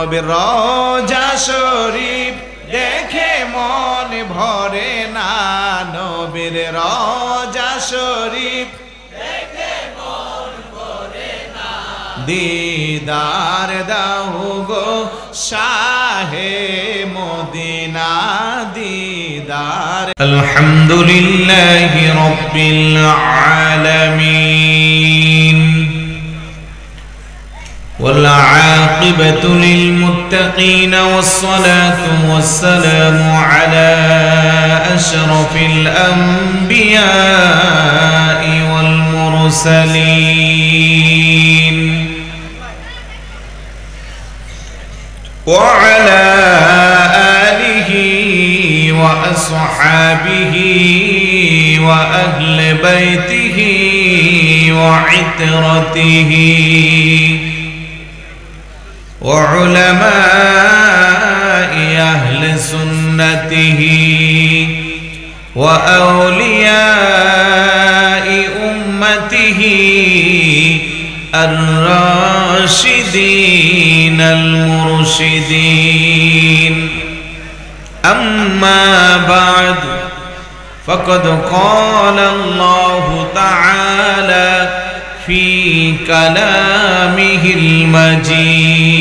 নবীর রওজা শরীফ দেখে মন ভরে না, নবীর রওজা শরীফ দেখে মন ভরে না, দিদার দাও গো শাহে মদিনা দিদার। আলহামদুলিল্লাহি রাব্বিল আলামিন والعاقبة للمتقين والصلاة والسلام على أشرف الأنبياء والمرسلين وعلى آله وأصحابه وأهل بيته وعترته وعلماء أهل سنته وأولياء أمته الراشدين المرشدين. أما بعد فقد قال الله تعالى في كلامه المجيد.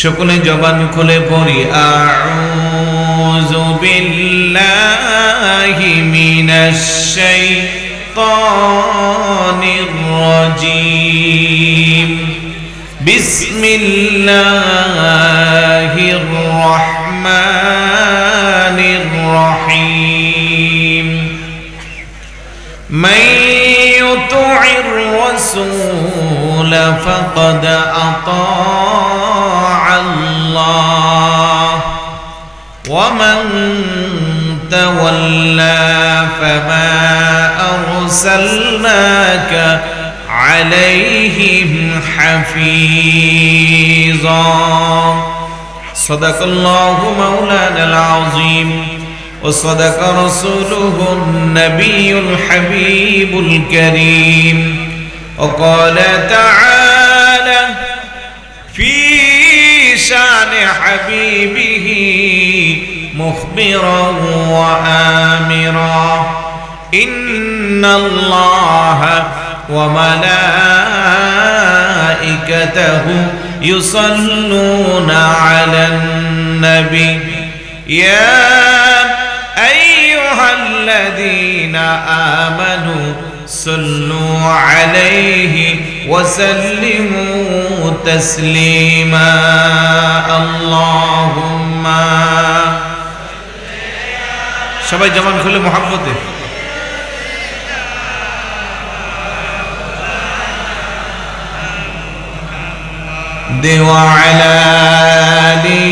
সকলে জবান খুলে পড়ি আউযু বিল্লাহি মিনাশ শাইতানির রাজীম। বিসমিল্লাহির রহমানির রহিম। يطع الرسول فقد أطاع الله ومن تولى فما أرسلناك عليهم حفيظا. صدق الله مولانا العظيم وصدق رسوله النبي الحبيب الكريم. وقال تعالى في شان حبيبه مخبرا وآمرا إن الله وملائكته يصلون على النبي يا أيها الذين آمنوا صلوا عليه وسلموا تسليما. اللهم সবাই জবান খুলে মুহাব্বতে দেওয়া আলা আলি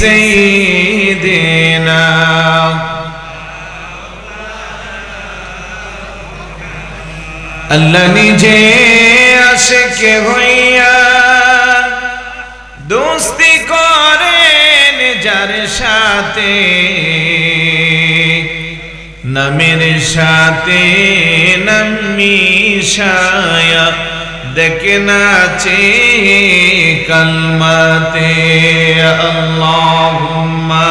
সাইয়্যিদিনা। আল্লাহ নিজে আশিক হইয়া দোস্তি করেন যার সাথে, নামের সাথে নাম মিশায়া দেখে নাচে কলমাতে। আল্লাহুম্মা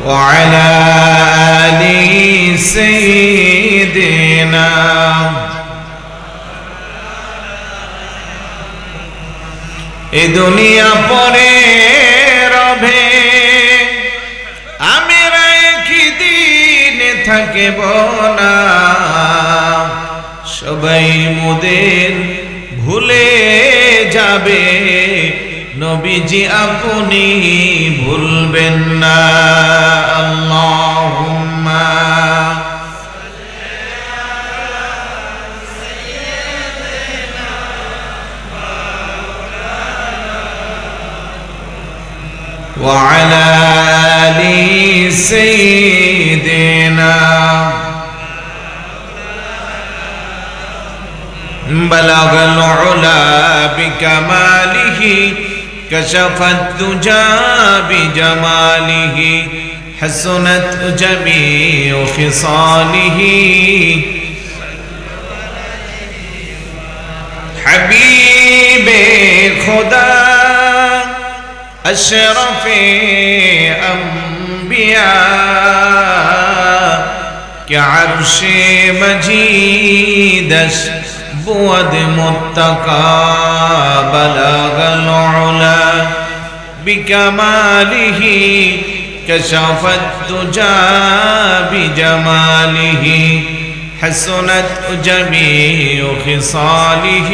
وعلى آل سيدنا এ দুনিয়া পরে রবে, আমরা একদিন থাকিব না, সবাই মোদের ভুলে যাবে, নবীজি আপনি ভুলবেন না। আল্লাহুম্মা ওয়া আলা আলি সাইয়্যিদিনা। বালাগাল উলা বিকামালিহি كشف الدجى بجماله حسنت جميع خصاله حبيب خدا أشرف أنبياء كعرش مجيد بود متقى بلغ العلا بكماله كشف الدجى بجماله حسنت جميع خصاله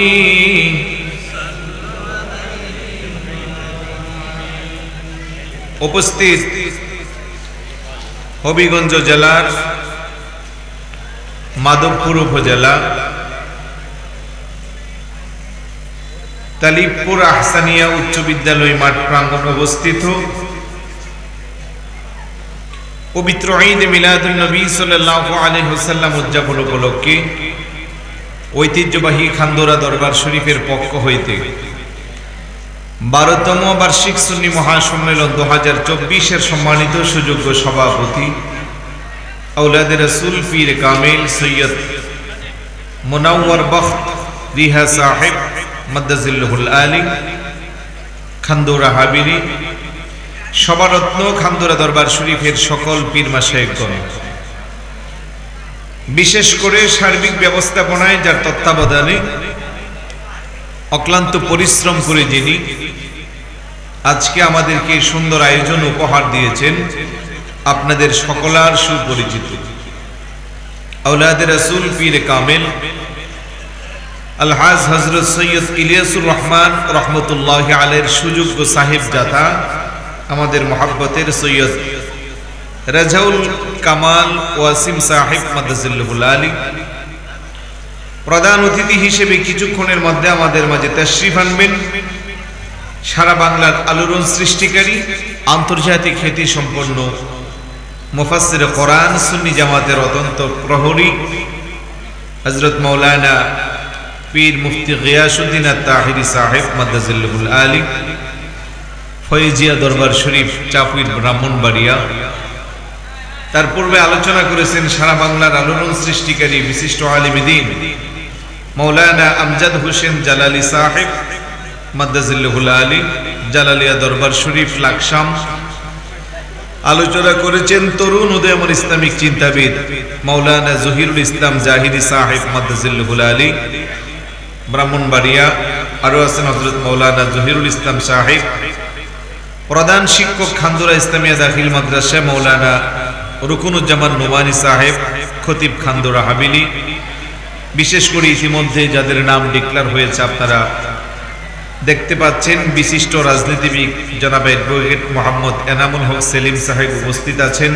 উপস্থিত হবিগঞ্জ জেলার মাধবপুর উপজেলা তালিবপুর আহসানিয়া উচ্চ বিদ্যালয় মাঠ প্রাঙ্গণে অবস্থিত পবিত্র ঈদ মিলাদুন নবী সাল্লাল্লাহু আলাইহি ওয়াসাল্লাম উদযাপন উপলক্ষে ঐতিহ্যবাহী খান্দোরা দরবার শরীফের পক্ষ হইতে 12তম বার্ষিক সুন্নি মহাসম্মেলন 2024 এর সম্মানিত সুযোগ্য সভাপতি আওলাদে রাসূল পীর কামিল সৈয়দ মুনাওয়ার বখত রিহা সাহেব মাদ্দাজিল্লাহুল আলী খান্দোরা হাবিলি সভারত্ন খান্দোরা দরবার শরীফের সকল পীর মাশায়েখগণ, বিশেষ করে সার্বিক ব্যবস্থাপনায় যার তত্ত্বাবধানে অক্লান্ত পরিশ্রম করে যিনি আজকে আমাদেরকে সুন্দর আয়োজন উপহার দিয়েছেন, আপনাদের সকলার সুপরিচিত আওলাদে রাসূল পীর কামিল আলহাজ হযরত সৈয়দ ইলিয়াসুর রহমান রহমতুল্লাহি আলাইহির সুযোগ্য সাহেবজাদা আমাদের মহব্বতের সৈয়দ রাজাউল কামাল ওয়াসিম সাহেব মাদ্দাজিল্লাহুল আলী প্রধান অতিথি হিসেবে কিছুক্ষণের মধ্যে আমাদের মাঝে তাশরীফ আনবেন। সারা বাংলার আলোড়ন সৃষ্টিকারী আন্তর্জাতিক খ্যাতি সম্পন্ন মুফাসসির কোরআন সুন্নি জামাতের অত্যন্ত প্রহরী হযরত মাওলানা পীর মুফতি গিয়াসউদ্দিন আত-তাহিরি সাহেব মাদ্দাজিল্লাহুল আলী ফয়জিয়া দরবার শরীফ চাপুর ব্রাহ্মণবাড়িয়া। তার পূর্বে আলোচনা করেছেন সারা বাংলার আলোড়ন সৃষ্টিকারী বিশিষ্ট আলিম দ্বীন মাওলানা আমজাদ হোসেন জালালি সাহেব মাদ্দাজিল্লাহুল আলী জালালিয়া দরবার শরীফ লাকসাম। আলোচনা করেছেন তরুণ উদয়মন ইসলামিক চিন্তাবিদ মাওলানা জহিরুল ইসলাম জাহিদি সাহেব মাদ্দাজিল্লাহুল আলী ব্রাহ্মণবাড়িয়া। আরো আছেন হযরত মাওলানা জহিরুল ইসলাম সাহেব। প্রধান শিক্ষক খান্দোরা ইসলামিয়া দাখিল মাদ্রাসা মাওলানা রুকুনুজ্জামান নোমানী সাহেব খতিব খান্দোরা হাবিলি। বিশেষ করে ইতিমধ্যে যাদের নাম ডিক্লেয়ার হয়েছে আপনারা দেখতে পাচ্ছেন, বিশিষ্ট রাজনীতিবিদ জনাব অ্যাডভোকেট মোহাম্মদ এনামুল হক সেলিম সাহেব উপস্থিত আছেন।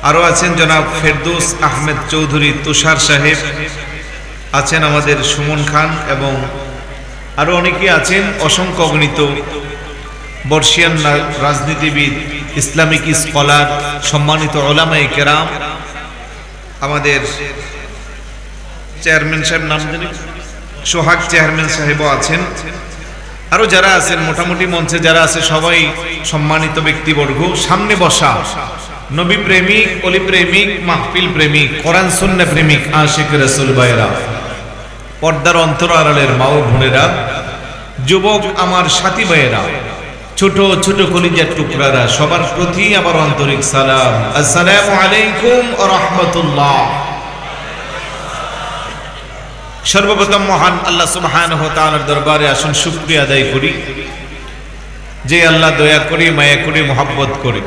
আরো আছেন জনাব ফেরদৌস আহমেদ চৌধুরী তুষার সাহেব, আছেন আমাদের সুমন খান এবং আরো অনেকে আছেন। অসংখ্য অগণিত বর্ষিয়ান রাজনীতিবিদ, ইসলামিক স্কলার, সম্মানিত ওলামায়ে কেরাম, আমাদের চেয়ারম্যান সাহেব নাম জানি সোহাগ চেয়ারম্যান সাহেবও আছেন। আরো যারা আছেন মোটামুটি মঞ্চে যারা আছে সবাই সম্মানিত ব্যক্তিবর্গ। সামনে বসা নবী প্রেমিক, অলি প্রেমিক, মাহফিল প্রেমিক, কোরআন সুন্নাহ প্রেমিক, আশিক রাসূল ভাইরা, পর্দার অন্তর আড়ালের মা ও বোনেরা, যুবক আমার সাথী ভাইয়েরা, ছোট ছোট কলিজার টুকরারা, সবার প্রতি আমার আন্তরিক সালাম। আসসালামু আলাইকুম ওয়া রাহমাতুল্লাহ। সর্বপ্রথম মহান আল্লাহ সুবহানাহু ওয়া তাআলার দরবারে আসুন শুকরিয়া আদায় করি, যে আল্লাহ দয়া করে, মায়া করে, মহব্বত করে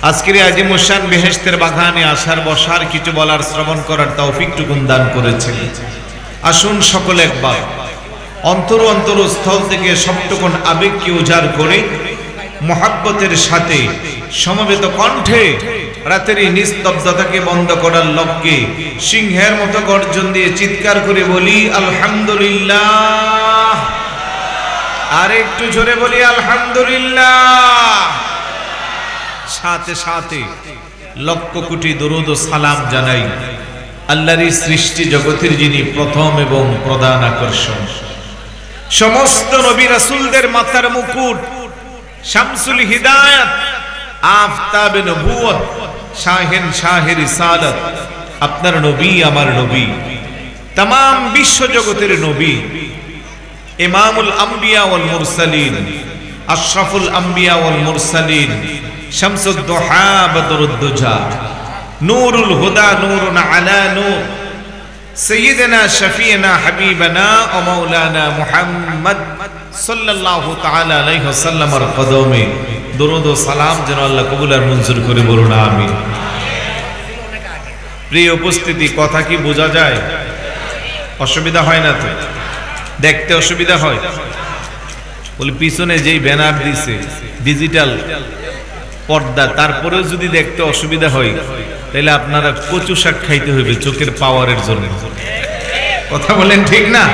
আজকের আজিমুশান বেহেশতের বাগানে আসার, বসার, কিছু বলার, শ্রবণ করার তৌফিকটুকু দান করেছেন। আসুন সকলে একবার অন্তর অন্তরস্থল থেকে সবটুকুন আবেগকে উজাড় করে মহব্বতের সাথে সমবেত কণ্ঠে রাতের এই নিস্তব্ধতাকে বন্ধ করার লক্ষ্যে সিংহের মতো গর্জন দিয়ে চিৎকার করে বলি আলহামদুলিল্লাহ। আর একটু জোরে বলি আলহামদুলিল্লাহ। সাথে সাথে লক্ষ কোটি দরুদ ও সালাম জানাই আল্লাহর সৃষ্টি জগতের যিনি প্রথম এবং প্রধান আকর্ষণ, সমস্ত নবী রাসূলদের মাথার মুকুট, শামসুল হিদায়াত, আফতাবে নবুয়ত, শাহে রিসালাত, আপনার নবী আমার নবী, तमाम বিশ্ব জগতের নবী, ইমামুল আম্বিয়া ওয়াল মুরসালিন, আশরাফুল আম্বিয়া ওয়াল মুরসালিন, শামসুদ দুহা বদরুদ দুজা, নূরুল হুদা নূরুন আলা নূর, সাইয়্যিদুনা শাফিউনা হাবিবানা ওয়া মাওলানা মুহাম্মদ সাল্লাল্লাহু তাআলা আলাইহি ওয়াসাল্লামের কদমে দরুদ ও সালাম যেন আল্লাহ কবুল আর মঞ্জুর করে বলুন আমিন। প্রিয় উপস্থিতি, কথা কি বোঝা যায়? অসুবিধা হয় না তো? দেখতে অসুবিধা হয়? বলে পিছনে যেই ব্যানার দিছে ডিজিটাল পর্দা, তারপরেও যদি দেখতে অসুবিধা হয় তাহলে আপনারা কচু শাক খাইতে হবে চোখের পাওয়ারের জন্য। কথা বলেন ঠিক না?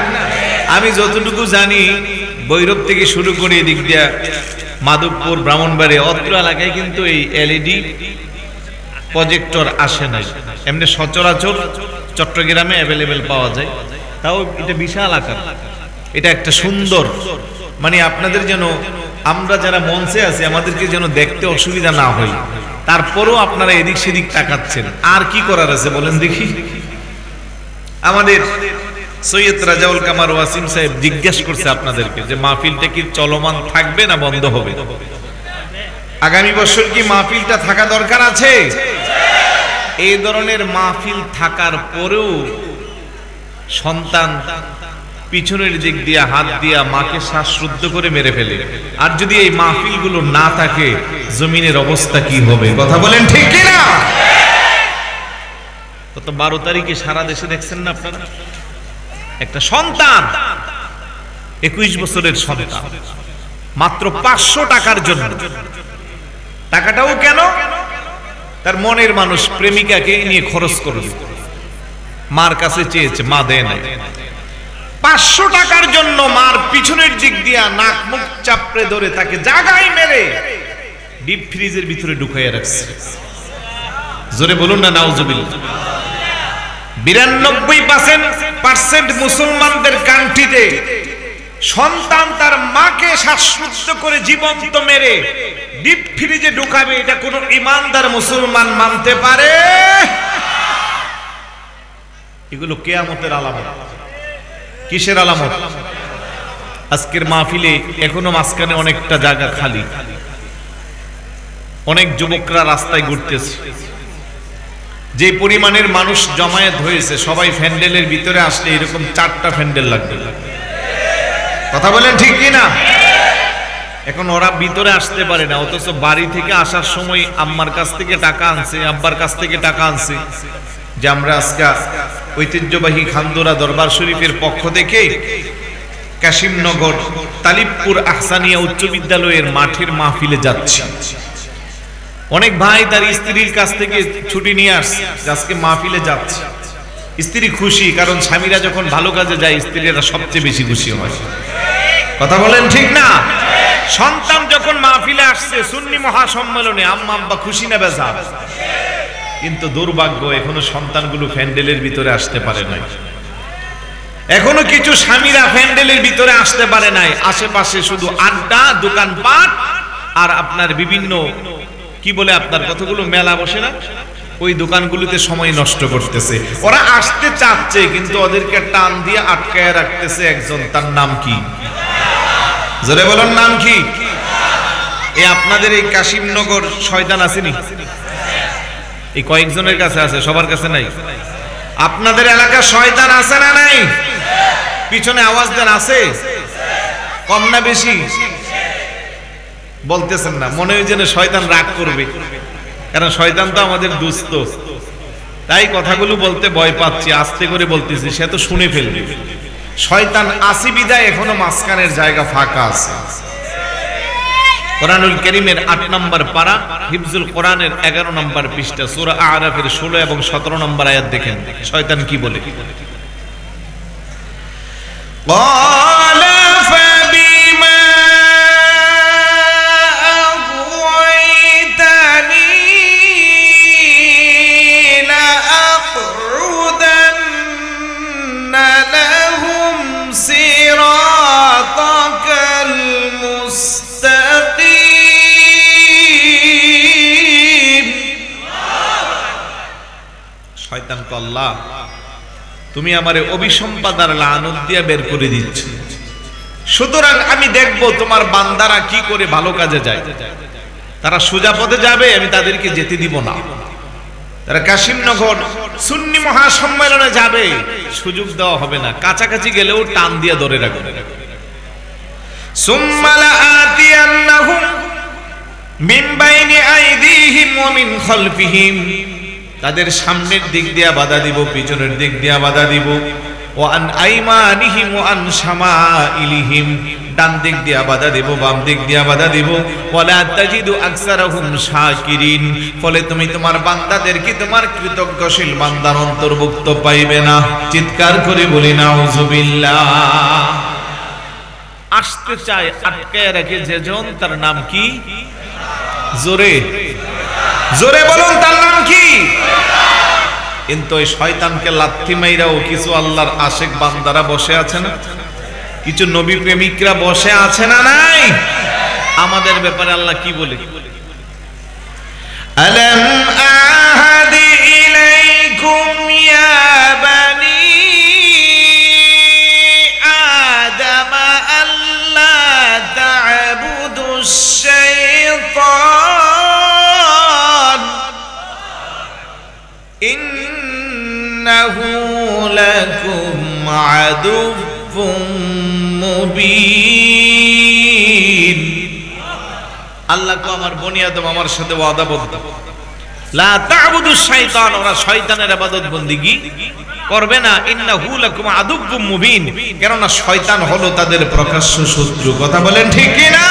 আমি যতটুকু জানি বৈরব থেকে শুরু করে এদিক দিয়া মাধবপুর, ব্রাহ্মণবাড়ি, অত্র এলাকায় কিন্তু এই এলইডি প্রজেক্টর আসে নাই। এমনি সচরাচর চট্টগ্রামে অ্যাভেলেবেল পাওয়া যায়, তাও এটা বিশাল আকার। এটা একটা সুন্দর, মানে আপনাদের যেন, আমরা যারা মঞ্চে আছি আমাদেরকে যেন দেখতে অসুবিধা না হয়, তারপরও আপনারা এদিক সেদিক তাকাচ্ছেন। আর কি করার আছে বলেন দেখি? আমাদের সৈয়দ রাজাউল কামার ওয়াসিম সাহেব জিজ্ঞেস করছে আপনাদেরকে যে মাহফিলটা কি চলমান থাকবে না বন্ধ হবে? আগামী বছর কি মাহফিলটা থাকা দরকার আছে? এই ধরনের মাহফিল থাকার পরেও সন্তান পিছনের দিক দিয়ে হাত দিয়া মাকে শ্বাসরুদ্ধ করে মেরে ফেলে, আর যদি এই মাহফিলগুলো না থাকে জমিনের অবস্থা কি হবে? কথা বলেন ঠিক কি না? গত 12 তারিখে সারা দেশে দেখছেন না আপনারা, একটা সন্তান 21 বছরের সন্তান মাত্র 500 টাকার জন্য, টাকাটাও কেন? তার মনের মানুষ প্রেমিকাকে নিয়ে খরচ করবে, মার কাছে চেয়েছে, মা দেয় নাই। 500 টাকার জন্য মার পিছনের দিক দিয়া নাক মুখ চাপড়ে ধরে তাকে জাগায় মেরে ডিপ ফ্রিজের ভিতরে ঢুকাইয়া রাখছে। জোরে বলুন না নাউজুবিল্লাহ। 92% মুসলমানদের কান্ট্রিতে সন্তান তার মাকে শ্বাসরুদ্ধ করে জীবন্ত মেরে ডিপ ফ্রিজে ঢুকাবে, এটা কোন ইমানদার মুসলমান মানতে পারে? এগুলো কিয়ামতের আলামত। কিসের আলামত? আজকের মাহফিলে এখনো মাঝখানে অনেকটা জায়গা খালি, অনেক যুবকরা রাস্তায় ঘুরতেছে। যে পরিমাণের মানুষ জমায়েত হয়েছে, সবাই ফ্যান্ডেলের ভিতরে আসলে এরকম 4টা ফ্যান্ডেল লাগবে। কথা বলেন ঠিক কি না? এখন ওরা ভিতরে আসতে পারে না, অথচ বাড়ি থেকে আসার সময় আম্মার কাছ থেকে টাকা আনছে, আব্বার কাছ থেকে টাকা আনছে, যে আমরা আজকে ঐতিহ্যবাহী খানদোরা দরবার শরীফের পক্ষ থেকে কাশিমনগর তালিবপুর আহসানিয়া উচ্চ বিদ্যালয়ের মাঠের মাহফিলে যাচ্ছি। অনেক ভাই তার স্ত্রীর কাছ থেকে ছুটি নিয়ে আসছে, আজকে মাহফিলে যাচ্ছে। স্ত্রী খুশি, কারণ স্বামীরা যখন ভালো কাজে যায় স্ত্রীরা সবচেয়ে বেশি খুশি হয়। কথা বলেন ঠিক না? সন্তান যখন মাহফিলে আসছে সুন্নি মহাসম্মেলনে, আম্মা আব্বা খুশি না বেজার? কিন্তু দুর্ভাগ্য, এখনো সন্তানগুলো প্যান্ডেলের ভিতরে আসতে পারে নাই। এখনো কিছু স্বামীরা প্যান্ডেলের ভিতরে আসতে পারে নাই। আশেপাশে শুধু আড্ডা, দোকানপাট, আর আপনার বিভিন্ন কি বলে আপনার কতগুলো মেলা বসে না, ওই দোকানগুলোতে সময় নষ্ট করতেছে। ওরা আসতে চাচ্ছে কিন্তু ওদেরকে টান দিয়ে আটকায় রাখতেছে একজন, তার নাম কি? জোরে বলুন, নাম কি? এই আপনাদের এই কাশিমনগর শয়তান আসেনি? এই কয়েকজনের কাছে আছে, সবার কাছে নাই। আপনাদের এলাকা শয়তান আছে না নাই? পিছনে আওয়াজ দেন, আছে? কম না বেশি? বলতেছেন না, মনে হয় যেন শয়তান রাগ করবে, কারণ শয়তান তো আমাদের দুস্থ। তাই কথাগুলো বলতে ভয় পাচ্ছি, আস্তে করে বলতেছি, সে তো শুনে ফেলবে। শয়তান আসি বিদায় এখনো মাঝখানের জায়গা ফাঁকা আছে। কোরআনুল কারীমের 8 নম্বর পারা, হিফজুল কোরআনের 11 নম্বর পৃষ্ঠা, সূরা আরাফের 16 এবং 17 নম্বর আয়াত দেখেন শয়তান কি বলে। শয়তান আল্লাহ তুমি আমারে অভিসম্পাদ আর লানত দিয়া বের করে দিচ্ছ, সুতরাং আমি দেখব তোমার বান্দারা কি করে ভালো কাজে যায়। তারা সোজা পথে যাবে, আমি তাদেরকে যেতে দিব না। তারা কাশিমনগর সুন্নি মহাসম্মেলনে যাবে, সুযোগ দেওয়া হবে না, কাছাকাছি গেলেও টান দিয়ে ধরে রাখবে। সুম্মা লাআতিয়ান্নাহুম মিন বাইনি আইদিহিম ওয়া মিন খালফিহিম, তাদের সামনের দিক দিয়া বাধা দিব, পিছনের দিক দিয়া বাধা দিব। ওয়া আন আইমানিহিম ওয়া আন শামাইলিহিম, ডান দিক দিয়া বাধা দিব, বাম দিক দিয়া বাধা দিব। ওয়ালা তাজিদু আকসারাহুম শাকিরিন, ফলে তুমি তোমার বান্দাদেরকে তোমার কৃতজ্ঞশীল বান্দার অন্তর্ভুক্ত পাইবে না। চিৎকার করে বলি নাউজুবিল্লাহ। আসতে চায় আটকায় রাখে যেজন, তার নাম কি? জোরে জোরে বলুন, তার নাম কি? কিন্তু ওই শয়তানকে লাথি মাইরাও কিছু আল্লাহর আশিক বান্দারা বসে আছে না, কিছু নবী প্রেমিকরা বসে আছে না নাই? আমাদের ব্যাপারে আল্লাহ কি বলে? আলাম আহাদি ইলাইকুম ইয়া বানি আদম আল্লা তা'বুদুশ শাইতান ইন্নাহু লাকুম আদুউম মুবিন। আল্লাহ কো আমার বনি আদম আমার সাথে ওয়াদাবদ্ধ, লা তা'বুদুশ শাইতান, ওরা শয়তানের ইবাদত বন্দেগী করবে না। ইন্নাহু লাকুম আদুউম মুবিন, কেননা শয়তান হলো তাদের প্রকাশ্য শত্রু। কথা বলেন ঠিক কি না?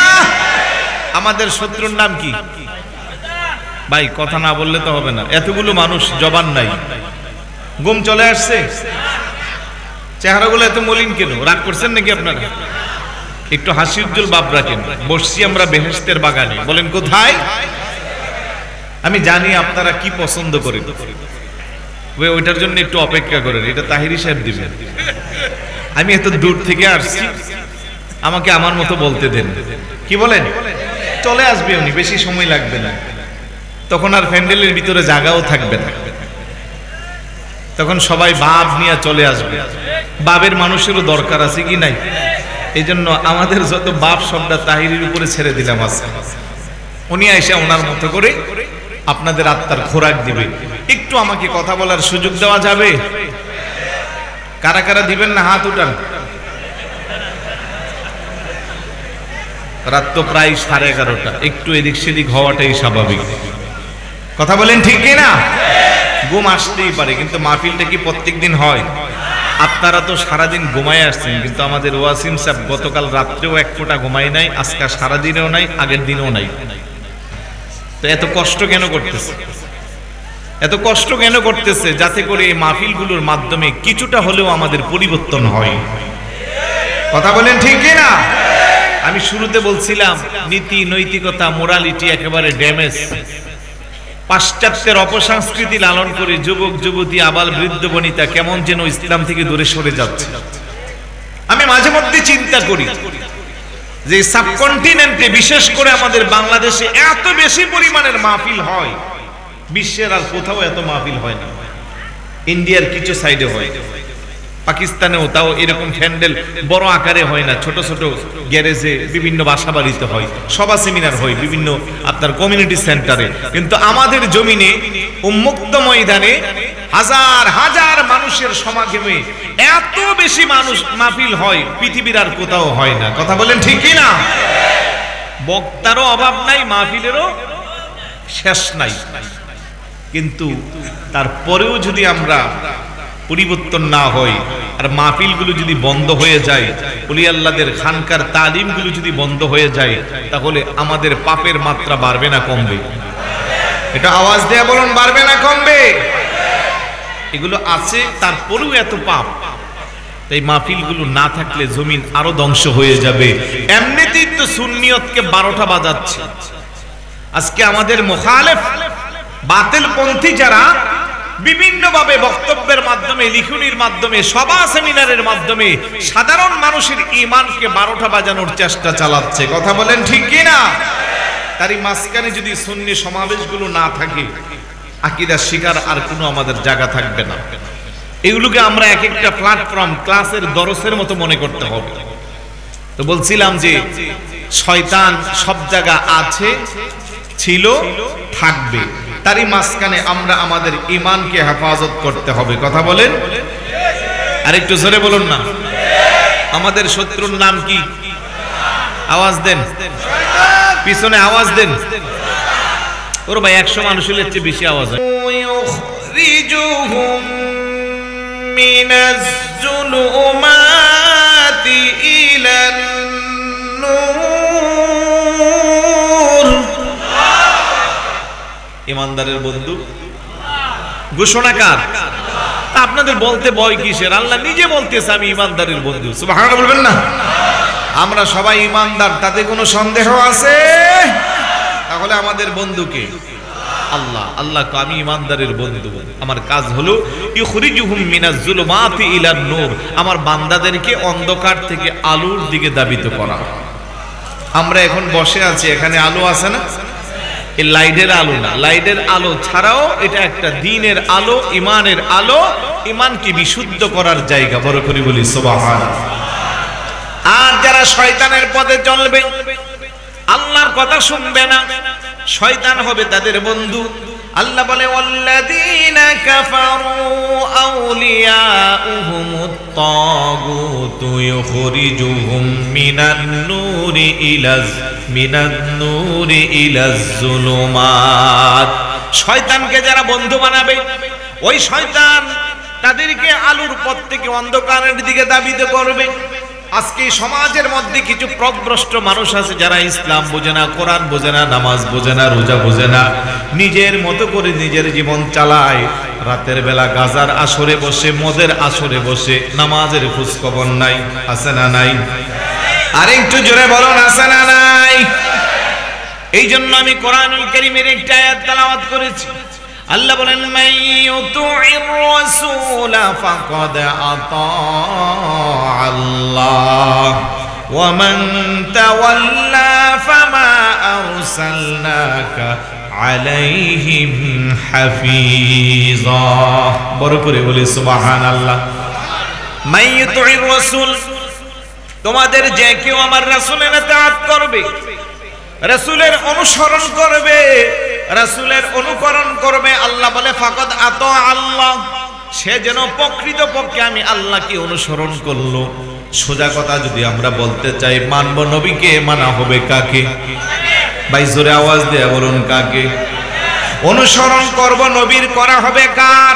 আমাদের শত্রুর নাম কি ভাই? কথা না বললে তো হবে না, এতগুলো মানুষ জবান নাই। ঘুম চলে আসছে? চেহারাগুলো এত মলিন কেন? রাগ করছেন নাকি আপনারা? একটু হাসি উজ্জ্বল ভাব রাখেন। বসছি আমরা বেহেশতের বাগানে, বলেন কোথায়? আমি জানি আপনারা কি পছন্দ করেন, ওইটার জন্য একটু অপেক্ষা করেন, এটা তাহিরি সাহেব দিবেন। আমি এত দূর থেকে আসছি, আমাকে আমার মতো বলতে দেন। কি বলেন? চলে আসবে উনি, বেশি সময় লাগবে না। তখন আর প্যান্ডেলের ভিতরে জায়গাও থাকবে না, তখন সবাই ভাব নিয়ে চলে আসবে। বাবের মানুষেরও দরকার আছে কি নাই? এই জন্য আমাদের যত বাপ সবটা তাহিরির উপরে ছেড়ে দিলাম আছে। উনি এসে ওনার মতো করে আপনাদের আত্মার খোরাক দিবে। একটু আমাকে কথা বলার সুযোগ দেওয়া যাবে? কারা কারা দিবেন না হাত উঠান। রাত তো প্রায় 11:30, একটু এদিক সেদিক হওয়াটাই স্বাভাবিক। কথা বলেন ঠিক কি না? ঘুম আসতেই পারে, কিন্তু মাহফিলটা কি প্রত্যেকদিন হয়? আপনারা তো সারাদিন ঘুমায় আসছেন, কিন্তু আমাদের ওয়াসিম সাহেব গতকাল রাত্রেও এক ফোঁটা ঘুমায় নাই, আজকে সারাদিনেও নাই, আগের দিনেও নাই। তো এত কষ্ট কেন করতেছে? এত কষ্ট কেন করতেছে? যাতে করে এই মাহফিলগুলোর মাধ্যমে কিছুটা হলেও আমাদের পরিবর্তন হয়। কথা বলেন ঠিক কি না? আমি শুরুতে বলছিলাম নীতি নৈতিকতা মোরালিটি একেবারে ড্যামেজ। পাশ্চাত্যের অপসংস্কৃতি লালন করে যুবক যুবতী আবাল বৃদ্ধ বনিতা কেমন যেন ইসলাম থেকে দূরে সরে যাচ্ছে। আমি মাঝে মধ্যে চিন্তা করি যে সাবকন্টিনেন্টে, বিশেষ করে আমাদের বাংলাদেশে এত বেশি পরিমাণের মাহফিল হয়, বিশ্বের আর কোথাও এত মাহফিল হয় না। ইন্ডিয়ার কিছু সাইডে হয়, পাকিস্তানেও তাও এরকম প্যান্ডেল বড় আকারে হয় না, ছোট ছোট গ্যারেজে, বিভিন্ন বাসা বাড়িতে হয়, সভা সেমিনার হয় বিভিন্ন আপনার কমিউনিটি সেন্টারে। কিন্তু আমাদের জমিনে উন্মুক্ত ময়দানে হাজার হাজার মানুষের সমাগমে এত বেশি মানুষ মাহফিল হয়, পৃথিবীর আর কোথাও হয় না। কথা বলেন ঠিক কি না? বক্তারও অভাব নাই, মাহফিলেরও শেষ নাই। কিন্তু তারপরেও যদি আমরা পরিবর্তন না হয় আর মাহফিলগুলো যদি বন্ধ হয়ে যায়, ওলি আল্লাহদের খানকার তালিমগুলো যদি বন্ধ হয়ে যায়, তাহলে আমাদের পাপের মাত্রা বাড়বে না কমবে? এটা আওয়াজ দেয়া বলুন, বাড়বে না কমবে? এগুলো আছে, তারপরেও এত পাপ। তাই মাহফিলগুলো না থাকলে জমিন আরো ধ্বংস হয়ে যাবে। এমনিতেই তো সুন্নিয়তকে 12টা বাজাচ্ছে। আজকে আমাদের মুখালেফ বাতিলপন্থী যারা বিভিন্নভাবে বক্তব্যের মাধ্যমে, লিখনির মাধ্যমে, সভা সেমিনারের মাধ্যমে সাধারণ মানুষের ঈমানকে 12টা বাজানোর চেষ্টা চালাচ্ছে। কথা বলেন ঠিক কি না? তারই মাঝখানে যদি সুন্নি সমাবেশগুলো না থাকে, আকীদার শিকার আর কোনো আমাদের জায়গা থাকবে না। এগুলোকে আমরা এক একটা প্ল্যাটফর্ম, ক্লাসের দরসের মতো মনে করতে হবে। তো বলছিলাম যে শয়তান সব জায়গা আছে, ছিল, থাকবে, তারই মাঝখানে আমরা আমাদের ঈমানকে হেফাজত করতে হবে। কথা বলেন, আর একটু জোরে বলুন না। আমাদের শত্রুর নাম কি? আওয়াজ দেন, পিছনে আওয়াজ দেন। ওর ভাই 100 মানুষ হলে চেয়ে বেশি আওয়াজ হয়। ইউখরিজুহুম মিনাজ যুলুমাতি ইলান নূর। ঈমানদারের বন্ধু ঘোষণাকার। আপনাদের বলতে ভয় কিসের? আল্লাহ নিজে বলতেছে আমি ঈমানদারের বন্ধু। সুবহানাল্লাহ বলবেন না? আমরা সবাই ঈমানদার, তাতে কোনো সন্দেহ আছে? তাহলে আমাদের বন্ধুকে আল্লাহ। আল্লাহ কো আমি ঈমানদারের বন্ধু, আমার কাজ হলো ইউখরিজুহুম মিনাজ যুলুমাতি ইলান নূর, আমার বান্দাদেরকে অন্ধকার থেকে আলোর দিকে ধাবিত করা। আমরা এখন বসে আছি, এখানে আলো আছে না? এই লাইটের আলো না, লাইটের আলো ছাড়াও এটা একটা দ্বীনের আলো, ঈমানের আলো, ঈমানকে বিশুদ্ধ করার জায়গা। বড় করে বলি সুবহানাল্লাহ। আর যারা শয়তানের পথে চলবে, আল্লাহর কথা শুনবে না, শয়তান হবে তাদের বন্ধু। আল্লাহ বলে ওয়াল্লাযীনা কাফারু আউলিয়াউহুমুত তাগুতু ইউখরিজুহুম মিনান নূরি ইলাজ যুলুমাত। শয়তানকে যারা বন্ধু বানাবে, ওই শয়তান তাদেরকে আলোর পথ থেকে অন্ধকারের দিকে ধাবিত করবে। আজকে সমাজের মধ্যে কিছু পথভ্রষ্ট মানুষ আছে যারা ইসলাম বোঝে না, কোরআন বোঝে না, নামাজ বোঝে না, রোজা বোঝে না, নিজের মতো করে নিজের জীবন চালায়। রাতের বেলা গাজার আসরে বসে, মদের আসরে বসে, নামাজের খোঁজ খবর নাই। আছে না নাই? আর একটু জোরে বলুন, আছে না নাই? এই জন্য আমি কোরআনুল কারীমের একটা আয়াত তেলাওয়াত করেছি। আল্লাহ বলেন মাইয়ুতি'র রাসূলা ফাকাদ আতা'আল্লাহ ওয়া মান তাওয়াল্লা ফামা আরসালনাকা আলাইহিম হাফিজা। বড় করে বলি সুবহানাল্লাহ। মাইয়ুতি'র রাসূল, তোমাদের যে কেউ আমার রাসূলের ইতাআত করবে, রাসূলের অনুসরণ করবে, রাসূলের অনুকরণ করবে, আল্লাহ বলে ফাকাদ আতা'আল্লাহ, সে যেন প্রকৃতপক্ষে আমি আল্লাহকে অনুসরণ করলো। সোজা কথা যদি আমরা বলতে চাই, মানব নবীকে, মানা হবে কাকে? ভাই জোরে আওয়াজ দিয়ে বলুন, কাকে? অনুসরণ করব নবীর, করা হবে কার?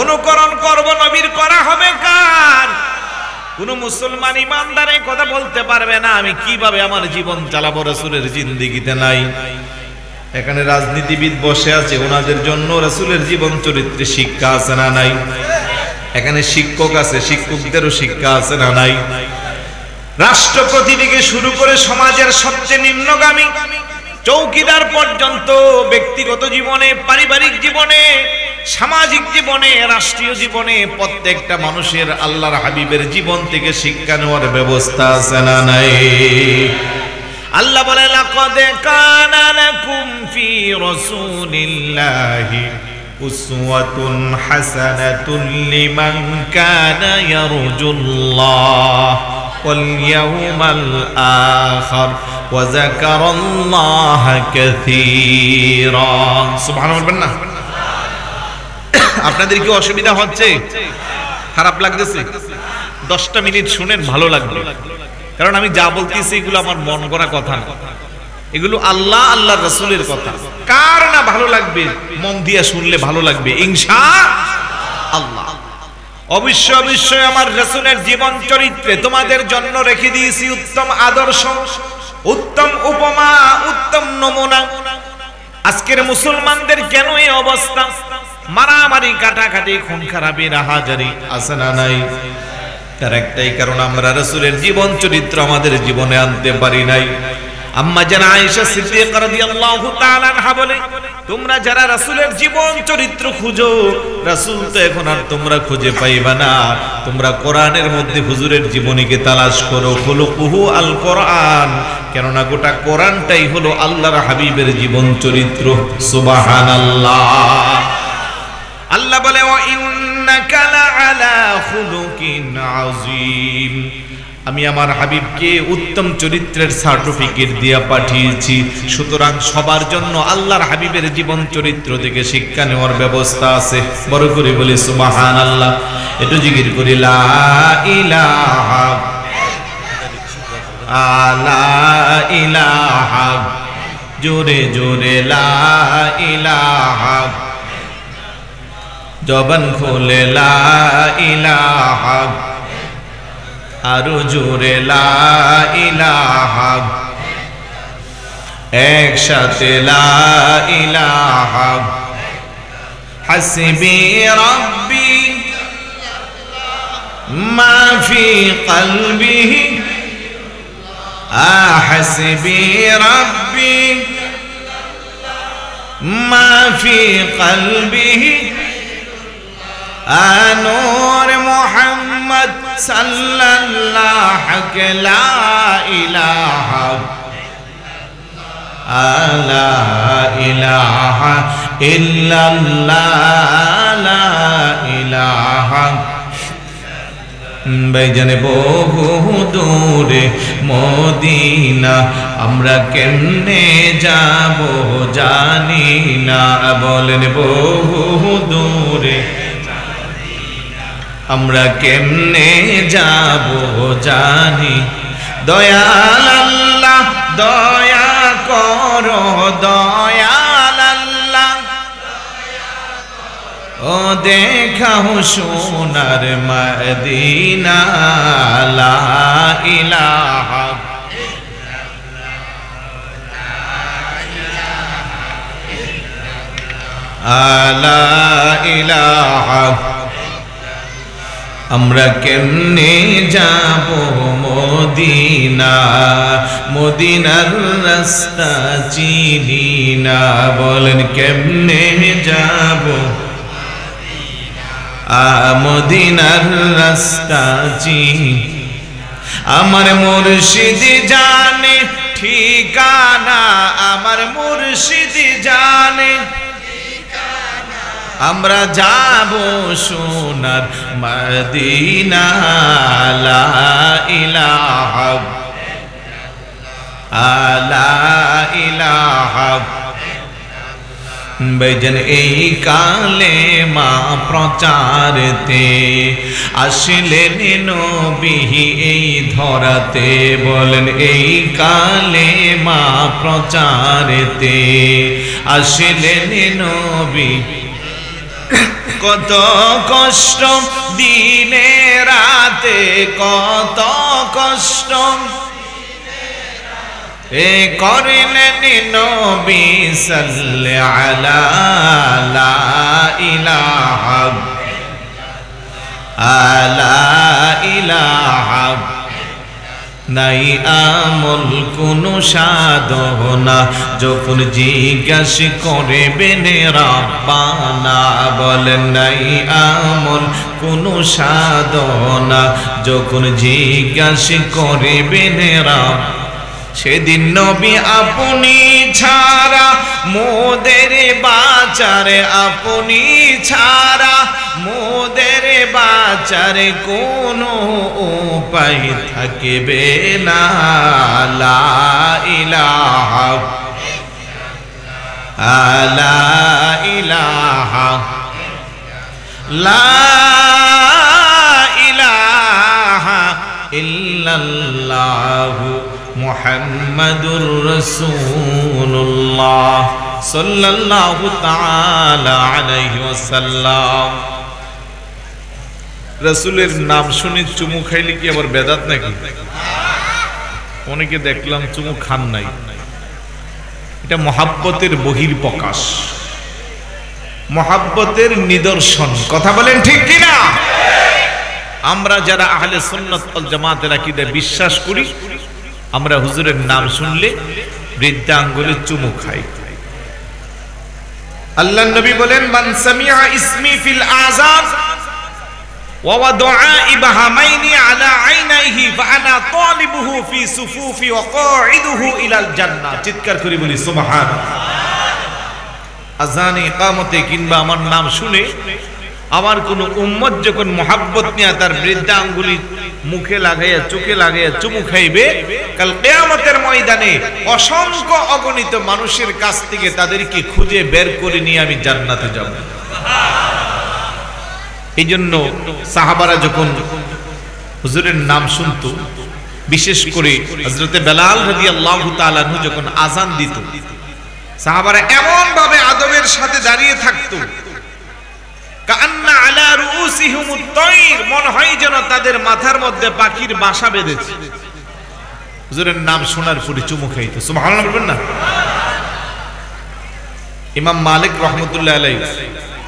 অনুকরণ করব নবীর, করা হবে কার? কোন মুসলমান ইমানদার এই কথা বলতে পারবে না আমি কিভাবে আমার জীবন চালাবো রাসূলের জিন্দেগিতে নাই। এখানে রাজনীতিবিদ বসে আছে, ওনাদের জন্য রাসূলের জীবন চরিত্রে শিক্ষা আছে না নাই? এখানে শিক্ষক আছে, শিক্ষকদেরও শিক্ষা আছে না নাই? রাষ্ট্রপতি থেকে শুরু করে সমাজের সবচেয়ে নিম্নগামী চৌকিদার পর্যন্ত ব্যক্তিগত জীবনে, পারিবারিক জীবনে, সামাজিক জীবনে, রাষ্ট্রীয় জীবনে প্রত্যেকটা মানুষের আল্লাহর হাবিবের জীবন থেকে শিক্ষা নেওয়ার ব্যবস্থা আছে না নাই? আল্লাহ বলে লাকাদ কানা লাকুম ফি রাসূলিল্লাহি উসওয়াতুন হাসানাতুন লিমান কানা ইয়ারজুল্লাহ ওয়াল ইয়াউমাল আখির ওয়া যাকারাল্লাহা কাসীরা। সুবহানাল্লাহ বলবেন না? আপনাদের কি অসুবিধা হচ্ছে? খারাপ লাগতেছে? 10টা মিনিট শুনেন, ভালো লাগবে। কারণ আমি যা বলতেছি এগুলো আমার মন গড়া কথা না, এগুলো আল্লাহ, আল্লাহর রাসূলের কথা। কার না ভালো লাগবে? মন দিয়া শুনলে ভালো লাগবে ইনশাআল্লাহ। অবশ্যই অবশ্যই আমার রাসূলের জীবন চরিত্রে তোমাদের জন্য রেখে দিয়েছি উত্তম আদর্শ, উত্তম উপমা, উত্তম নমুনা। আজকের মুসলমানদের কেন এই অবস্থা? মারামারি, কাটাকাটি, খুন খারাপি, রাহাজারি আছে না নাই? তার একটাই কারণ, আমরা রাসূলের জীবন চরিত্র আমাদের জীবনে আনতে পারি নাই। আম্মা জান আয়েশা সিদ্দিকা রাদিয়াল্লাহু তাআলা আনহা বলে, তোমরা যারা রাসূলের জীবন চরিত্র খুঁজো, রাসূল তো এখন আর তোমরা খুঁজে পাইবা না, তোমরা কোরআনের মধ্যে হুজুরের জীবনীকে তালাশ করো। খুলুকুহু আল কোরআন, কেননা গোটা কোরআনটাই হলো আল্লাহর হাবিবের জীবন চরিত্র। সুবহানাল্লাহ। আল্লাহ বলে, ওয়া ইন্নাকা লাআলা খুলুকিন আযীম, আমি আমার হাবিবকে উত্তম চরিত্রের সার্টিফিকেট দিয়া পাঠিয়েছি। সুতরাং সবার জন্য আল্লাহর হাবিবের জীবন চরিত্র থেকে শিক্ষা নেওয়ার ব্যবস্থা আছে। বড় করে বলি সুবহানাল্লাহ। একটু জিকির করি লা ইলাহা ইলাহা, জোরে জোরে লা ইলাহা, জবান খোলে লা ইলাহা, আরো জোরে লা ইলাহা, একসাথে লা ইলাহা। হাসবি রাব্বি মা ফি কলবিহি, হাসবি রাব্বি মা ফি কলবিহি, নূর মুহাম্মদ সাল্লাল্লাহু লা ইলাহা লা ইলাহা ইল্লাল্লাহ লা ইলাহা। ভাইজানে বহু দূরে মদিনা, আমরা কেমনে যাব জানি না। বলেন বহু দূরে আমরা কেমনে যাব জানি। দয়াল আল্লাহ দয়া করো, দয়াল আল্লাহ ও দেখাও সোনার মদিনা। লা ইলাহা লা ইলাহা, আমরা কেমনে যাব মদিনা, মদিনার রাস্তা চিনি না। বলেন কেমনে যাব মদিনার রাস্তা চিনি। আমার মুর্শিদ জানে ঠিকানা, আমার মুর্শিদ জানে, আমরা যাব সোনার মদিনা। লা ইলাহা লা ইলাহা। ভাইজান এই কালেমা প্রচারতে আসলেন নবী এই ধরাতে। বলেন এই কালেমা প্রচারতে আসলেন নবী। কত কষ্ট দিনে রাতে, কত কষ্ট এ করলেন নবী সাল্লাল্লাহু আলা লা ইলাহা লা ইলাহা। নাই আমল কোনো সাধনা, যখন জিজ্ঞাস করবেন রাব্বানা। বলেন নাই আমল কোনো সাধনা, যখন জিজ্ঞাস করবেন রাব। সেদিন নবী আপনি ছাড়া মোদের বাঁচারে, আপনি ছাড়া মোদের বাঁচারে কোনো উপায় থাকবে না। লা ইলাহা লা ইলাহা লা ইলাহা ইল্লাল্লাহু মুহাম্মাদুর রাসূলুল্লাহ সাল্লাল্লাহু তাআলা আলাইহি ওয়াসাল্লাম। রাসূলের নাম শুনে চুমু খাইলে কি আবার বেদাত নাকি? অনেকে দেখলাম চুমু খান নাই। এটা মহাব্বতের বহির্প্রকাশ, মহাব্বতের নিদর্শন। কথা বলেন ঠিক কিনা? আমরা যারা আহলে সুন্নাত ওয়াল জামাতের আকীদায় বিশ্বাস করি, আমরা হুজুরের নাম শুনলে বৃদ্ধা আঙ্গুলে চুমু খাই। আল্লাহর নবী বলেন, মান সামিআ ইসমি ফিল আযাব ওয়া ওয়াদা'a ইবহামাইনি আলা আইনাইহি ফাআনা তালিবুহু ফি সুফুফি ওয়া কাঈদুহু ইলাল জান্নাহ। চিৎকার করে বলি সুবহানাল্লাহ। আযানে ইকামতে কিংবা আমার নাম শুনে আমার কোন উম্মত যখন মোহাব্বত নিয়ে তার বৃদ্ধা আঙ্গুলি মুখে লাগাইয়া চোখে লাগাইয়া চুমু খাইবে, কাল কিয়ামতের ময়দানে অসংখ্য অগণিত মানুষের কাছ থেকে তাদেরকে খুঁজে বের করে নিয়ে আমি জান্নাতে যাব। এই জন্য সাহাবারা যখন হুজুরের নাম শুনত, বিশেষ করে হযরতে বেলাল রাদিয়াল্লাহু তাআলা আনহু যখন আযান দিত, সাহাবারা এমন ভাবে আদবের সাথে দাঁড়িয়ে থাকতো, কান্না আলা রুউসিহিমুত তায়র, মনে হয় যেন তাদের মাথার মধ্যে পাখির বাসা বেঁধেছে। হুজুরের নাম শোনার পরে চুমু খাইতো। সুবহানাল্লাহ বলবেন না? ইমাম মালিক রাহমাতুল্লাহ আলাইহি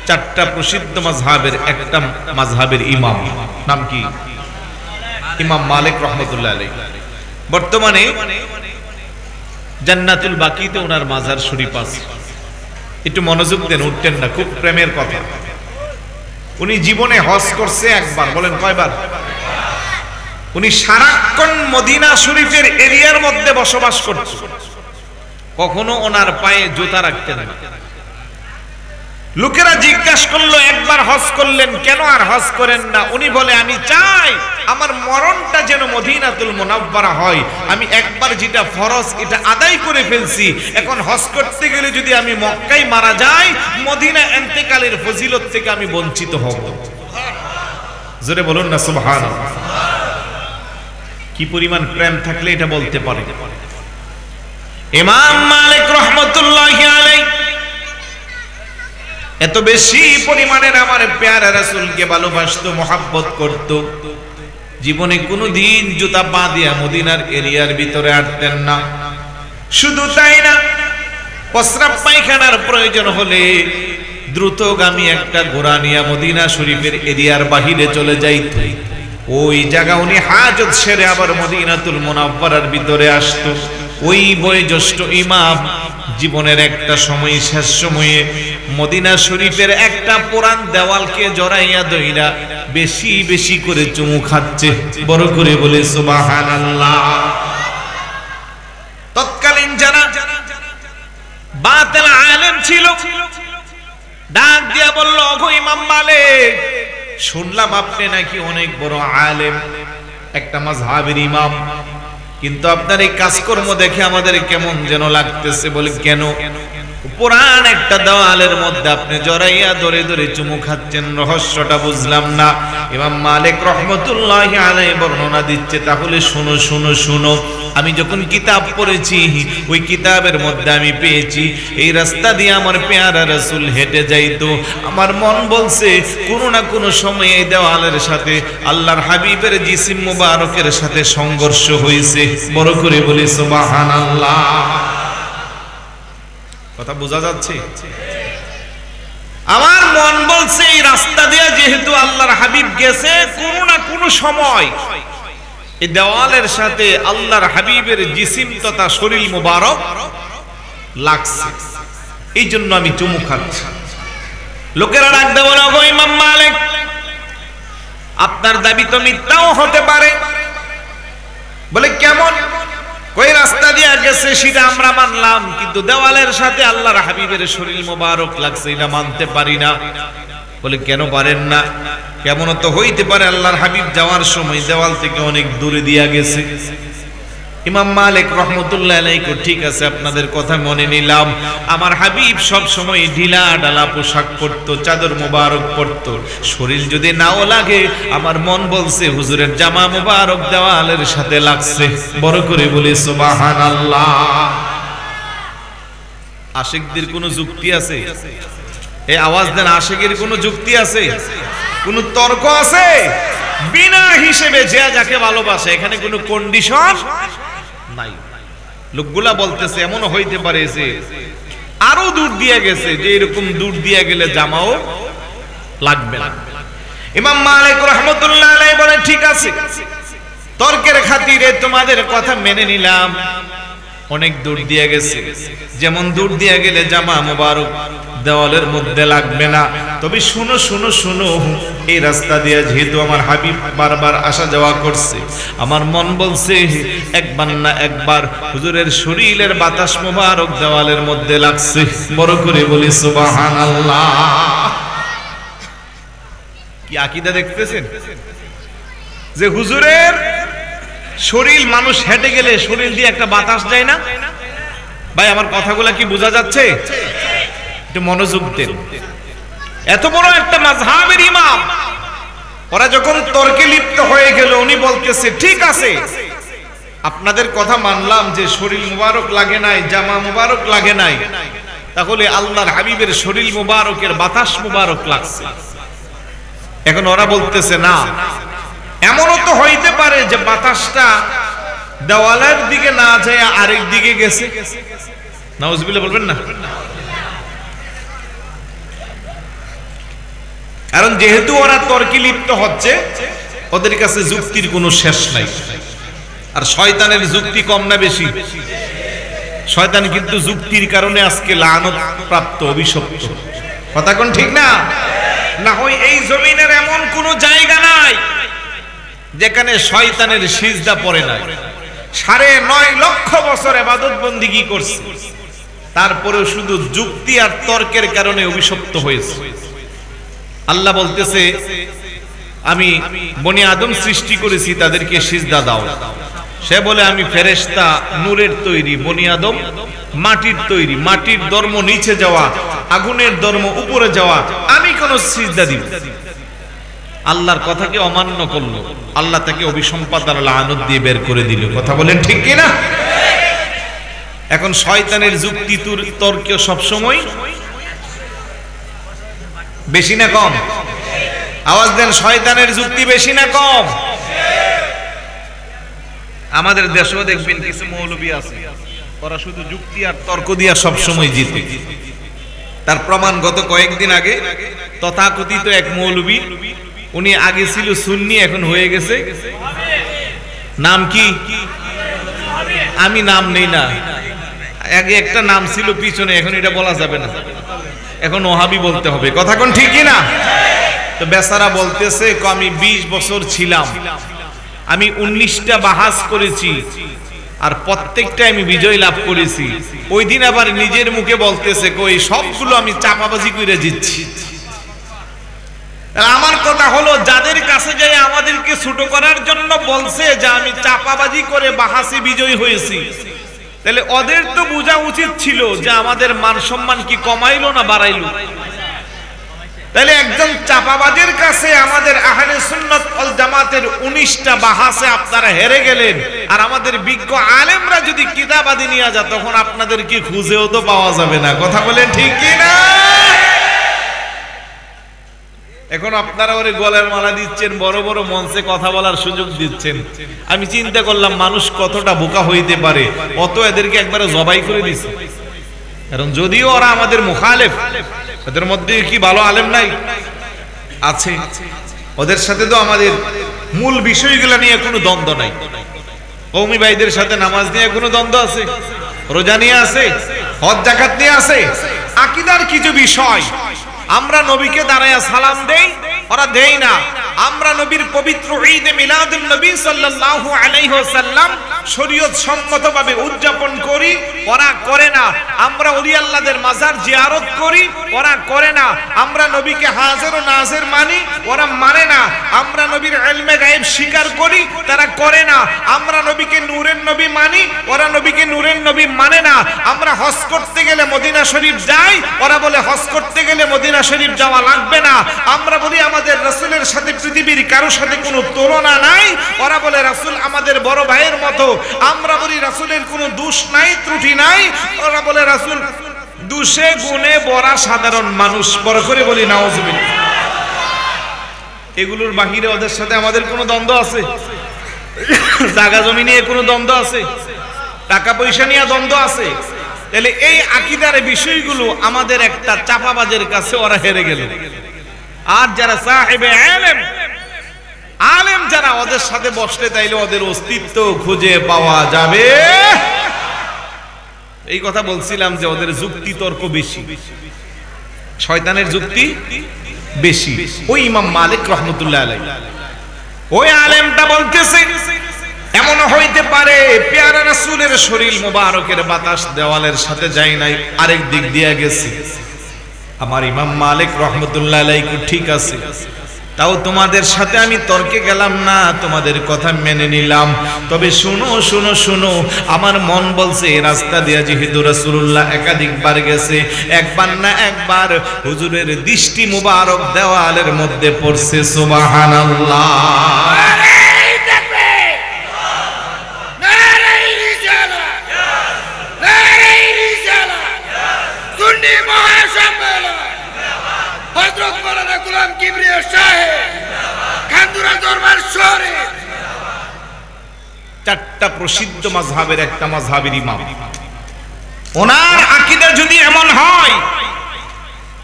চারটা প্রসিদ্ধ মাযহাবের একটা মাযহাবের ইমাম, নাম কি? ইমাম মালিক রাহমাতুল্লাহ আলাইহি। বর্তমানে জান্নাতুল বাকিতে ওনার মাজার শরীফ আছে। একটু মনোযোগ দেন, উঠতেন না, খুব প্রেমের কথা। উনি জীবনে হজ করছে একবার, বলেন কয়বার? উনি সারাক্ষণ মদিনা শরীফের এরিয়ার মধ্যে বসবাস করতেন, কখনো ওনার পায়ে জুতা রাখতেন না। লোকেরা জিজ্ঞাসা করলো, একবার হজ করলেন কেন আর হজ করেন না? উনি বলে, আমি চাই আমার মরণটা যেন মদিনাতুল মুনাওয়ারা হয়। আমি একবার যেটা ফরজ এটা আদায় করে ফেলছি, এখন হজ করতে গেলে যদি আমি মক্কায় মারা যাই, মদিনা ইন্তেকালের ফজিলত থেকে আমি বঞ্চিত হব। জোরে বলুন না সুবহানাল্লাহ। কি পরিমাণ প্রেম থাকলে এটা বলতে পারে। ইমাম মালিক রাহমাতুল্লাহি আলাইহি এত বেশি পরিমাণের আমার প্যারা রাসূলকে ভালোবাসতো, মহব্বত করত, জীবনে কোনোদিন জুতা পা দিয়া মদিনার এরিয়ার ভিতরে আটতেন না। শুধু তাই না, প্রস্রাব পায়খানার প্রয়োজন হলে দ্রুতগামী একটা ঘোড়া নিয়ে মদিনা শরীফের এরিয়ার বাহিরে চলে যাইত। ওই জায়গা উনি হাজত সেরে আবার মদিনাতুল মুনাওয়ারার ভিতরে আসতো। ওই বয়োজ্যেষ্ঠ ইমাম জীবনের একটা সময়, শেষ সময়ে মদিনা শরীফের একটা পুরান দেওয়ালকে জড়াইয়া ধইরা বেশি বেশি করে চুমু খাচ্ছে। বড় করে বলে সুবহানাল্লাহ। তৎকালীন যারা বাতিল আলেম ছিল, ডাক দিয়া বলল, ওগো ইমাম মালিক, শুনলাম আপনি নাকি অনেক বড় আলেম, একটা মাযহাবের ইমাম, কিন্তু আপনার এই কাজকর্ম দেখে আমাদের কেমন যেন লাগতেছে। বলে কেন? পুরান একটা দেওয়ালের মধ্যে আপনি জড়াইয়া ধরে ধরে চুমু খাচ্ছেন, রহস্যটা বুঝলাম না। ইমাম মালিক রাহমাতুল্লাহি আলাইহি বর্ণনা দিচ্ছে, তাহলে শুনো শুনো শুনো। আমি যখন কিতাব পড়েছি, ওই কিতাবের মধ্যে আমি পেয়েছি এই রাস্তা দিয়ে আমার পেয়ারা রাসূল হেঁটে যাইতো। আমার মন বলছে কোনো না কোনো সময়ে এই দেওয়ালের সাথে আল্লাহর হাবিবের জিসিম মুবারকের সাথে সংঘর্ষ হয়েছে। বড় করে বলি সুবহানাল্লাহ। কথা বোঝা যাচ্ছে? আমার মন বলছে এই রাস্তা দিয়ে যেহেতু আল্লাহর হাবিব গেছে, কোনো না কোনো সময় এই দেওয়ালের সাথে আল্লাহর হাবিবের জিসিম তথা শরীর মুবারক লাগছে, এই জন্য আমি চুমু খাচ্ছি। লোকেরা ডাকতে বলে, ওগো ইমাম মালিক, আপনার দাবি তো মিথ্যাও হতে পারে। বলে কেমন? কই রাস্তা দিয়ে গেছে সেটা আমরা মানলাম, কিন্তু দেওয়ালের সাথে আল্লাহর হাবিবের শরীর মোবারক লাগছে এটা মানতে পারি না। বলে কেন পারেন না? কেমন তো হইতে পারে, আল্লাহর হাবিব যাওয়ার সময় দেওয়াল থেকে অনেক দূরে দিয়া গেছে। ইমাম মালিক রাহমাতুল্লাহি আলাইহি, ঠিক আছে আপনাদের কথা মনে নিলাম। আমার হাবিব সব সময় ঢিলা ঢালা পোশাক পরতো, চাদর মোবারক পরতো, শরীর যদি নাও লাগে আমার মন বলছে হুজুরের জামা মোবারক দেওয়ালের সাথে লাগছে। বড় করে বলি সুবহানাল্লাহ। আশিকদের কোনো যুক্তি আছে? এই আওয়াজ দেন, আশিকের কোনো যুক্তি আছে? কোনো তর্ক আছে? বিনা হিসেবে যে যাকে ভালোবাসে, এখানে কোনো কন্ডিশন নাই। লোকগুলা বলতেছে এমন হইতে পারে যে আরো দূর দিয়ে গেছে, যে এরকম দূর দিয়ে গেলে জামাও লাগবে না। ইমাম মালিক রাহমাতুল্লাহি আলাইহি বলেন, ঠিক আছে, তর্কের খাতিরে তোমাদের কথা মেনে নিলাম, অনেক দূর দিয়ে গেছে। যেমন দূর দিয়ে গেলে জামা মোবারক দেওয়ালের মধ্যে লাগবে না, তবে শুনো শুনো শুনো, এই রাস্তা দিয়ে যেহেতু আমার হাবিব বারবার আসা যাওয়া করছে, আমার মন বলছে একবার না একবার হুজুরের শরীরের বাতাস মোবারক দেওয়ালের মধ্যে লাগছে। বড় করে বলি সুবহানাল্লাহ। কি আকীদা দেখতেছেন যে হুজুরের শরীর, মানুষ হেঁটে গেলে শরীর দিয়ে একটা বাতাস যায় না? ভাই আমার কথাগুলা কি বোঝা যাচ্ছে? একটু মনোযোগ দেন। এত বড় একটা মাযহাবের ইমাম, ওরা যখন তর্কে লিপ্ত হয়ে গেল, উনি বলতেছে ঠিক আছে আপনাদের কথা মানলাম যে শরীর মুবারক লাগে নাই, জামা মুবারক লাগে নাই, তাহলে আল্লাহর হাবিবের শরীর মুবারকের বাতাস মুবারক লাগছে। এখন ওরা বলতেছে না, এমনও তো হইতে পারে যে বাতাসটা দেওয়ালের দিকে না যায় আরেক দিকে গেছে। নাউজুবিল্লাহ বলবেন না? কারণ যেহেতু ওরা তর্কে লিপ্ত হচ্ছে, ওদের কাছে যুক্তির কোনো শেষ নাই। আর শয়তানের যুক্তি কম না বেশি? শয়তান কিন্তু যুক্তির কারণে আজকে লানত প্রাপ্ত, অভিশপ্ত। কথা কোন ঠিক না? না হয় এই জমিনের এমন কোন জায়গা নাই যেখানে শয়তানের সিজদা পড়ে নাই। 9.5 লক্ষ বছর ইবাদত বন্দেগী করছে, তারপরেও শুধু যুক্তি আর তর্কের কারণে অভিশপ্ত হয়েছে। আল্লাহ বলতেছে আমি বনি আদম সৃষ্টি করেছি, তাদেরকে সিজদা দাও। সে বলে আমি ফেরেশতা, নূরের তৈরি, বনি আদম মাটির তৈরি, মাটির ধর্ম নিচে যাওয়া, আগুনের ধর্ম উপরে যাওয়া, আমি কোন সিজদা দিব? আল্লাহর কথাকে অমান্য করলো, আল্লাহ তাকে অভিসম্পাদ আর লানত দিয়ে বের করে দিল। কথা বলেন ঠিক কিনা? এখন শয়তানের যুক্তি তর্ক সবসময় বেশি না কম? আওয়াজ দেন, শয়তানের যুক্তি বেশি না কম? আমাদের দেশেও দেখবেন কিছু মৌলবী আছে, ওরা শুধু যুক্তি আর তর্ক দিয়া সবসময় জিতে। তার প্রমাণ গত কয়েকদিন আগে তথাকথিত এক মৌলবী, উনি আগে ছিল সুন্নি, এখন হয়ে গেছে নাম কি? আমি নাম নেই না, আগে একটা নাম ছিল পিছনে, এখন এটা বলা যাবে না, এখন ওহাবি বলতে হবে। কথা কোন ঠিক না? তো বেচারা বলতেছে আমি 20 বছর ছিলাম, আমি 19টা বাহাস করেছি, আর প্রত্যেকটা আমি বিজয় লাভ করেছি। ওই দিন আবার নিজের মুখে বলতেছে কই সবগুলো আমি চাপাবাজি করে জিতছি। আমার কথা হলো, যাদের কাছে যাই আমাদেরকে ছোট করার জন্য বলছে যে আমি চাপাবাজি করে বাহাসে বিজয় হয়েছি, তাহলে ওদের তো বোঝা উচিত ছিল যে আমাদের মান সম্মান কি কমাইলো না বাড়াইলো? তাহলে একজন চাপাবাজের কাছে আমাদের আহলে সুন্নাত ওয়াল জামাতের 19টা বাহাসে আপনারা হেরে গেলেন, আর আমাদের বিজ্ঞ আলেমরা যদি কিতাবাদি নিয়ে যায়, তখন আপনাদের কি খুঁজেও তো পাওয়া যাবে না। কথা বলেন ঠিক কি না? এখন আপনারা ওরে গলার মালা দিচ্ছেন, বড় বড় মঞ্চে কথা বলার সুযোগ দিচ্ছেন। আমি চিন্তা করলাম মানুষ কতটা বোকা হইতে পারে, অত এদেরকে একবারে জবাই করে দিচ্ছে। কারণ যদিও ওরা আমাদের মুখালেফ, ওদের মধ্যে কি ভালো আলেম নাই? আছে। ওদের সাথে তো আমাদের মূল বিষয়গুলো নিয়ে কোনো দ্বন্দ্ব নাই। কওমি ভাইদের সাথে নামাজ নিয়ে কোনো দ্বন্দ্ব আছে, রোজা নিয়ে আছে, হজ যাকাত নিয়ে আছে, আকীদার কিছু বিষয় আমরা নবীকে দাঁড়ায়া সালাম দেই, ওরা দেই না। আমরা নবীর পবিত্র ঈদে মিলাদুন নবী সাল্লাল্লাহু আলাইহি ওয়াসাল্লাম শরীয়ত সম্মতভাবে উদযাপন করি, ওরা করে না। আমরা ওলি আল্লাহদের মাজার জিয়ারত করি, ওরা করে না। আমরা নবীকে হাজির ও নাজির মানি, ওরা মানে না। আমরা নবীর ইলমে গায়েব স্বীকার করি, তারা করে না। আমরা নবীকে নূরের নবী মানি, ওরা নবীকে নূরের নবী মানে না। আমরা হজ করতে গেলে মদিনা শরীফ যাই, ওরা বলে হজ করতে গেলে মদিনা শরীফ যাওয়া লাগবে না। আমরা বলি আমাদের রাসূলের সাথে পৃথিবীর কারোর সাথে কোনো তুলনা নাই, ওরা বলে রাসূল আমাদের বড় ভাইয়ের মতো। আমরা বলি রাসূলের কোনো দোষ নাই, ত্রুটি নাই, ওরা বলে রাসূল দোষে গুণে বড়া সাধারণ মানুষ। বড় করে বলি নাউজুবিল্লাহ। এগুলোর বাহিরে ওদের সাথে আমাদের কোনো দ্বন্দ্ব আছে? জায়গা জমি নিয়ে কোনো দ্বন্দ্ব আছে? টাকা পয়সা নিয়ে দ্বন্দ্ব আছে? তাহলে এই আকীদার বিষয়গুলো আমাদের একটা চাপাবাজের কাছে ওরা হেরে গেল। আর যারা সাহেবে ইলম, আলেম যারা ওদের সাথে বসলে তাইলে ওদের অস্তিত্ব খুঁজে পাওয়া যাবে। এই কথা বলছিলাম যে ওদের যুক্তি তর্ক বেশি, শয়তানের যুক্তি বেশি। ওই ইমাম মালিক রাহমাতুল্লাহ আলাইহি ওই আলেমটা বলতেছে এমন হইতে পারে পেয়ারা রাসূলের শরীর মোবারকের বাতাস দেওয়ালের সাথে যায় নাই, আরেক দিক দিয়ে গেছে। আমার ইমাম মালিক রাহমাতুল্লাহ আলাইহি ঠিক আছে, তাও তোমাদের সাথে আমি তর্কে গেলাম না, তোমাদের কথা মেনে নিলাম। তবে শুনো শুনো শুনো, আমার মন বলছে রাস্তা দিয়ে যেহেতু রাসূলুল্লাহ একাধিকবার গেছে, একবার না একবার হুজুরের দৃষ্টি মুবারক দেওয়ালের মধ্যে পড়ছে। সুবহানাল্লাহ। চারটা প্রসিদ্ধ মাযহাবের একটা মাযহাবের ইমাম, ওনার আকীদা যদি এমন হয়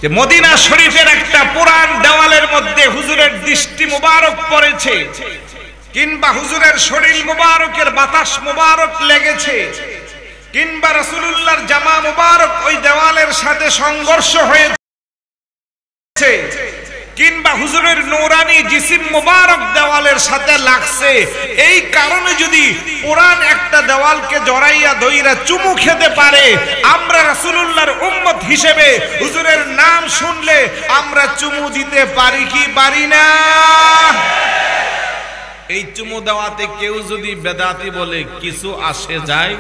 যে মদিনা শরীফের একটা পুরান দেওয়ালের মধ্যে হুজুরের দৃষ্টি মুবারক পড়েছে, কিংবা হুজুরের শরীর মুবারকের বাতাস মুবারক লেগেছে, কিংবা রাসূলুল্লাহর জামা মুবারক ওই দেওয়ালের সাথে সংঘর্ষ হয়েছে, কিংবা হুজুরের নূরানি জিসিম মুবারক দেওয়ালের সাথে লাগছে, এই কারণে যদি পুরান একটা দেওয়ালকে জড়াইয়া ধইরা চুমু খেতে পারে, আমরা রাসূলুল্লাহর উম্মত হিসেবে হুজুরের নাম শুনলে আমরা চুমু দিতে পারি কি পারি না? এই চুমু দেওয়াতে কেউ যদি বেদাতি বলে কিছু আসে যায়?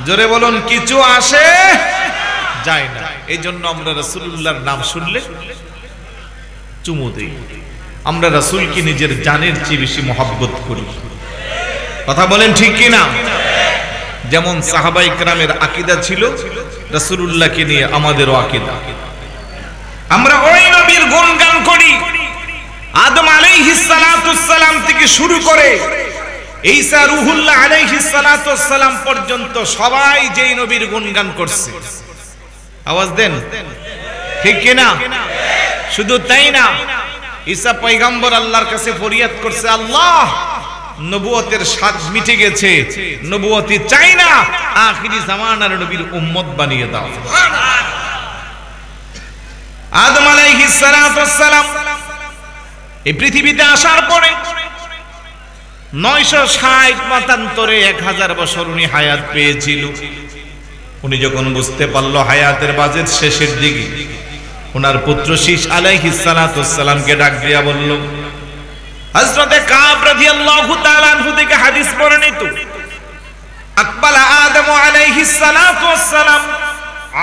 জোরে বলুন, কিছু আসে যায় না। এই জন্য আমরা রাসূলুল্লাহর নাম শুনলে চুমু দেই। আমরা রাসূলকে নিজের জানের চেয়ে বেশি মহব্বত করি। কথা বলেন ঠিক কি না? যেমন সাহাবায়ে কেরামের আকীদা ছিল, রাসূলুল্লাহকে নিয়ে আমাদেরও আকীদা। আমরা ওই নবীর গুণগান করি, আদম আলাইহিস সালাতুস সালাম থেকে শুরু করে ঈসা রূহুল্লাহ আলাইহিস সালাতুস সালাম পর্যন্ত সবাই যেই নবীর গুণগান করছে। আওয়াজ দেন, ঠিক কি না? শুধু তাই না, ঈসা পয়গম্বর আল্লাহর কাছে ফরিয়াদ করছে, আল্লাহ নবুয়তের স্বাদ মিটে গেছে, নবুয়তি চাই না, আখিরি জামানার নবীর উম্মত বানিয়ে দাও। আদম আলাইহিস সালাতুস সালাম এই পৃথিবীতে আসার পরে 960 মতান্তরে 1000 বছর উনি হায়াত পেয়েছিল। উনি যখন বুঝতে পারলো হায়াতের বাজেট শেষের দিকে, ওনার পুত্র শীশ আলাইহিস সালাতুস সালামকে ডাক দিয়া বলল, হযরতে কাব রাদিয়াল্লাহু তাআলা আনহু থেকে হাদিস বর্ণিত, আকবালা আদম আলাইহিস সালাতুস সালাম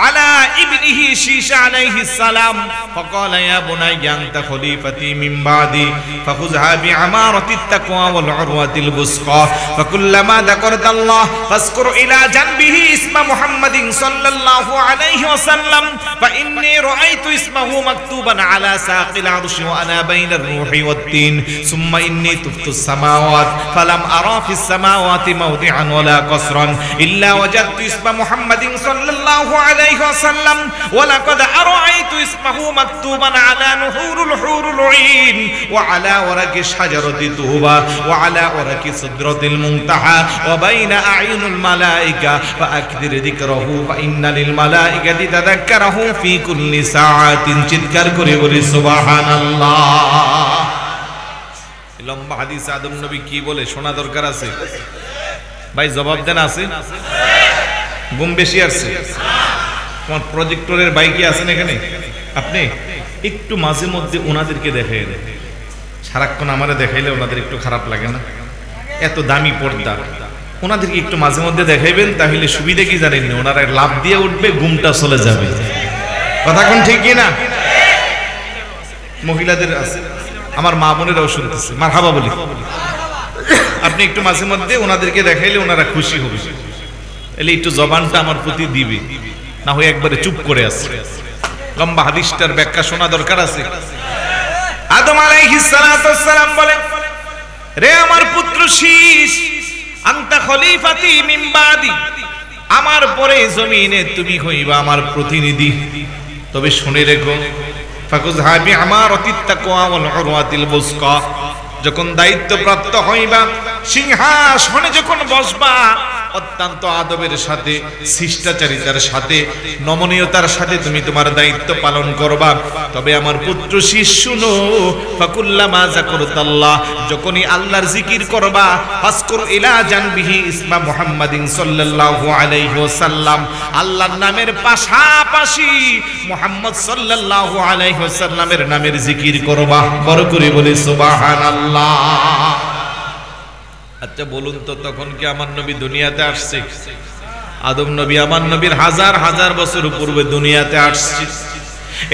على ابنه شيش عليه السلام فقال يا بني أنت خليفتي من بعدي فخذها بعمارة التقوى والعروة الوثقى فكلما ذكرت الله فاذكر إلى جنبه اسم محمد صلى الله عليه وسلم فإني رأيت اسمه مكتوبا على ساق العرش وأنا بين الروح والتين ثم إني تفت السماوات فلم أرى في السماوات موضعا ولا قصرا إلا وجدت اسم محمد صلى الله عليه وسلم ولقد رأيت اسمه مكتوبا على نحور الحور العين وعلى ورق شجرة توبة وعلى ورق سدرة المنتهى وبين أعين الملائكة فأكثر ذكره فإن للملائكة تذكره في كل ساعة চিৎকার করে বলি সুবহানাল্লাহ। লম্বা হাদিস আদম নবী কি বলে শোনা দরকার আছে ভাই? জবাব দেন, আছে? ঘুম বেশি আসছে? তোমার প্রজেক্টরের বাইকে আছেন এখানে, আপনি একটু মাঝে মধ্যে ওনাদেরকে দেখাই দেন। সারাক্ষণ আমারে দেখাইলে ওনাদের একটু খারাপ লাগে না? এত দামি পর্দা, ওনাদেরকে একটু মাঝে মধ্যে দেখাইবেন, তাহলে সুবিধা কি জানেন? ওনারা লাভ দিয়ে উঠবে, ঘুমটা চলে যাবে। কথা কোন ঠিক কি না? মহিলাদের আছে, আমার মা বোনেরাও শুনতেছে, মারহাবা বলি। আপনি একটু মাঝে মধ্যে ওনাদেরকে দেখাইলে ওনারা খুশি হবে, এলে একটু জবানটা আমার প্রতি দিবে, না হয়ে একবারে চুপ করে আছে। লম্বা হাদিসটার ব্যাখ্যা শোনা দরকার আছে। আদম আলাইহিস সালাতুস সালাম বলেন, রে আমার পুত্র শীশ, আনতা খলিফাতি মিন বাদি, আমার পরে জমিনে তুমি হইবা আমার প্রতিনিধি। তবে শুনে রেখো, ফাকুযহা বিআমারাতিত তাকওয়া ওয়াল উরওয়াতিল বুসকা, যখন দায়িত্বপ্রাপ্ত হইবা, সিংহাসনে যখন বসবা, অত্যন্ত আদবের সাথে, শিষ্টাচারিতার সাথে, নমনীয়তার সাথে তুমি তোমার দায়িত্ব পালন করবা। তবে আমার পুত্র শিষ্য, শুনো, ফাকুল্লামা যাকুরতাল্লাহ, যখনই আল্লাহর জিকির করবা, ফাসকুর ইলা জানবিহি ইসমা মুহাম্মাদিন সাল্লাল্লাহু আলাইহি ওয়াসাল্লাম, আল্লাহর নামের পাশাপাশি মুহাম্মদ সাল্লাল্লাহু আলাইহি ওয়াসাল্লামের নামের জিকির করবা। বড় করে বলি সুবহানাল্লাহ। আচ্ছা বলুন তো, তখন কি আমার নবী দুনিয়াতে আসছে? আদম নবী আমার নবীর হাজার হাজার বছর পূর্বে দুনিয়াতে আসছে।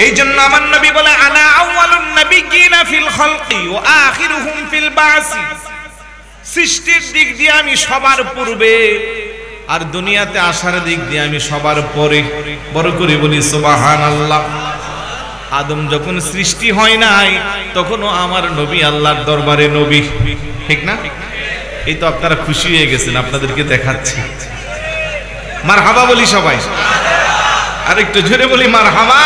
এই জন্য আমার নবী বলে, আনা আউয়ালুন নাবিয়্যিনা ফিল খালকি ওয়া আখিরুহুম ফিল বাসি, সৃষ্টির দিক দিয়ে আমি সবার পূর্বে, আর দুনিয়াতে আসার দিক দিয়ে আমি সবার পরে। বড় করে বলি সুবহানাল্লাহ। আদম যখন সৃষ্টি হয় নাই, তখনও আমার নবী আল্লাহর দরবারে নবী, ঠিক না? এই তো আপনারা খুশি হয়ে গেছেন, আপনাদেরকে দেখাচ্ছি। মারহাবা বলি সবাই, আর একটু জোরে বলি মারহাবা।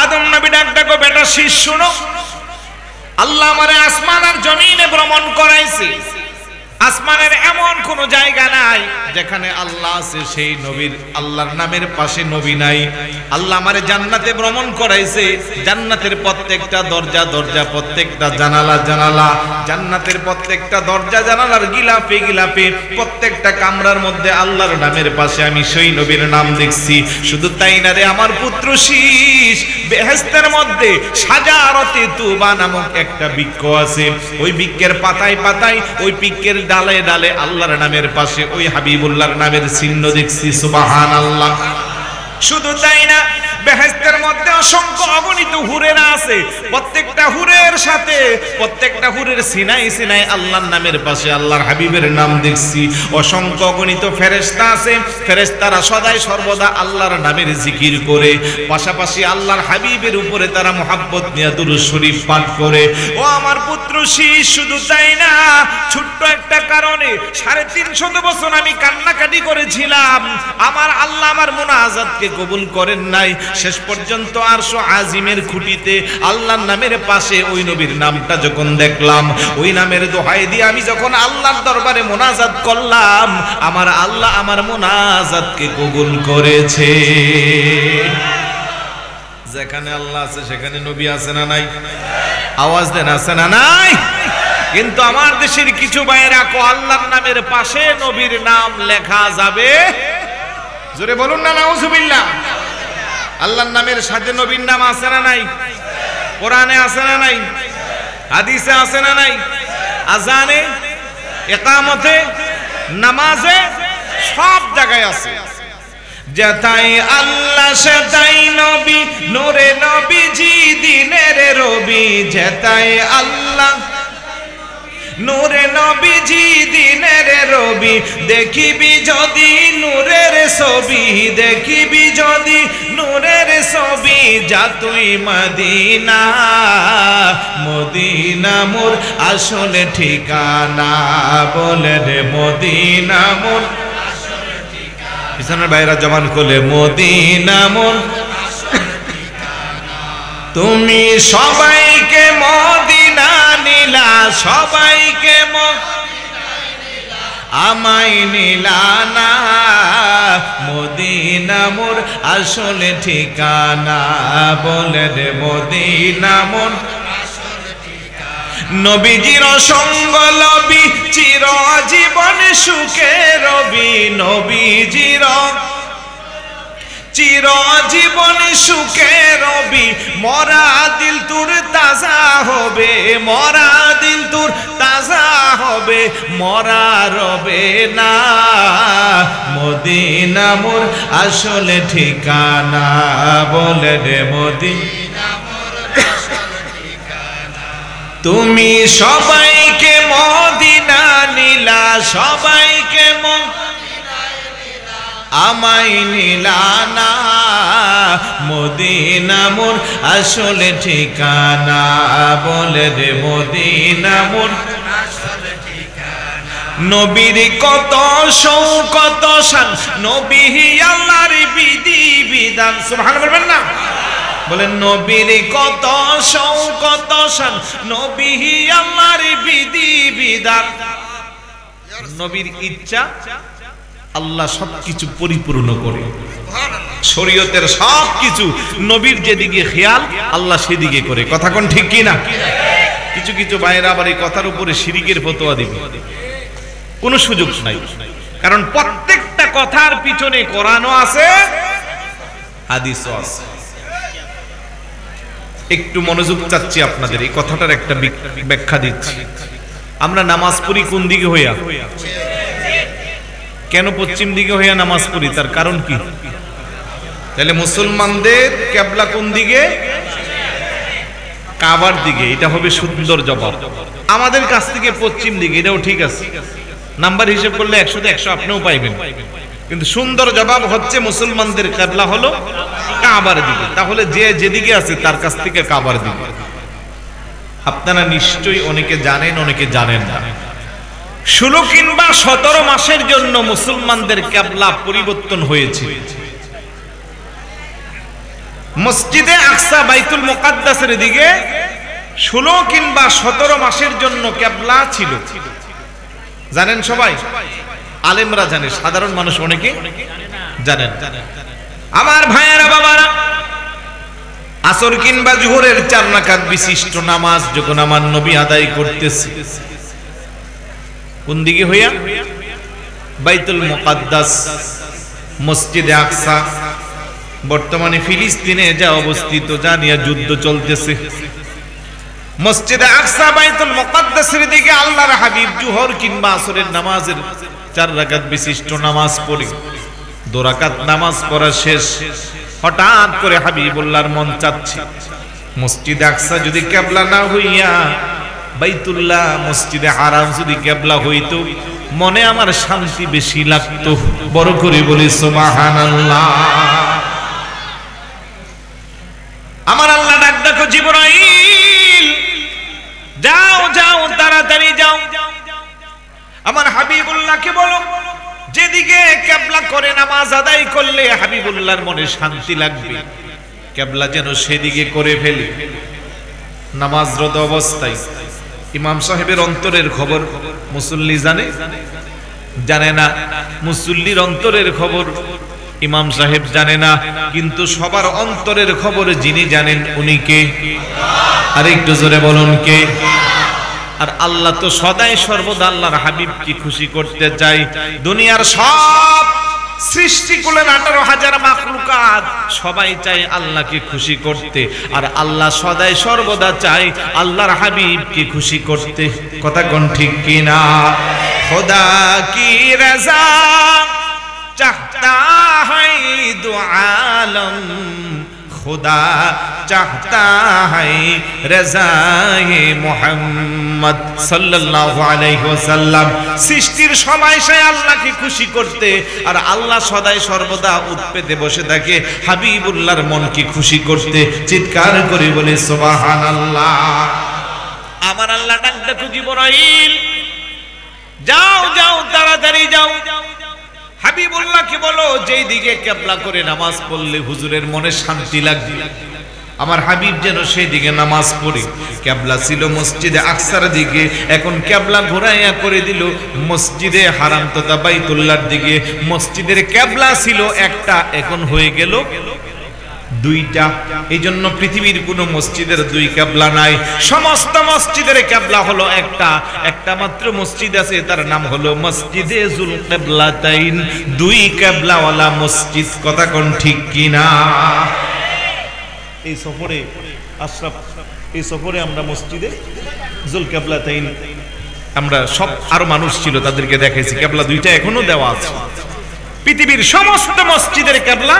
আদম নবী ডাক ডাকো, বেটা শীষ শুনো, আল্লাহ আমারে আসমান আর জমিনে ভ্রমণ করাইছে। আসমানের এমন কোন জায়গা নাই যেখানে আল্লাহ আছে, সেই নবীর আল্লাহর নামের পাশে নবী নাই। আল্লাহ আমারে জান্নাতে ভ্রমণ করাইছে, জান্নাতের প্রত্যেকটা দরজা দরজা, প্রত্যেকটা জানালা জানালা, জান্নাতের প্রত্যেকটা দরজা জানালার গিলাপে গিলাপে, প্রত্যেকটা কামরার মধ্যে আল্লাহর নামের পাশে আমি সেই নবীর নাম দেখছি। শুধু তাই না রে আমার পুত্র শীষ, বেহেশতের মধ্যে সাজারতে তুবা নামক একটা বৃক্ষ আছে, ওই বৃক্ষের পাতায় পাতায়, ওই বৃক্ষের ডালে ডালে আল্লাহর নামের পাশে ওই হাবিবুল্লাহর নামের চিহ্ন দেখছি। সুবহানাল্লাহ। শুধু তাই না, বেহেশতের মধ্যে অসংখ্য অগণিত হুরেরা আছে, প্রত্যেকটা হুরের সাথে, প্রত্যেকটা হুরের সিনাই সিনাই আল্লাহর নামের পাশে আল্লাহর হাবিবের নাম দেখছি। অসংখ্য অগণিত ফেরেশতা আছে, ফেরেশতারা সদাই সর্বদা আল্লাহর নামের জিকির করে, পাশাপাশি আল্লাহর হাবিবের উপরে তারা মুহাব্বত নিয়ে দুরূদ শরীফ পাঠ করে। ও আমার পুত্র শীষ, শুধু তাই না, ছোট্ট একটা কারণে 350 বছর আমি কান্নাকাটি করেছিলাম, আমার আল্লাহ আমার মুনাজাতকে কবুল করেন নাই। শেষ পর্যন্ত আরশ আজিমের খুঁটিতে আল্লাহর নামের পাশে ওই নবীর নামটা যখন দেখলাম, ওই নামের দোহাই দিয়ে আমি যখন আল্লাহর দরবারে মোনাজাত করলাম, আমার আল্লাহ আমার মোনাজাতকে কবুল করেছে। যেখানে আল্লাহ আছে সেখানে নবী আছে না নাই? আওয়াজ দেন, আছে না নাই? কিন্তু আমার দেশের কিছু ভাইয়েরা কো, আল্লাহর নামের পাশে নবীর নাম লেখা যাবে? জোরে বলুন না নাউজুবিল্লাহ। আল্লাহর নামের সাথে নবীর নাম আছে না নাই? কোরআনে আছে না নাই? হাদিসে আছে না নাই? আজানে, ইকামতে, নামাজে, সব জায়গায় আছে। যেথাই আল্লাহ সেথাই নবী, নূরে নবীজি দিনের রবি। যেথাই আল্লাহ নূরে নবীজি দিনের রবি, দেখিবি যদি নূরের ছবি, দেখিবি যদি নূরের ছবি। যা তুই মদিনা, মদিনা মোর আসলে ঠিকানা, বলে রে মদিনা মোর আসলে ঠিকানা। পিছনের ভাইরা জবান খুলে, মদিনা মোর তুমি সবাইকে মদিনা নিলা, সবাইকে আমায় নিলা না, মদিনা মোর আসলে ঠিকানা, বলে রে মদিনা মোর আসলে ঠিকানা। নবীজির সঙ্গ লবি, চিরজীবন সুখে রবি, নবীজির চিরজীবন সুখে রবি। মরা দিল তোর তাজা হবে, মরা দিল তোর তাজা হবে, মরা রবে না, মদিনা মোর আসলে ঠিকানা, বলে রে মদিনা মোর আসলে ঠিকানা। তুমি সবাইকে মদিনা নিলা, সবাইকে আমায় নিলা না, মদিনা মোর আসলে ঠিকানা, বলে রে মদিনা মোর আসলে ঠিকানা। নবীর কত শৌকত শান, নবী আল্লাহর বিধি বিধান। সুবহানাল্লাহ বলবেন না? বলেন নবীর কত শৌকত শান, নবী আল্লাহর বিধি বিধান। নবীর ইচ্ছা আল্লাহ সবকিছু পরিপূর্ণ করে, শরীয়তের সবকিছু নবীর যেদিকে খেয়াল আল্লাহ সেদিকে করে। কথা কোন ঠিক কি না? কিছু কিছু ভাইরা আবার এই কথার উপরে শিরিকের ফতোয়া দিবে, কোনো সুযোগ নাই, কারণ প্রত্যেকটা কথার পিছনে কোরআনও আছে, হাদিসও আছে। একটু মনোযোগ চাচ্ছি আপনাদের, এই কথাটার একটা ব্যাখ্যা দিচ্ছি। আমরা নামাজ পড়ি কোন দিকে হইয়া? কেন পশ্চিম দিকে হইয়া নামাজ পড়ি? তার কারণ কি? তাহলে মুসলমানদের কিবলা কোন দিকে? কাবার দিকে। এটা হবে সুন্দর জবাব। আমাদের কাছ থেকে পশ্চিম দিকে, এটাও ঠিক আছে, নাম্বার হিসেব করলে 100 তে 100 আপনিও পাইবেন, কিন্তু সুন্দর জবাব হচ্ছে মুসলমানদের কিবলা হলো কাবার দিকে। তাহলে যে যেদিকে আছে তার কাছ থেকে কাবার দিকে। আপনারা নিশ্চয়ই অনেকে জানেন, অনেকে জানেন না, 16 কিংবা 17 মাসের জন্য মুসলমানদের কিবলা পরিবর্তন হয়েছে। মসজিদে আকসা বাইতুল মুকাদ্দাসের দিকে 16 কিংবা 17 মাসের জন্য কিবলা ছিল। জানেন সবাই? আলেমরা জানে, সাধারণ মানুষ অনেকে জানেন। আমার ভাইয়েরা বাবারা, আসর কিংবা জোহরের 4 রাকাত বিশিষ্ট নামাজ যখন আমার নবী আদায় করতেছে, কোন দিকে হইয়া? বাইতুল মুকাদ্দাস, মসজিদে আকসা, বর্তমানে ফিলিস্তিনে যা অবস্থিত, যা নিয়ে যুদ্ধ চলতেছে। মসজিদে আকসা বাইতুল মুকাদ্দাসের দিকে আল্লাহর হাবিব জোহর কিংবা আসরের নামাজের 4 রাকাত বিশিষ্ট নামাজ পড়ে 2 রাকাত নামাজ পড়া শেষ, হঠাৎ করে হাবিবুল্লাহর মন চাচ্ছে মসজিদে আকসা যদি কিবলা না হইয়া বাইতুল্লাহ মসজিদে হারাম যদি কিবলা হইতো, মনে আমার শান্তি বেশি লাগতো। বড় করে বলি সুবহানাল্লাহ। আমার আল্লাহ ডাক দেখো, জিবরাইল যাও যাও, তাড়াতাড়ি যাও, আমার হাবিবুল্লাহকে বলো যেদিকে কিবলা করে নামাজ আদায় করলে হাবিবুল্লাহর মনে শান্তি লাগবে, কিবলা যেন সেদিকে করে ফেলে। নামাজরত অবস্থায় ইমাম সাহেবের অন্তরের খবর মুসল্লি জানে? জানে না। মুসল্লির অন্তরের খবর ইমাম সাহেব জানে না, কিন্তু সবার অন্তরের খবর যিনি জানেন উনি কে? আর একটু জোরে বলুন কে? আর আল্লাহ তো সদাই সর্বদা আল্লাহর হাবিবকে খুশি করতে চায়। দুনিয়ার সব সৃষ্টিকুলের 18,000 মাখলুকাত সবাই চায় আল্লাহকে খুশি করতে, আর আল্লাহ সদাই সর্বদা চায় আল্লাহর হাবিবকে খুশি করতে। কথা কোন ঠিক কিনা? খোদা কি রাজা চাহতা है दो आलम, खुदा चाहता है रज़ाए मुहम्मद सल्लल्लाहु अलैहि वसल्लम। সৃষ্টির সময় সে আল্লাহকে খুশি করতে, আর আল্লাহ সদাই সর্বদা উৎপেতে বসে থাকে হাবিবুল্লাহর মনকে খুশি করতে। চিৎকার করে বলে সুবহানাল্লাহ। আমার আল্লাহ ডাক দেখো, জিবরাইল যাও যাও, তাড়াতাড়ি যাও, হাবিবুল্লাহকে বলো যেই দিকে কিবলা করে নামাজ পড়লে হুজুরের মনে শান্তি লাগবে, আমার হাবিব যেন সেই দিকে নামাজ পড়ে। কিবলা ছিল মসজিদে আকসার দিকে, এখন কিবলা ঘোরাইয়া করে দিল মসজিদে হারাম তথা বাইতুল্লাহর দিকে। মসজিদের কিবলা ছিল একটা, এখন হয়ে গেল দুইটা। এই জন্য পৃথিবীর কোন মসজিদের 2 কিবলা নাই, সমস্ত মসজিদের কিবলা হলো একটা। একটা মাত্র মসজিদ আছে, তার নাম হলো মসজিদে জুল কিবলাতাইন, 2 কিবলাওয়ালা মসজিদ। কথা কোন ঠিক কিনা? এই সফরে আশরাফ, এই সফরে আমরা মসজিদে জুল কিবলাতাইন, আমরা সব আরো মানুষ ছিল তাদেরকে দেখাইছি, কিবলা 2টা এখনো দেওয়া আছে। পৃথিবীর সমস্ত মসজিদের কিবলা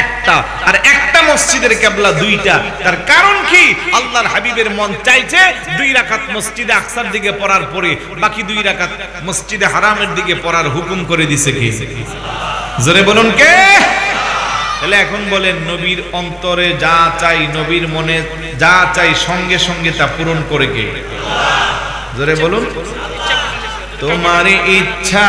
একটা, আর একটা মসজিদের কিবলা 2টা। তার কারণ কি? আল্লাহর হাবিবের মন চাইছে 2 রাকাত মসজিদে আকসার দিকে পড়ার পরে বাকি 2 রাকাত মসজিদে হারামের দিকে পড়ার হুকুম করে দিয়েছে কে? জোরে বলুন কে? তাহলে এখন বলেন, নবীর অন্তরে যা চাই, নবীর মনে যা চাই, সঙ্গে সঙ্গে তা পূরণ করে কে? জোরে বলুন। তোমার ইচ্ছা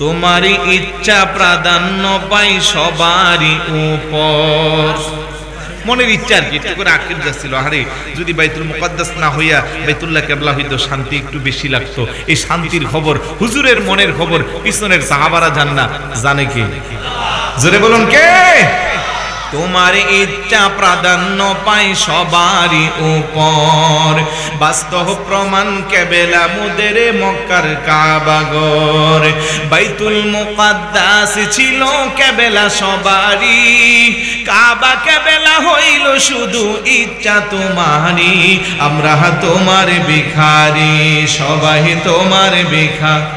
তোমারই ইচ্ছা প্রাধান্য পাই সবারই উপর। মনের ইচ্ছা আর কি, একটু করে আকিদ যাচ্ছিল, আরে যদি বাইতুল মুকাদ্দাস না হইয়া বাইতুল্লাহ কিবলা হইতো শান্তি একটু বেশি লাগতো। এই শান্তির খবর, হুজুরের মনের খবর পিছনের সাহাবারা জান না, জানে কে? জোরে বলুন কে? তোমার ইচ্ছা প্রাধান্য পাই সবারই উপর, বাস্তব প্রমাণ কেবেলা মুদের মক্কার কাবাগর। বাইতুল মুকাদ্দাস ছিল কেবেলা সবারই, কাবা কেবেলা হইল শুধু ইচ্ছা তোমারই। আমরা তোমার ভিখারি, সবাই তোমার ভিখারি।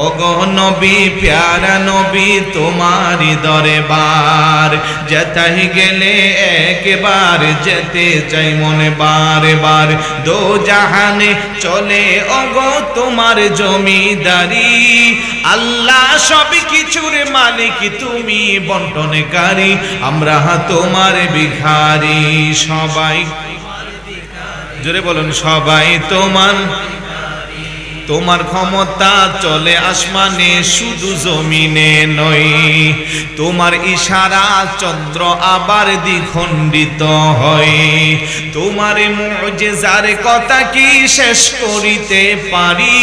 ওগো নবী প্যারা নবী তোমারি দরবার, যেতাই গেলে একবার যেতে চাই মনে বারে বার। দো জাহানে চলে ওগো তোমার জমিদারি, আল্লাহ সব কিছুর মালিক তুমি বন্টনকারী। আমরা তোমার ভিখারি, সবাই জোরে বলুন সবাই তোমার। তোমার ক্ষমতা চলে আসমানে শুধু জমিনে নয়, তোমার ইশারা চন্দ্র আবার দ্বিখণ্ডিত হয়। তোমার মুজিজার কথা কি শেষ করিতে পারি,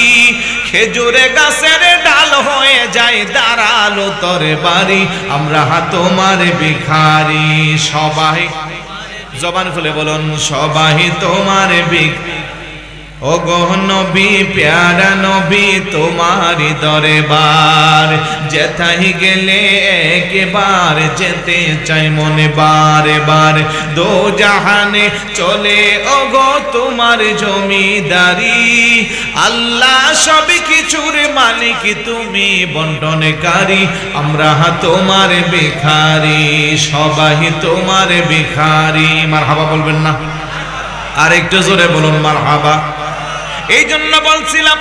খেজুরে গাছের ডাল হয়ে যায় দাঁড়ালো তরবারি। আমরা তোমার ভিখারি, সবাই জবান খুলে বলুন সবাই তোমার ভিখারি। ওগো নবী প্যারা নবী তোমারি দরবার, যেথাই গেলে একবার যেতে চাই মনে বারে বার। দো জাহানে চলে ওগো তোমার জমিদারি, আল্লাহ সব কিছুর মালিক তুমি বন্টনকারী। আমরা তোমার ভিখারি, সবাই তোমার ভিখারি। মারহাবা বলবেন না? আর একটু জোরে বলুন মারহাবা। এই জন্য বলছিলাম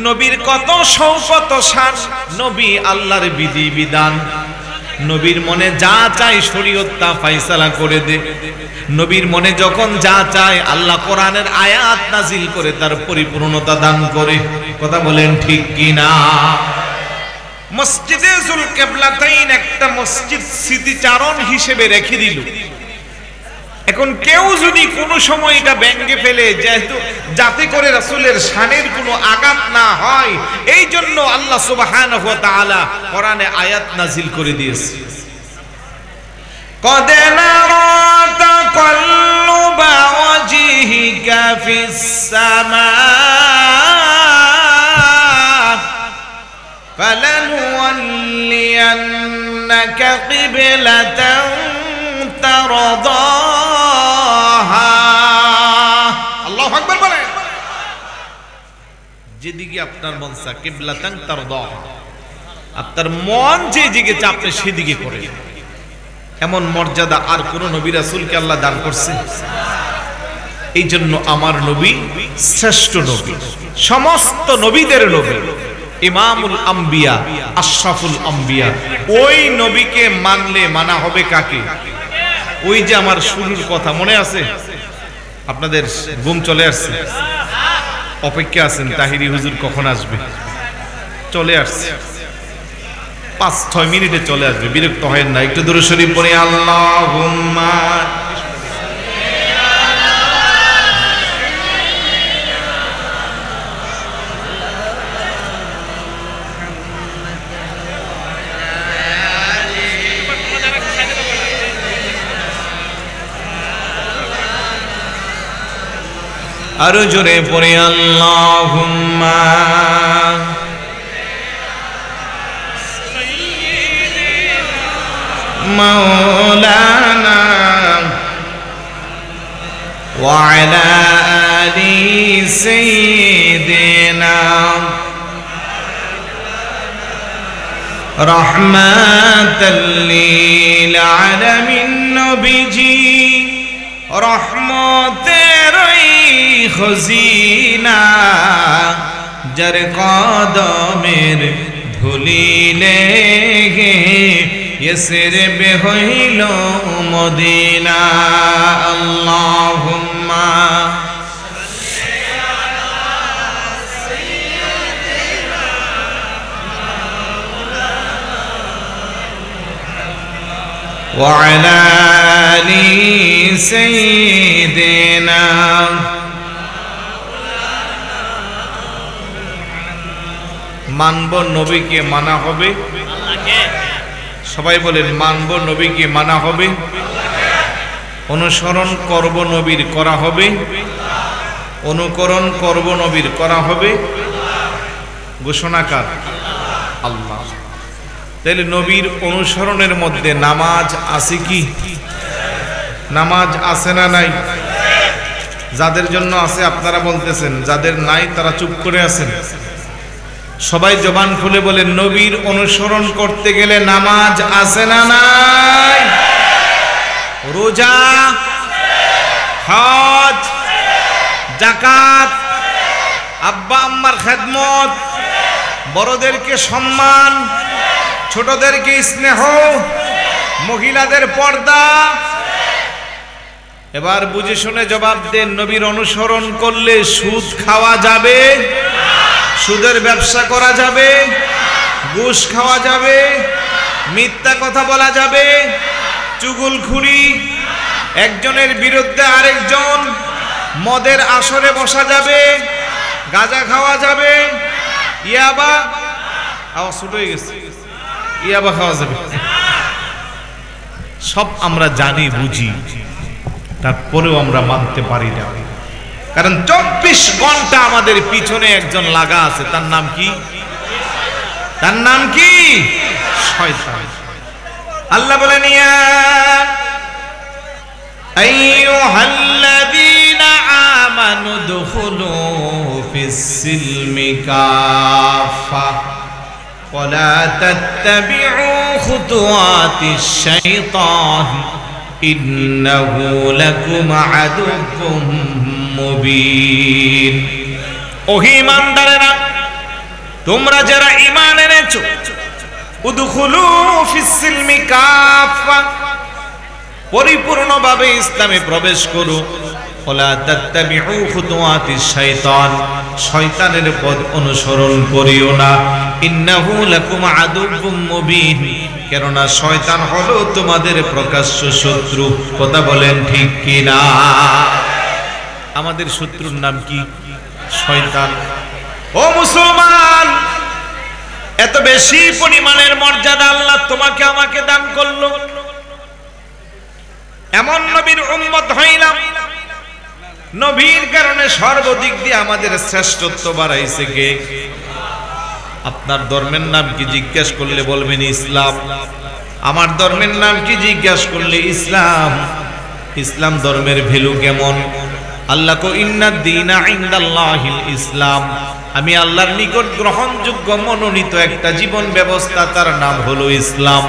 নবীর কত শৌকত শান, নবী আল্লাহর বিধি বিধান। নবীর মনে যা চাই শরীয়ত তা ফয়সালা করে দে। নবীর মনে যখন যা চায় আল্লাহ কোরআনের আয়াত নাজিল করে তার পরিপূর্ণতা দান করে। কথা বলেন ঠিক কি না? মসজিদে জুল কিবলাতাইন একটা মসজিদ স্মৃতিচারণ হিসেবে রেখে দিল। এখন কেউ যদি কোনো সময় এটা ব্যঙ্গে ফেলে, যেহেতু যাতে করে রাসূলের শানের কোনো আঘাত না হয়, এই জন্য আল্লাহ সুবহানাহু ওয়া তাআলা কোরআনে আয়াত নাজিল করে দিয়েছে। قد نرى تقلب وجهك في السماء فلنولينك قبلة ترضاها। আল্লাহু আকবার বলেন। যেদিকে আপনার মন চা কিবলাতান তারদাহা, আপনার মন যেদিকে চা আপনি সেদিকে করেন। এমন মর্যাদা আর কোন নবী রাসূলকে আল্লাহ দান করছে? এই জন্য আমার নবী শ্রেষ্ঠ নবী, সমস্ত নবীদের নবী, ইমামুল আম্বিয়া, আশরাফুল আম্বিয়া। ওই নবীকে মানলে মানা হবে কাকে? ওই যে আমার শুরুর কথা মনে আছে? আপনাদের ঘুম চলে আসছে, অপেক্ষা আছেন তাহিরি হুজুর কখন আসবে। চলে আসছে, 5-6 মিনিটে চলে আসবে, বিরক্ত হয় না। একটু দরুদ শরীফ পড়ে আল্লাহুম্মা আরো জোরে পড়ে আল্লাহুম্মা মাওলানা ওয়া আলা আলি সাইয়্যিদিনা রাহমাতাল লিল আলামিন। নবীজি রহমতের খজিনা, যার কদমের ধুলিলে ইসরে হইল মদিনা। আল্লাহুম্মা وعلى آل سيدنا মানব নবীকে মানা হবে আল্লাহকে সবাই বলেন মানব নবীকে মানা হবে অনুসরণ করব নবীর করা হবে অনুকরণ করব নবীর করা হবে ঘোষণাকার আল্লাহ তাহলে নবীর অনুসরণের মধ্যে নামাজ আছে কি নামাজ আছে না নাই যাদের জন্য আছে আপনারা বলতেছেন যাদের নাই তারা চুপ করে আছেন সবাই জবান খুলে বলেন নবীর অনুসরণ করতে গেলে নামাজ আছে না নাই রোজা হজ যাকাত আব্বা আম্মার খেদমত বড়দেরকে সম্মান ছোটদেরকে স্নেহ মহিলাদের পর্দা এবার বুঝে শুনে জবাব দেন নবীর অনুসরণ করলে সুদ খাওয়া যাবে সুদের ব্যবসা করা যাবে ঘুষ খাওয়া যাবে মিথ্যা কথা বলা যাবে চুগলখুরি একজনের বিরুদ্ধে আরেকজন মদের আসরে বসা যাবে গাঁজা খাওয়া যাবে ইয়াবা আওয়াজ ছোট হয়ে গেছে ইয়াবা খাওয়া যাবে সব আমরা জানি বুঝি তারপরেও আমরা মানতে পারি না কারণ 24 ঘন্টা আমাদের পিছনে একজন লাগা আছে তার নাম কি শয়তান আল্লাহ বলেন ইয়া আইয়ুহাল্লাযীনা আমানু দুখুলু ফিস-সিলমি কাফা ওয়া লা তাত্তাবি'উ খুতুওয়াতিশ শাইতান ইন্নাহু লাকুম আদুউম মুবিন ও ঈমানদারেরা তোমরা যারা ঈমান এনেছো উদখুলু ফিস-সিলমি কাফা পরিপূর্ণভাবে ইসলামে প্রবেশ করো ওয়ালা তাত্তাবিউ খুতুওয়াতিশ শাইতান শয়তানের পথ অনুসরণ করিও না ইন্নাহু লাকুম আদুউম মুবিন কেননা শয়তান হলো তোমাদের প্রকাশ্য শত্রু কথা বলেন ঠিক কি না আমাদের শত্রুর নাম কি শয়তান ও মুসলমান এত বেশি পরিমাণের মর্যাদা আল্লাহ তোমাকে আমাকে দান করলো এমন নবীর উম্মত হইলাম নবীর কারণে সর্বদিক দিয়ে আমাদের শ্রেষ্ঠত্ব বাড়াইছে কে আপনার ধর্মের নাম কি জিজ্ঞাসা করলে বলবেন ইসলাম আমার ধর্মের নাম কি জিজ্ঞাসা করলে ইসলাম ইসলাম ধর্মের ভ্যালু কেমন আল্লাহ কো ইন্নাদ দীনা ইনদাল্লাহিল ইসলাম আমি আল্লাহর নিকট গ্রহণযোগ্য মনোনীত একটা জীবন ব্যবস্থা তার নাম হলো ইসলাম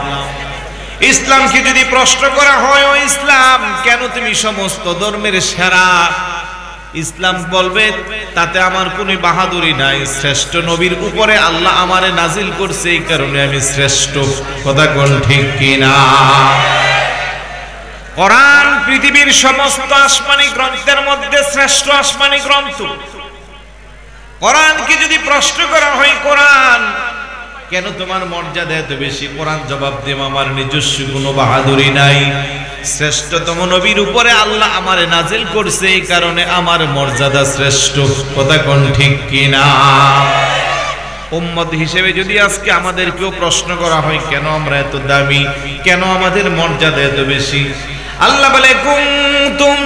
ইসলামকে যদি প্রশ্ন করা হয় ও ইসলাম কেন তুমি সমস্ত ধর্মের সেরা ইসলাম বলবে তাতে আমার কোনো বাহাদুরি নাই শ্রেষ্ঠ নবীর উপরে আল্লাহ আমারে নাজিল করছে এই কারণে আমি শ্রেষ্ঠ কথা কোন ঠিক কিনা কোরআন পৃথিবীর সমস্ত আসমানি গ্রন্থের মধ্যে শ্রেষ্ঠ আসমানি গ্রন্থ কোরআনকে যদি প্রশ্ন করা হয় কোরআন কেন তোমার মর্যাদা এত বেশি কোরআন জবাব দেব আমার নিজস্ব কোনো বাহাদুরি নাই শ্রেষ্ঠতম নবীর উপরে আল্লাহ আমারে নাজিল করছে এই কারণে আমার মর্যাদা শ্রেষ্ঠ কথা কোন ঠিক কিনা উম্মত হিসেবে যদি আজকে আমাদেরকেও প্রশ্ন করা হয় কেন আমরা এত দামি কেন আমাদের মর্যাদা এত বেশি আল্লাহ বলে কুনতুম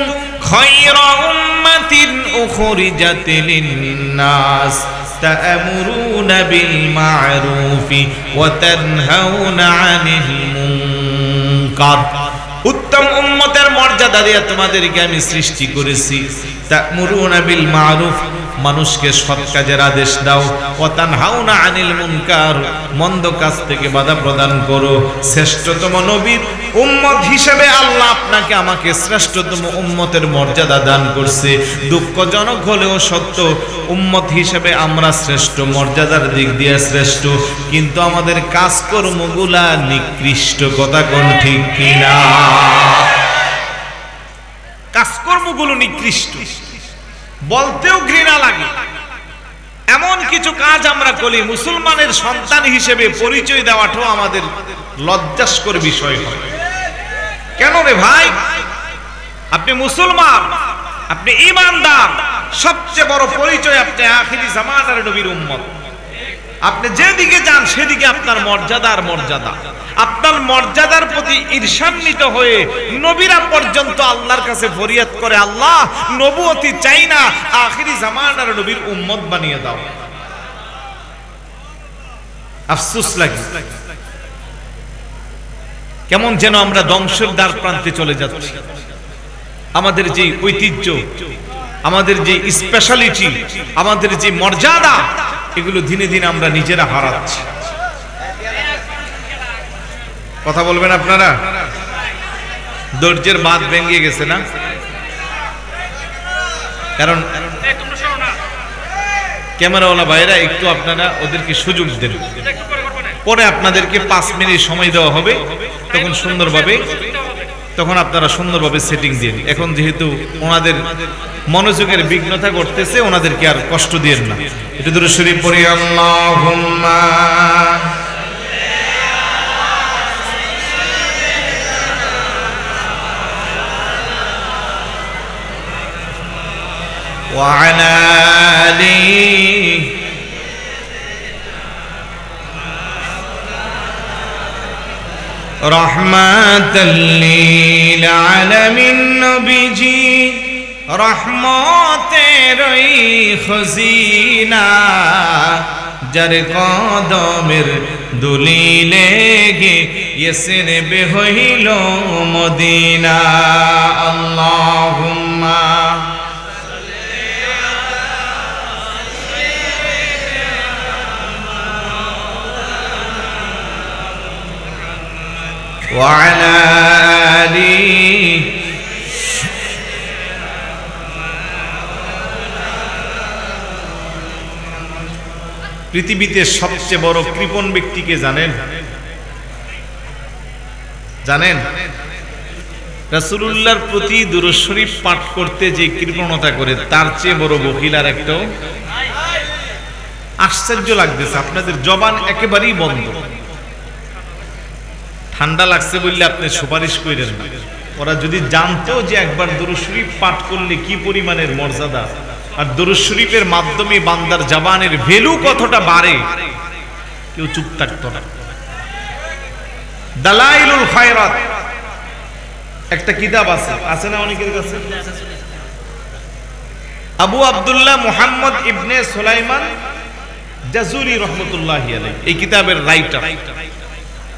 খায়রা উম্মাতিন উখরিজাত লিন-নাস তা'মুরুনা বিল মা'রুফি ওয়া তানহাউনা 'আনিল মুনকার উত্তম উম্মতের মর্যাদা দিয়ে তোমাদেরকে আমি সৃষ্টি করেছি তা'মুরুনা বিল মা'রুফ মানুষকে সৎ কাজের আদেশ দাও ওয়া তানহাউনা 'আনিল মুনকার মন্দ কাজ থেকে বাধা প্রদান করো শ্রেষ্ঠতম নবীর উম্মত হিসেবে আল্লাহ আপনাকে আমাকে শ্রেষ্ঠতম উম্মতের মর্যাদা দান করছে দুঃখজনক হলেও সত্য উম্মত হিসেবে আমরা শ্রেষ্ঠ মর্যাদার দিক দিয়ে শ্রেষ্ঠ কিন্তু আমাদের কাজকর্মগুলা নিকৃষ্ট কথা কোন ঠিক কিনা কাজকর্মগুলো নিকৃষ্ট বলতেও ঘৃণা লাগে এমন কিছু কাজ আমরা করি মুসলমানের সন্তান হিসেবে পরিচয় দেওয়াটাও আমাদের লজ্জাস্কর বিষয় হয় কেন রে ভাই? আপনি মুসলমান, আপনি ঈমানদার, সবচেয়ে বড় পরিচয় আপনি আখিরি জামানার নবীর উম্মত। আপনি যেদিকে যান সেদিকে আপনার মর্যাদা আর মর্যাদা। আপনার মর্যাদার প্রতি ঈর্ষান্বিত হয়ে নবীরা পর্যন্ত আল্লাহর কাছে ফরিয়াদ করে, আল্লাহ নবুয়তি চাই না, আখিরি জামানার নবীর উম্মত বানিয়ে দাও। আফসোস লাগে, কেমন যেন আমরা ধ্বংসের দ্বার প্রান্তে চলে যাচ্ছি। আমাদের যে ঐতিহ্য, আমাদের যে স্পেশালিটি, আমাদের যে মর্যাদা, এগুলো দিনে দিনে আমরা নিজেরা হারাচ্ছি। কথা বলবেন আপনারা? ধৈর্যের বাঁধ ভেঙে গেছে না? কারণ ক্যামেরাওয়ালা ভাইরা একটু আপনারা ওদেরকে সুযোগ দেন, পরে আপনাদেরকে 5 মিনিট সময় দেওয়া হবে, তখন সুন্দরভাবে, তখন আপনারা সুন্দরভাবে সেটিং দিন। এখন যেহেতু ওনাদের মনোযোগের বিঘ্নতা করতেছে, ওনাদেরকে আর কষ্ট দিয়েন না। একটু দুরূদ শরীফ পড়ি, আল্লাহুম্মা ওয়া আলা আলিহি রহমাতাল লিল আলামিন। নবীজি রহমতের খজিনা, যার কদমের দুলি লেগে ইসরে হইল মদিনা। আল্লাহুম্মা ওয়া আলা আলিহি। পৃথিবীতে সবচেয়ে বড় কৃপণ ব্যক্তিকে জানেন? জানেন? রাসূলুল্লাহর প্রতি দুরূদ শরীফ পাঠ করতে যে কৃপণতা করে, তার চেয়ে বড় বখিল আর একটা। আশ্চর্য লাগতেছে, আপনাদের জবান একেবারেই বন্ধ। ঠান্ডা লাগছে বললে আপনি সুপারিশ করেন না। ওরা যদি জানতো যে একবার দুরূদ শরীফ পাঠ করলে কি পরিমাণের মর্যাদা, আর দুরূদ শরীফের মাধ্যমে বান্দার জবানের ভ্যালু কতটা বাড়ে, কেউ চুপ থাকতো না। দালাইলুল খায়রাত একটা কিতাব আছে না অনেকের কাছে? আবু আব্দুল্লাহ মুহাম্মদ ইবনে সুলাইমান জাজুরি রহমতুল্লাহি আলাইহি এই কিতাবের রাইটার।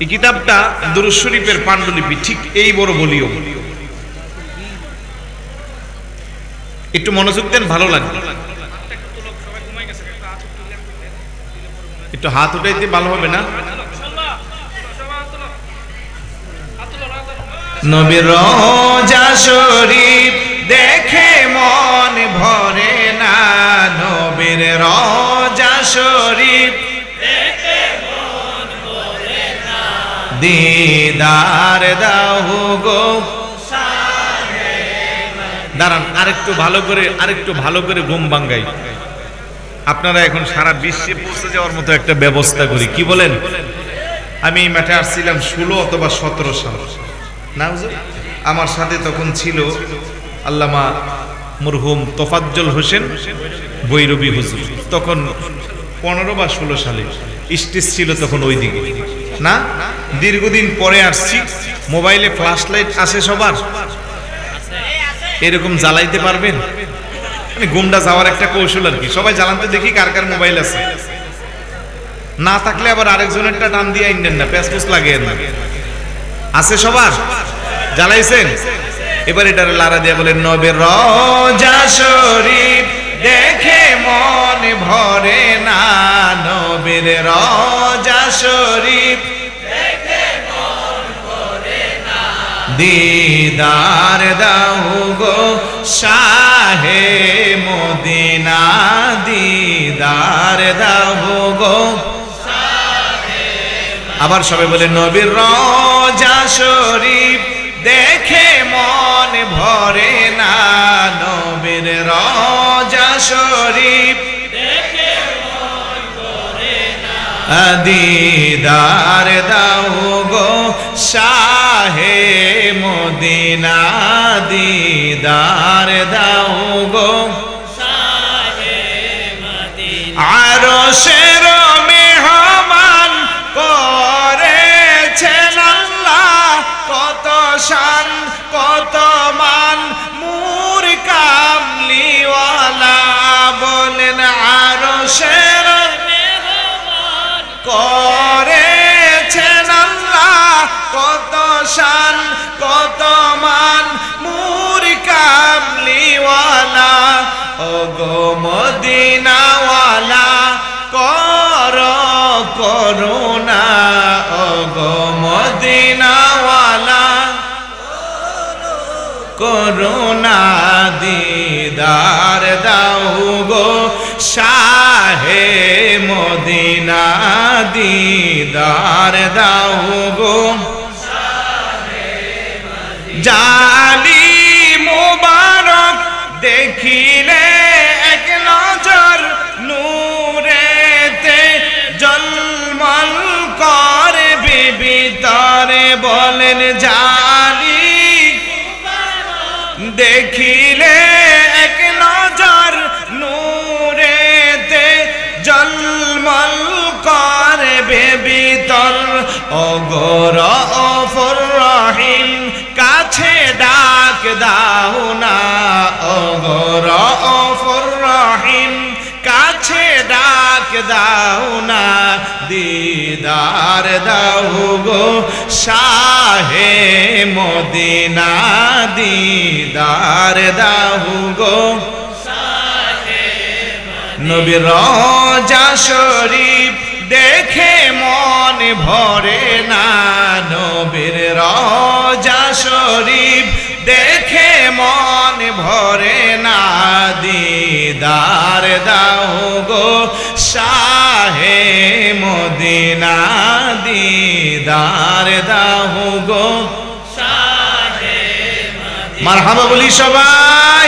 এই কিতাবটা দুরূদ শরীফের পাণ্ডুলিপি, ঠিক এই বড় বলিও। একটু মনোযোগ দেন, ভালো লাগবে। একটু হাত উঠাইতে ভালো হবে না? নবীর রওজা শরীফ দেখে মন ভরে না, নবীর রওজা শরীফ দেখে মন ভরে না, দিদার দাও গো। দাঁড়ান, আরেকটু ভালো করে ঘুম ভাঙ্গাই। আপনারা এখন সারা বিশ্বে পৌঁছে যাওয়ার মতো একটা ব্যবস্থা করি, কি বলেন? আমি এই মাঠে আসছিলাম 16 অথবা 17 সাল না, আমার সাথে তখন ছিল আল্লামা মরহুম তোফাজ্জল হোসেন বৈরবী হুজুর। তখন 15 বা 16 সালে স্টেজ ছিল তখন ওই দিকে না। দীর্ঘদিন পরে আসছি, মোবাইলে ফ্ল্যাশ লাইট আছে সবার, এরকম জ্বালাইতে পারবেন? মানে গুমডা যাওয়ার একটা কৌশল আর কি। সবাই জ্বালাতে দেখি কার কার মোবাইল আছে, না থাকলে আবার আরেকজনেরটা টান দিয়ে আইনেন না, প্যাসপুস লাগে না। আছে সবার? জ্বালাইছেন? এবার এটার লারা দিয়া বলেন, নবীর রওজা শরীফ দেখে মন ভরে না, নবীর রওজা শরীফ দেখে মন ভরে না, দিদার দাও গো শাহে মদিনা, দিদার দাও গো। আবার সবাই বলে, নবীর রওজা শরীফ দেখে মন ভরে না, নবীর রওজা শরীফ দেখে মন ভরে না, দিদার দাও গো শাহে মদিনা দিদার দাও গো আরশের মেহমান করেছেন আল্লাহ কত শান কত মান মুর কামলিওয়ালা বলেন আরশের মেহমান করেছেন আল্লাহ কত শান কত মান মুর কামলিওয়ালা ও গো মদিনাওয়ালা কর করুণা ও গো মদিনাওয়ালা করুণা দিদার দাও গো শাহে মদিনা দিদার দাও গো জালি মুবারক দেখিলে এক নজর নূরেতে জলমল করে বিবিতরে বলেন জালি দেখিলে এক নজর নূরেতে জলমল করে বিবিতর অগর অফর রহিম কাছে ডাক দাও না অগর অফর রহিম কাছে ডাক দাও না দিদার দাও গো শাহে মদিনা দিদার দাও গো নবীর রওজা শরীফ দেখে মন ভরে না নবীর রওজা শরীফ দেখে মন ভরে না দিদার দাও গো শাহে মদিনা দিদার দাও গো মারহাবা বলি সবাই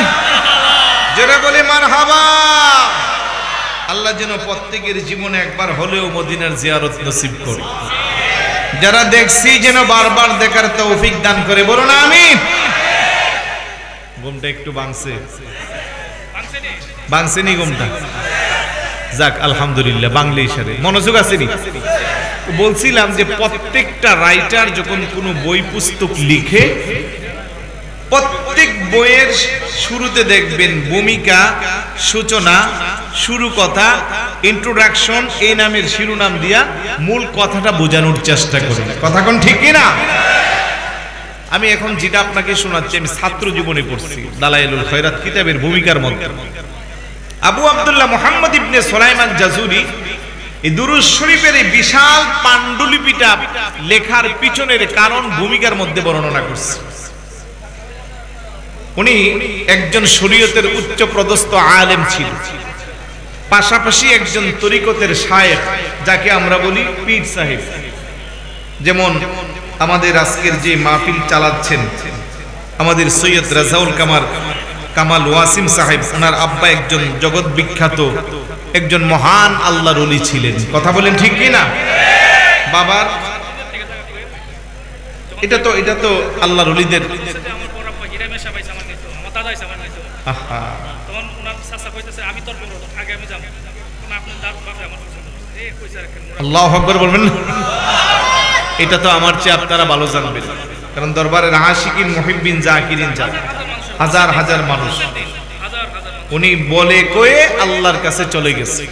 জোরে বলি মারহাবা আল্লাহ যেন প্রত্যেকের জীবনে একবার হলেও মদিনার জিয়ারত নসিব করে যারা দেখছি যেন বারবার দেখার তৌফিক দান করে বলুন আমিন ঘুমটা একটু বাংসেনি ঘুমটা যাক আলহামদুলিল্লাহ বাংলা ইশারে মনোযোগ আসেনি বলছিলাম যে প্রত্যেকটা রাইটার যখন কোনো বই পুস্তক লিখে প্রত্যেক বইয়ের শুরুতে দেখবেন ভূমিকা সূচনা শুরু কথা ইন্ট্রোডাকশন এই নামের শিরোনাম দিয়া মূল কথাটা বোঝানোর চেষ্টা করি কথা কোন ঠিক কি না আমি এখন যেটা আপনাকে শোনাচ্ছি আমি ছাত্র জীবনে পড়ছি দালাইলুল খয়রাত কিতাবের ভূমিকার মধ্যে আবু আব্দুল্লাহ মুহাম্মদ ইবনে সুলাইমান জাজুরি এই দুরূদ শরীফের এই বিশাল পাণ্ডুলিপিটা লেখার পিছনের কারণ ভূমিকার মধ্যে বর্ণনা করছে উনি একজন শরীয়তের উচ্চ পদস্থ আলেম ছিলেন পাশাপাশি একজন তরিকতের শায়েখ যাকে আমরা বলি পীর সাহেব যেমন আমাদের আজকের যে মাহফিল চালাচ্ছেন আমাদের সৈয়দ রাজাউল কামাল ওয়াসিম সাহেব ওনার আব্বা একজন জগৎ বিখ্যাত একজন মহান আল্লাহর ওলি ছিলেন কথা বলেন ঠিক কি না বাবার এটা তো আল্লাহর ওলিদের আল্লাহু আকবার বলবেন এটা তো আমার চেয়ে আপনারা ভালো জানবেন কারণ দরবারের আশিকিন মুহিব্বিন জাকিরিন জানেন হাজার হাজার মানুষ উনি বলে কয়ে আল্লাহর কাছে চলে গেছে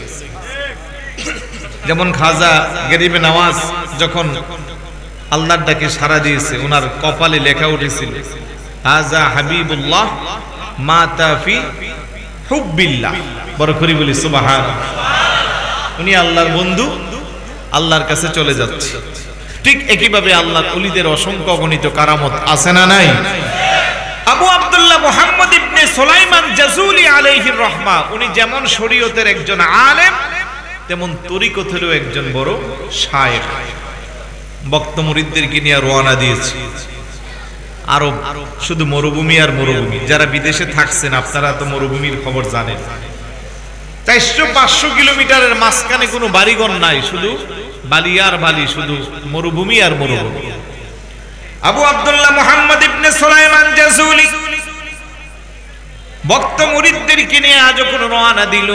যেমন খাজা গরিবে নওয়াজ যখন আল্লাহর ডাকে সাড়া দিয়েছে ওনার কপালে লেখা উঠেছিল হাজা হাবিবুল্লাহ মাতা ফি হুব্বিল্লাহ বড় করে বলি সুবহানাল্লাহ উনি আল্লাহর বন্ধু আল্লাহর কাছে চলে যাচ্ছে ঠিক একইভাবে আল্লাহর ওলিদের অসংখ্য অগণিত কারামত আছে না নাই আবু আব্দুল্লাহ মুহাম্মদ ইবনে সুলাইমান জাজুলি আলাইহির রাহমা উনি যেমন শরীয়তের একজন আলেম তেমন তরিকতেরও একজন বড় শায়েখ ভক্ত মুরিদদেরকে নিয়ে রওনা দিয়েছে আরব শুধু মরুভূমি আর মরুভূমি যারা বিদেশে থাকছেন আপনারা তো মরুভূমির খবর জানেন 400-500 কিলোমিটারের মাঝখানে কোনো বাড়িঘর নাই শুধু বালি আর বালি শুধু মরুভূমি আর মরুভূমি আবু আব্দুল্লাহ মুহাম্মদ ইবনে সুলাইমান জাযুলি ভক্ত মুরিদদেরকে নিয়ে আজ যখন রওনা দিল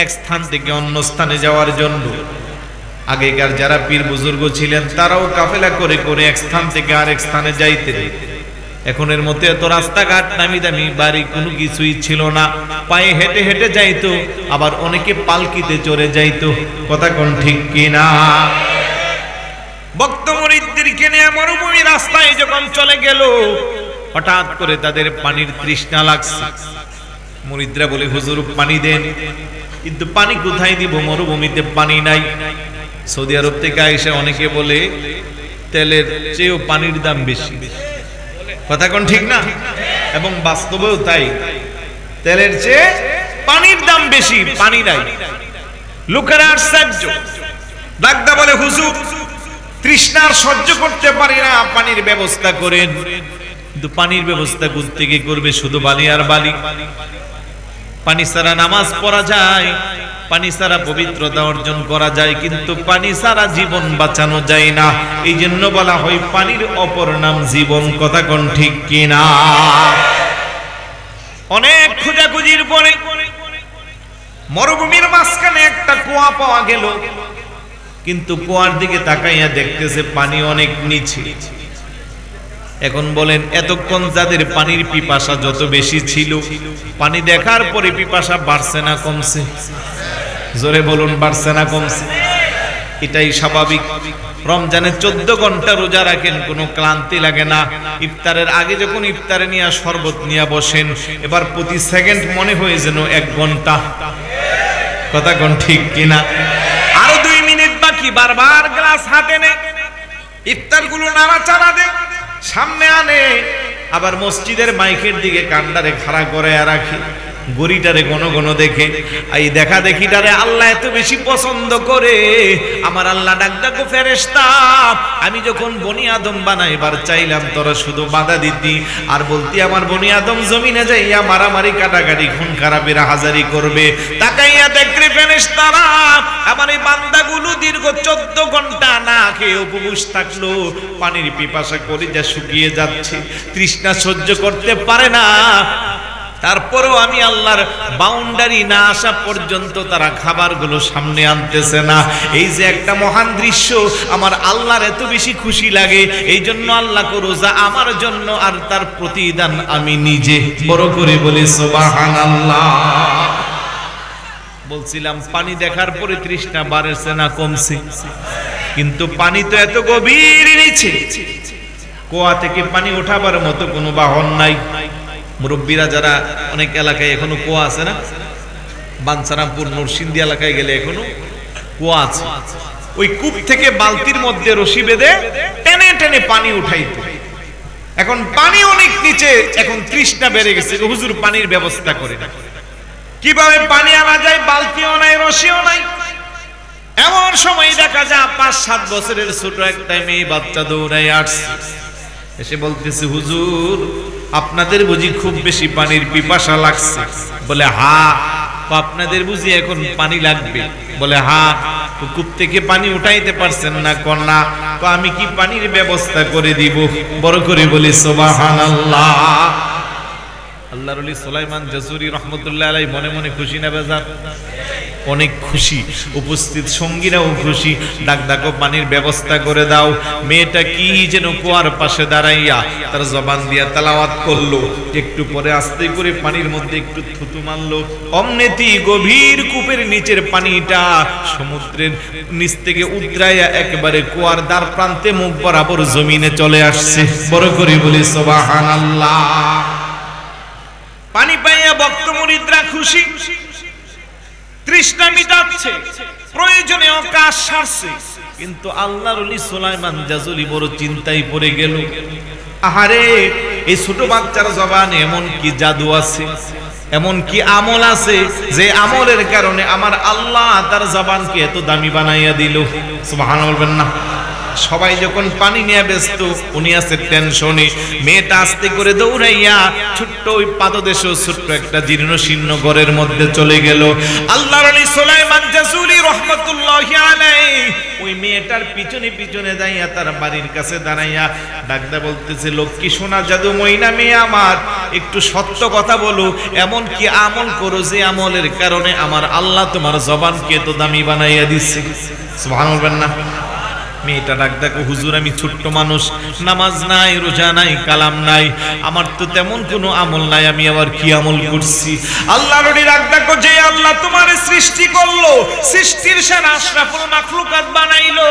এক স্থান থেকে অন্য স্থানে যাওয়ার জন্য। আগেকার যারা পীর বুজুর্গ ছিলেন তারাও কাফেলা করে করে এক স্থান থেকে আরেক স্থানে যাইতেন। এখনের মতো এত রাস্তাঘাট নামি দামি বাড়ি কোনো কিছুই ছিল না, পায়ে হেঁটে হেঁটে যাইতো, আবার অনেকে পালকিতে চড়ে যাইতো। কথা কোন ঠিক কিনা? ভক্ত মুরিদদেরকে নিয়ে মরুভূমি রাস্তায় যখন চলে গেল, হঠাৎ করে তাদের পানির তৃষ্ণা লাগছে। মুরিদরা বলে, হুজুর পানি দেন। কিন্তু পানি কোথায় দিব, মরুভূমিতে পানি নাই। সৌদি আরব থেকে আইসা অনেকে বলে তেলের চেয়েও পানির দাম বেশি। কথা কোন ঠিক না? এবং বাস্তবেও তাই, তেলের চেয়ে পানির দাম বেশি, পানি নাই। লোকেরা আশ্চর্য, ডাকদা বলে, হুজুর তৃষ্ণার সহ্য করতে পারি না, পানির ব্যবস্থা করেন। কিন্তু পানির ব্যবস্থা করতে গিয়ে করবে শুধু বালি আর বালি। পানি ছাড়া নামাজ পড়া যায়, পানি ছাড়া পবিত্রতা অর্জন করা যায়, কিন্তু পানি ছাড়া জীবন বাঁচানো যায় না। এই জন্য বলা হয় পানির অপর নাম জীবন। কথা কোন ঠিক কিনা? অনেক খোঁজাখুঁজির পরে মরুভূমির মাঝখানে একটা কুয়া পাওয়া গেল, কিন্তু কুয়ার দিকে তাকাইয়া দেখতেছে পানি অনেক নিচে। এখন বলেন, এতক্ষণ যাদের পানির পিপাসা যত বেশি ছিল, পানি দেখার পরে পিপাসা বাড়ছে না কমছে? জোরে বলুন, বাড়ছে না কমছে? এটাই স্বাভাবিক। রমজানে 14 ঘন্টা রোজা রাখেন, কোনো ক্লান্তি লাগে না। ইফতারের আগে যখন ইফতারে নিয়ে শরবত নিয়ে বসেন, এবার প্রতি সেকেন্ড মনে হয় যেন 1 ঘন্টা। কথা কোন ঠিক কিনা? আরো 2 মিনিট বাকি, বারবার গ্লাস হাতে নে, ইফতার গুলো নাড়াচাড়া দে, সামনে আনে, আবার মসজিদের মাইকের দিকে কান্ডারে খাড়া করে রাখি, গড়িটারে ঘন ঘন দেখে। এই দেখা দেখিটারে আল্লাহ এত বেশি পছন্দ করে। আমার আল্লাহ ডাক ডাকো, ফেরেশতা আমি যখন বনি আদম বানাইবার চাইলাম তোরা শুধু বাধা দিতি আর বলতি আমার বনি আদম জমিনে যাইয়া মারামারি কাটাকাটি খুন খারাপের হাজারি করবে। তাকাইয়া দেখরে ফেরেশতারা আমার এই বান্দাগুলো দীর্ঘ 14 ঘন্টা না খেয়ে উপবাস থাকলো, পানির পিপাসা কলিজা শুকিয়ে যাচ্ছে, তৃষ্ণা সহ্য করতে পারে না। তারপরেও আমি আল্লাহর বাউন্ডারি না আসা পর্যন্ত তারা খাবারগুলো সামনে আনতেছে না। এই যে একটা মহান দৃশ্য, আমার আল্লাহর এত বেশি খুশি লাগে। এই জন্য আল্লাহ রোজা আমার জন্য, আর তার প্রতিদান আমি নিজে। বড় করে বলি সুবহানাল্লাহ। বলছিলাম পানি দেখার পরে তৃষ্ণা বাড়ছে না কমছে? কিন্তু পানি তো এত গভীর নিচে, কুয়া থেকে পানি ওঠাবার মতো কোনো বাহন নাই। মুরব্বীরা যারা, অনেক এলাকায় এখনো কুয়া আছে না, বাঞ্ছারামপুর নরসিংদী এলাকায় গেলে এখনো কুয়া আছে। ওই কূপ থেকে বালতির মধ্যে রশি বেঁধে টেনে টেনে পানি উঠাইতো। এখন পানি অনেক নিচে, এখন তৃষ্ণা বেড়ে গেছে, হুজুর পানির ব্যবস্থা করে না। কিভাবে পানি আনা যায়? বালতিও নাই, রশিও নাই। এমন সময় দেখা যায় 5-7 বছরের ছোট একটা মেয়ে বাচ্চা দৌড়ায় আসছে, এসে বলতেছে, হুজুর আপনাদের বুঝি খুব বেশি পানির পিপাসা লাগছে? বলে হা। আপনাদের বুঝি এখন পানি লাগবে? বলে হা। কূপ থেকে পানি উঠাইতে পারছেন না? কন্যা আমি কি পানির ব্যবস্থা করে দিব? বড় করে বলি সুবহানাল্লাহ। আল্লাহর ওলি সুলাইমান জাযুরি রাহমাতুল্লাহ আলাইহি মনে মনে খুশি না বেজার? অনেক খুশি, উপস্থিত সঙ্গীরাও খুশি। ডাক ডাকো, পানির ব্যবস্থা করে দাও। মেয়েটা কি যেন কুয়ার পাশে দাঁড়াইয়া তার জবান দিয়া তেলাওয়াত করলো। একটু পরে আস্তে করে পানির মধ্যে একটু থুতু মারলো। অমনেতি গভীর কূপের নিচের পানিটা সমুদ্রের নিচ থেকে উতরাইয়া একেবারে কুয়ার দ্বার প্রান্তে মুখ বরাবর জমিনে চলে আসছে। বড় করে বলি সুবহানাল্লাহ। পানি পাইয়া ভক্ত মুরিদরা খুশি, তৃষ্ণা মিটাচ্ছে, প্রয়োজনীয় কাজ সারছে। কিন্তু আল্লাহর ওলি সুলাইমান জাযুলি বড় চিন্তায় পড়ে গেল। আহারে, এই ছোট বাচ্চার জবানে এমন কি জাদু আছে, এমন কি আমল আছে যে আমলের কারণে আমার আল্লাহ তার জবানকে এত দামি বানাইয়া দিল? সুবহানাল্লাহ বলবেন না? সবাই যখন পানি নিয়ে ব্যস্ত, উনি আছে টেনশনে। মেয়েটা আস্তে করে দৌড়াইয়া ছোট্ট ওই পাদদেশ ছোট্ট একটা জীর্ণ শীর্ণ ঘরের মধ্যে চলে গেল। আল্লাহর ওলি সুলাইমান জাসুলি রাহমাতুল্লাহি আলাইহি ওই মেয়েটার পিছনে পিছনে যাইয়া তার বাড়ির কাছে দাঁড়াইয়া ডাকদা বলতেছে, লক্ষ্মী সোনা জাদুময়ী না মেয়ে আমার, একটু সত্য কথা বলো, এমন কি আমল করো যে আমলের কারণে আমার আল্লাহ তোমার জবানকে এত দামি বানাইয়া দিচ্ছে? সুবহানাল্লাহ না। মেয়েটা ডাক দেখো, হুজুর আমি ছোট্ট মানুষ, নামাজ নাই, রোজা নাই, কালাম নাই, আমার তো তেমন কোনো আমল নাই, আমি আবার কি আমল করছি? আল্লাহ নবী ডাক দেখো, যে আল্লাহ তোমার সৃষ্টি করলো, সৃষ্টির সেরা আশরাফুল মাখলুকাত বানাইলো,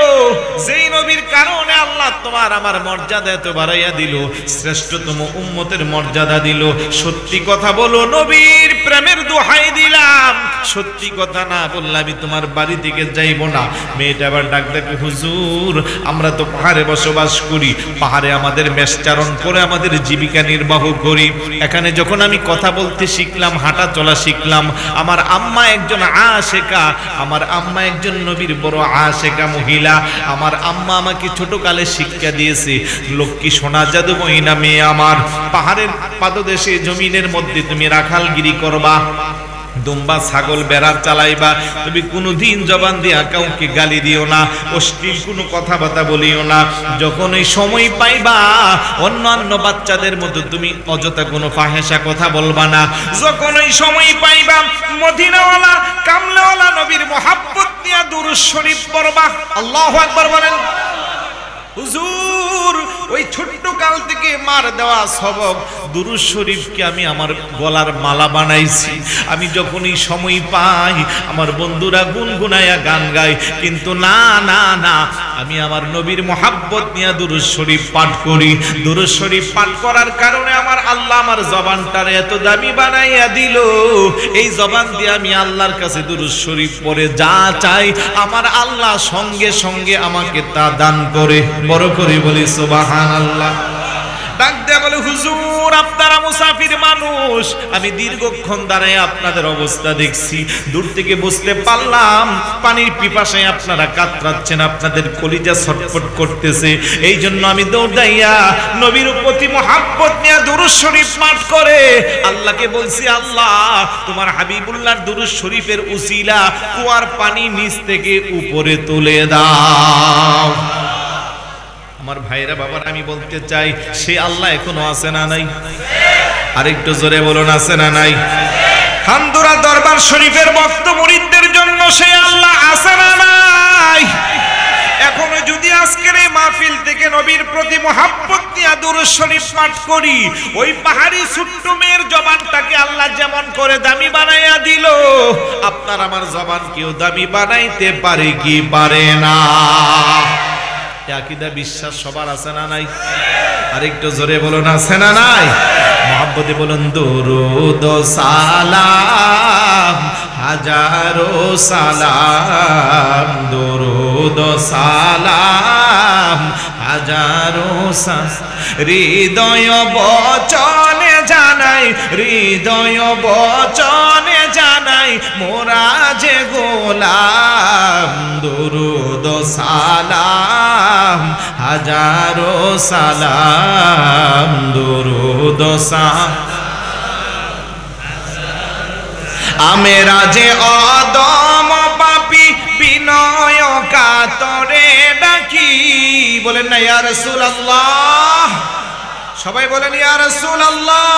যেই নবীর কারণে আল্লাহ তোমার আমার মর্যাদা এত বাড়াইয়া দিল, শ্রেষ্ঠতম উম্মতের মর্যাদা দিল, সত্যি কথা বলো, নবীর প্রেমের দোহাই দিলাম, সত্যি কথা না বললে আমি তোমার বাড়ি থেকে যাইব না। মেয়েটা আবার ডাক দেখো, হুজুর আমরা তো পাহাড়ে বসবাস করি, পাহাড়ে আমাদের মেষচারণ করে আমাদের জীবিকা নির্বাহ করি, এখানে যখন আমি কথা বলতে শিখলাম, হাঁটা চলা শিখলাম, আমার আম্মা একজন আশেকা, আমার আম্মা একজন নবীর বড় আশেকা মহিলা, আমার আম্মা আমাকে ছোটকালে শিক্ষা দিয়েছে, লক্ষ্মী সোনা জাদুময়ী না মেয়ে আমার, পাহাড়ের পাদদেশে জমিনের মধ্যে তুমি রাখালগিরি করবা, দুম্বা ছাগল বেড়ার চালাইবা, তুমি কোনোদিন জবান দিয়া কাউকে গালি দিও না, অশ্লীল কোনো কথাবার্তা বলিও না, যখন এই সময় পাইবা অন্যান্য বাচ্চাদের মতো তুমি অযথা কোনো ফাহেসা কথা বলবা না, যখন এই সময় পাইবা মদিনাওয়ালা কামলাওয়ালা নবীর মহাব্বত নিয়ে দুরূদ শরীফ পড়বা। আল্লাহু আকবার বলেন। হুজুর ওই ছোট্ট কাল থেকে মার দেওয়া সবক দুরূদ শরীফকে আমি আমার গলার মালা বানাইছি, আমি যখনই সময় পাই আমার বন্ধুরা গুনগুনায়া গান গায়, কিন্তু না না না, আমি আমার নবীর মহাব্বত নিয়ে দুরূদ শরীফ পাঠ করি, দুরূদ শরীফ পাঠ করার কারণে আমার আল্লাহ আমার জবানটারে এত দামি বানাইয়া দিল, এই জবান দিয়ে আমি আল্লাহর কাছে দুরূদ শরীফ পড়ে যা চাই আমার আল্লাহ সঙ্গে সঙ্গে আমাকে তা দান করে। বড় করে বলি সুবহানাল্লাহ। ডাক দেয়া বলে, হুজুর আপনারা মুসাফির মানুষ, আমি দীর্ঘক্ষণ দাঁড়ায় আপনাদের অবস্থা দেখছি, দূর থেকে বুঝতে পারলাম পানির পিপাসায় আপনারা কাতরাচ্ছেন, আপনাদের কলিজা ছটফট করতেছে, এই জন্য আমি দৌড়াইয়া নবীর প্রতি মহাব্বত নিয়ে দুরূদ শরীফ পাঠ করে আল্লাহকে বলছি, আল্লাহ তোমার হাবিবুল্লাহর দুরূদ শরীফের উসিলা কুয়ার পানি নিচ থেকে উপরে তুলে দাও। আমার ভাইরা বাবার আমি বলতে চাই, সে আল্লাহ এখনো আছে না নাই? আরেকটু জোরে বলুন, আছে না নাই? হামদুরা দরবার শরীফের ভক্ত মুরিদদের জন্য সে আল্লাহ আছে না নাই? এখনো যদি আজকের এই মাহফিল থেকে নবীর প্রতি মহাব্বত নিয়ে দুরূদ শরীফ পাঠ করি, ওই পাহাড়ি ছোট্ট মেয়ের জবানটাকে আল্লাহ যেমন করে দামি বানাইয়া দিল, আপনার আমার জবানকেও দামি বানাইতে পারে কি পারে না? আকীদা বিশ্বাস সবার আছে না নাই? আরেকটু জোরে বলুন, আছে না নাই? মহব্বতে বলুন, দুরূদ সালাম হাজারো সালাম, দুরূদ সালাম হাজারো সালাম, হৃদয় বচনে জানাই, হৃদয় বচনে জানাই মোরা যে গোলাম, দুরূদ সালাম হাজারো সালাম, দুরূদ সালাম। আমেরা যে অদম পাপী বিনয় কাতরে ডাকি, বলেন না ইয়া রাসূলুল্লাহ, সবাই বলেন ইয়া রাসূলুল্লাহ,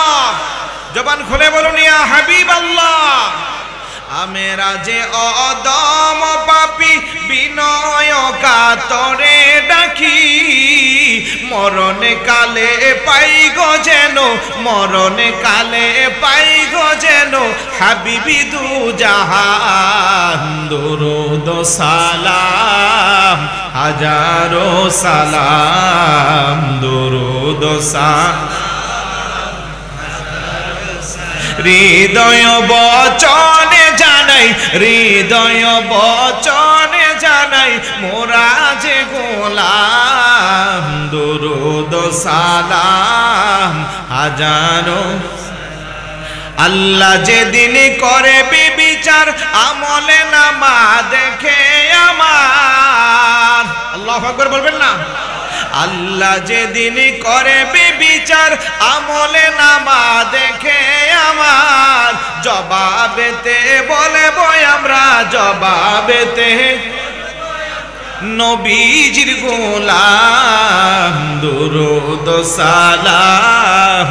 জবান খুলে বলুন ইয়া হাবিবাল্লাহ। আমেরা যে অদম পাপী বিনয় কাতরে ডাকি, মরণে কালে পাই গো যেন, মরণে কালে পাই গো যেন হাবিবি দু জাহান, দুরূদ সালাম হাজারো সালাম, দুরূদ সালাম। হৃদয় বচনে জানাই, হৃদয় বচনে জানাই মোরা যে গোলাম, দুরূদ সালাম হাজারো। আল্লাহ যেদিন করে বিচার আমলে নামা দেখে আমার, আল্লাহু আকবার বলবেন না? আল্লাহ যেদিন করে বিচার আমলে নামা দেখে আমার, জবাবেতে বলবো আমরা, জবাবেতে নবীজির গোলাম দুরূদ সালাম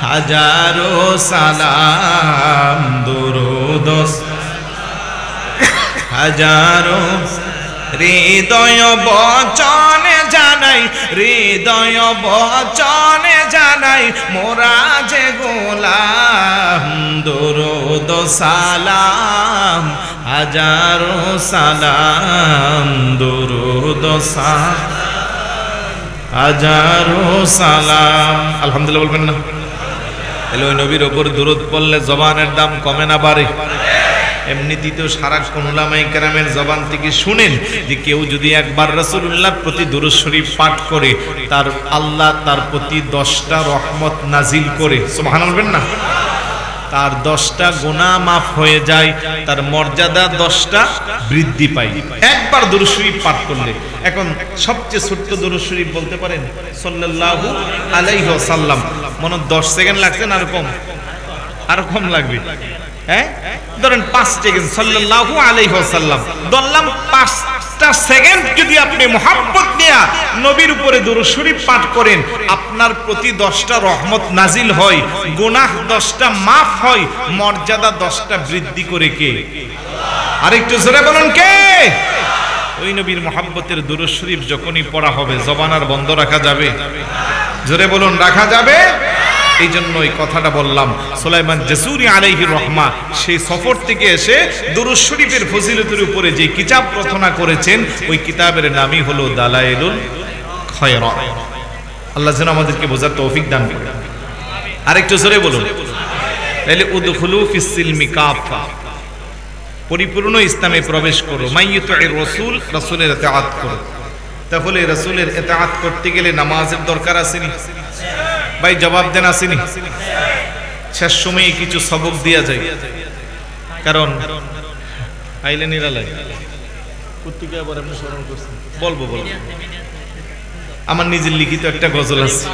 হাজারো সালাম, দুরূদ হাজারো হৃদয় বচনে জানাই, হৃদয় বচনে জানাই মোরা যে গোলাম দুরূদ সালাম হাজারো সালাম, দুরূদ হাজারো সালাম। আলহামদুলিল্লাহ বলবেন না? এলো নবীর ওপর দুরূদ পড়লে জবানের দাম কমে না বাড়ে? এমনিতেই তো সারাক্ষণ উলামায়ে কেরামের জবান থেকে শুনেন যে কেউ যদি একবার রাসূলুল্লাহর প্রতি দুরূদ শরীফ পাঠ করে তার আল্লাহ তার প্রতি 10টা রহমত নাজিল করে, সুবহানাল্লাহ বলবেন না? তার 10টা গুনাহ মাফ হয়ে যায়, তার মর্যাদা 10টা বৃদ্ধি পায় একবার দুরূদ শরীফ পাঠ করলে। এখন সবচেয়ে ছোট্ট দুরূদ শরীফ বলতে পারেন সাল্লাল্লাহু আলাইহি ওয়াসাল্লাম, মনে 10 সেকেন্ড লাগছে না? আরো কম লাগবে, হ্যাঁ ধরেন 5 সেকেন্ড সাল্লাল্লাহু আলাইহি ওয়াসাল্লাম ধরলাম। 5টা সেকেন্ড যদি আপনি মুহাব্বত নিয়ে নবীর উপরে দুরূদ শরীফ পাঠ করেন, আপনার প্রতি 10টা রহমত নাজিল হয়, গুনাহ 10টা মাফ হয়, মর্যাদা 10টা বৃদ্ধি করে কে? আরেকটু জোরে বলুন কে? ওই নবীর মুহাব্বতের দুরূদ শরীফ যখনই পড়া হবে জবান আর বন্ধ রাখা যাবে? জোরে বলুন, রাখা যাবে? এই জন্য এই কথাটা বললাম। সুলাইমান জাসুরি আলাইহির রহমা সেই সফর থেকে এসে দুরূদ শরীফের ফজিলতের উপরে যে কিতাব রচনা করেছেন, ওই কিতাবের নামই হলো দালাইলুল খায়রাত। আল্লাহ যেন আমাদেরকে বোঝার তৌফিক দান করেন। আরেকটু জোরে বলুন, তাহলে উদখুলু ফিস সিলমি কাফা, পরিপূর্ণ ইসলামে প্রবেশ করো। মাইয়ুতির রাসূল, রাসূলের ইতাআত করো। তাহলে রাসূলের ইতাআত করতে গেলে নামাজের দরকার আসেনি? ভাই জবাব দেন, আসেনি? শেষ সময়ে কিছু সবক দেয়া যায়, কারণ আইলে নিরালাই প্রত্যেকে আবার আপনি স্মরণ করছেন, বলবো আমার নিজের লিখিত একটা গজল আছে,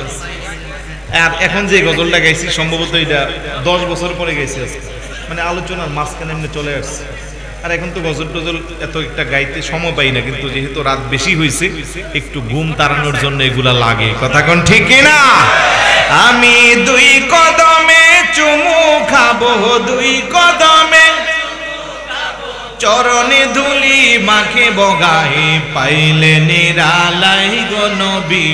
আর এখন যে গজলটা গাইছি সম্ভবত এটা 10 বছর পরে গাইছি, মানে আলোচনার মাঝখানে এমনি চলে আসছে। আর এখন তো গজল টজল এত একটা গাইতে সময় পাই না, কিন্তু যেহেতু রাত বেশি হয়েছে একটু ঘুম তাড়ানোর জন্য এগুলা লাগে। কথা কোন ঠিক কিনা? আমি 2 কদমে চুমু খাবো, 2 কদমে চরণে ধুলি মাখে বগাই, পাইলে নিরালাই গো নবী,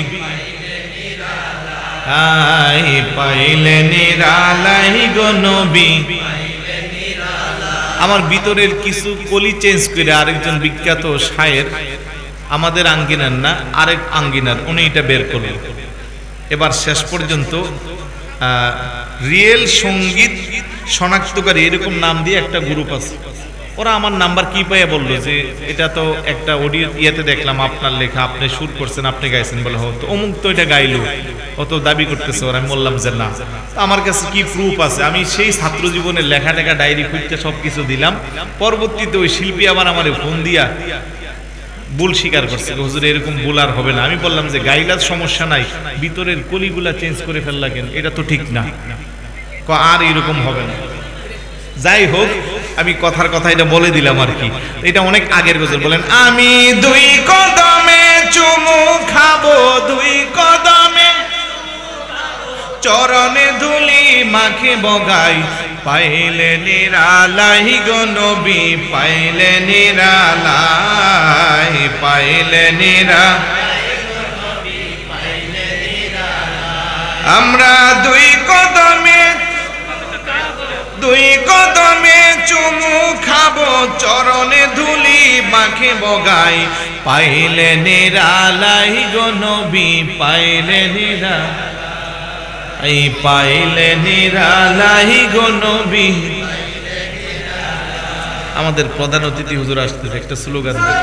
আই পাইলে নিরালাই গো নবী। আমার ভিতরের কিছু কলি চেঞ্জ করে আরেকজন বিখ্যাত শায়ের, আমাদের আঙ্গিনার না আরেক আঙ্গিনার, উনি এটা বের করলেন। এবার শেষ পর্যন্ত রিয়েল সঙ্গীত শনাক্তকারী এরকম নাম দিয়ে একটা গ্রুপ আছে, ওরা আমার নাম্বার কি পাইয়া বললো যে এটা তো একটা অডিও ইয়েতে দেখলাম আপনার লেখা, আপনি সুর করছেন, আপনি গাইছেন, বলে হতো অমুক তো এটা গাইলো, অত দাবি করতেছে ওরা। আমি বললাম যে না, আমার কাছে কি প্রুফ আছে? আমি সেই ছাত্র জীবনের লেখা টেখা ডায়েরি খুঁজতে সবকিছু দিলাম। পরবর্তীতে ওই শিল্পী আবার আমার ফোন দিয়া ভুল স্বীকার করছে, হুজুর এরকম ভুল আর হবে না। আমি বললাম যে গাইলার সমস্যা নাই, ভিতরের কলিগুলা চেঞ্জ করে ফেললা কেন? এটা তো ঠিক না, আর এরকম হবে না। যাই হোক, আমি কথার কথা এটা বলে দিলাম আর কি, এটা অনেক আগের গজল। বলেন আমি 2 কদমে চুমু খাবো, 2 কদমে চরণে ধুলি মাখে বগাই, পাইলে নিরালাই গো নবী, পাইলে নিরালাই, পাইলে নিরালাই গো নবী, পাইলে নিরালাই। আমরা 2 কদমে চুমু খাবো, চরণে ধুলি মাখে বগাই, পাইলে নিরালাই গো নবী, পাইলে নিরালাই, পাইলে নিরালাই গো নবী। আমাদের প্রধান অতিথি হুজুর আসতেছে, একটা স্লোগান দেন।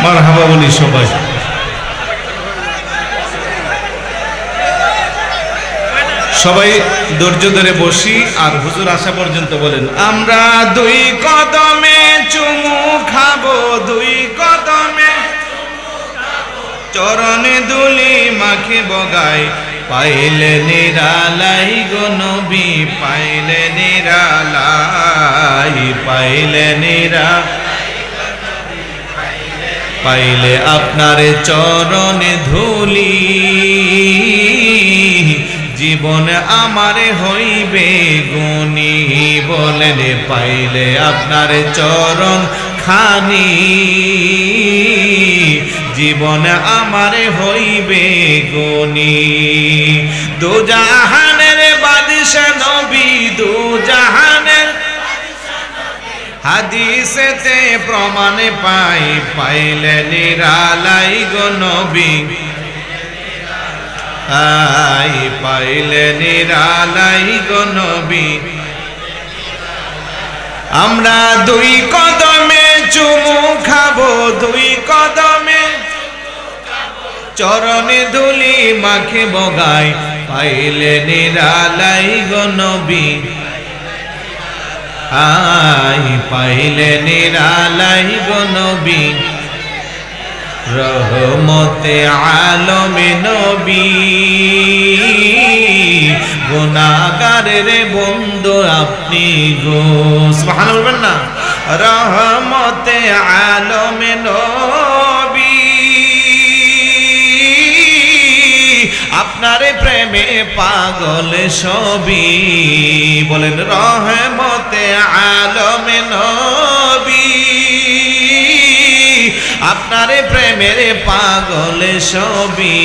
মারহাবা বলি সবাই। সবাই ধৈর্য ধরে বসি আর হুজুর আসা পর্যন্ত বলেন, আমরা দুই কদমে চুমু খাবো, দুই কদমে চরণে দুলি মাখে বগাই, পাইলে নিরালাই গো নবী, পাইলে নিরালাই, পাইলে পাইলে আপনার চরণে ধুলি, জীবন আমার হইবে গুণী। বলেন পাইলে আপনার চরণ খানি, জীবন আমার হইবে গুণী। দুজাহানের বাদশা নবী, দুজাহানের হাদিসেতে প্রমাণে পাই, পাইলে নিরালাই গো নবী, আই পাইলে নিরালাই গো নবী। আমরা দুই কদমে চুমু খাবো, দুই কদমে চরণে ধুলি মাখে বগাই, পাইলে নিরালাই গো নবী, আই পাইলে নিরালাই গো নবী। রহমতে আলমে নবী, গুনাহগারের বন্ধু আপনি গো, সুবহানাল্লাহ বলবেন না? রহমতে আলমে নবী, আপনার প্রেমে পাগল সবই। বলেন রহমতে আলমে নবী, আপনার প্রেমের পাগল সবই।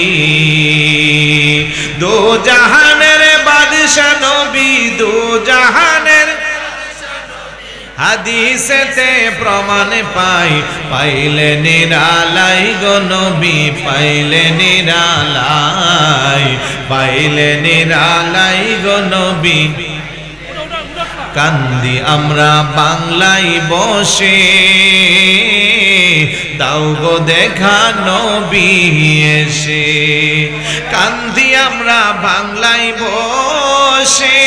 দো জাহানের বাদশা নবী, দো জাহানের হাদিসেতে প্রমাণ পাই, পাইলে নিরালাই গো নবী, পাইলে নিরালাই, পাইলে নিরালাই গো নবী। কান্দি আমরা বাংলায় বসে, দাও গো দেখা নবী এসে। কান্দি আমরা বাংলায় বসে,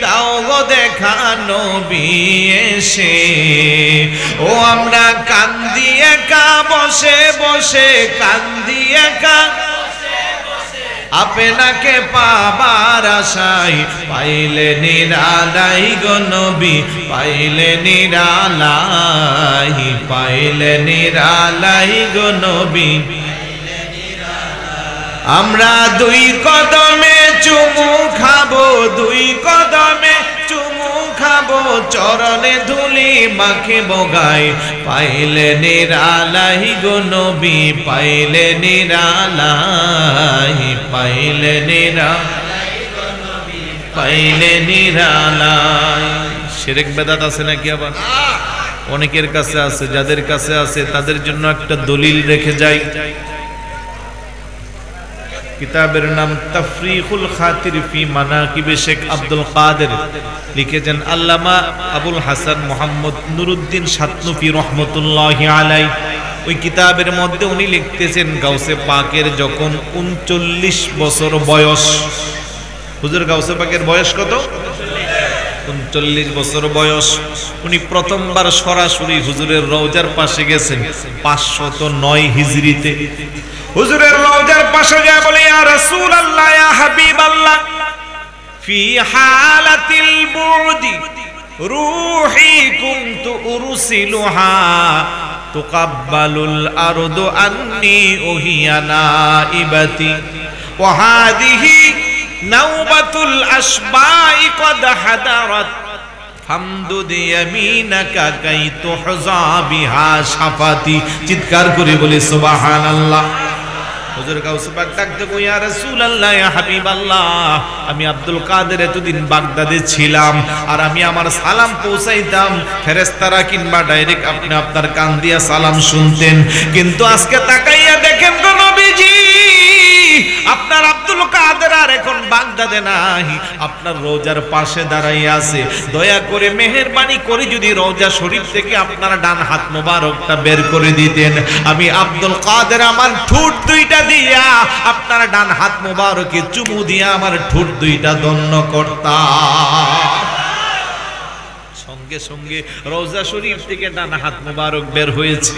দাও গো দেখা নবী এসে। ও আমরা কান্দি একা বসে বসে, কান্দি একা আপনাকে পাবার আশায়, পাইলে নিরালাই গো নবী, পাইলে নিরালাই, পাইলে নিরালাই গো নবী। আমরা দুই কদমে চুমু খাবো, দুই কদমে চুমু খাবো, চরণে ধুলি মাখে বগাই, পাইলে নিরালাই গো নবী, পাইলে নিরালাই, পাইলে নিরালাই, পাইলে নিরালাই। শিরক বেদাত আছে নাকি? আবার অনেকের কাছে আছে, যাদের কাছে আছে তাদের জন্য একটা দলিল রেখে যাই। কিতাবের নাম তাফরিকুল খাতির ফি মানাকিবে শেখ আব্দুল কাদের, লিখেছেন আল্লামা আবুল হাসান মুহাম্মদ নুরুদ্দিন সাতনুফি রহমতুল্লাহি আলাইহি। ওই কিতাবের মধ্যে উনি লিখতেছেন, গাউসে পাকের যখন 39 বছর বয়স, হুজুর গাউসে পাকের বয়স কত? 39 বছর বয়স। উনি প্রথমবার সরাসরি হুজুরের রওজার পাশে গেছেন 509 হিজরিতে। হুজুরের রওজার পাশে যা বলে, ইয়া রাসূলুল্লাহ, ইয়া হাবিবাল্লাহ, ফি হালাতিল বুদি রূহি কুনতু উরসিলুহা তুকাব্বালুল আরদু আন্নি ওহিয়া নাইবাতি ওয়া হাদিহি নাওবাতুল আশবাই কদ হাদারাত হামদুদ ইয়ামিনাকা কাই তুহযা বিহা শাফাতি। চিৎকার করে বলে সুবহানাল্লাহ। হুজুর গাউস পাক ডাকতে কই, ইয়া রাসূলুল্লাহ, ইয়া হাবিবাল্লাহ, আমি আব্দুল কাদের এতদিন বাগদাদে ছিলাম, আর আমি আমার সালাম পৌঁছাইতাম, ফেরেশতারা কিংবা ডাইরেক্ট আপনি আপনার কান দিয়া সালাম শুনতেন। কিন্তু আজকে তাকাইয়া দেখেন গো নবীজি, আপনার আব্দুল আব্দুল কাদের আর এখন বাগদাদে নাই, আপনার রওজার পাশে দাঁড়াইয়া আছে। দয়া করে মেহেরবানি করে যদি রওজা শরীফ থেকে আপনার ডান হাত মোবারকটা বের করে দিতেন, আমি আব্দুল কাদের আমার ঠোঁট দুইটা দিয়া আপনার ডান হাত মোবারকে চুমু দিয়া আমার ঠোঁট দুইটা দন্ন করতাম। সঙ্গে সঙ্গে রওজা শরীফ থেকে ডান হাত মোবারক বের হয়েছে।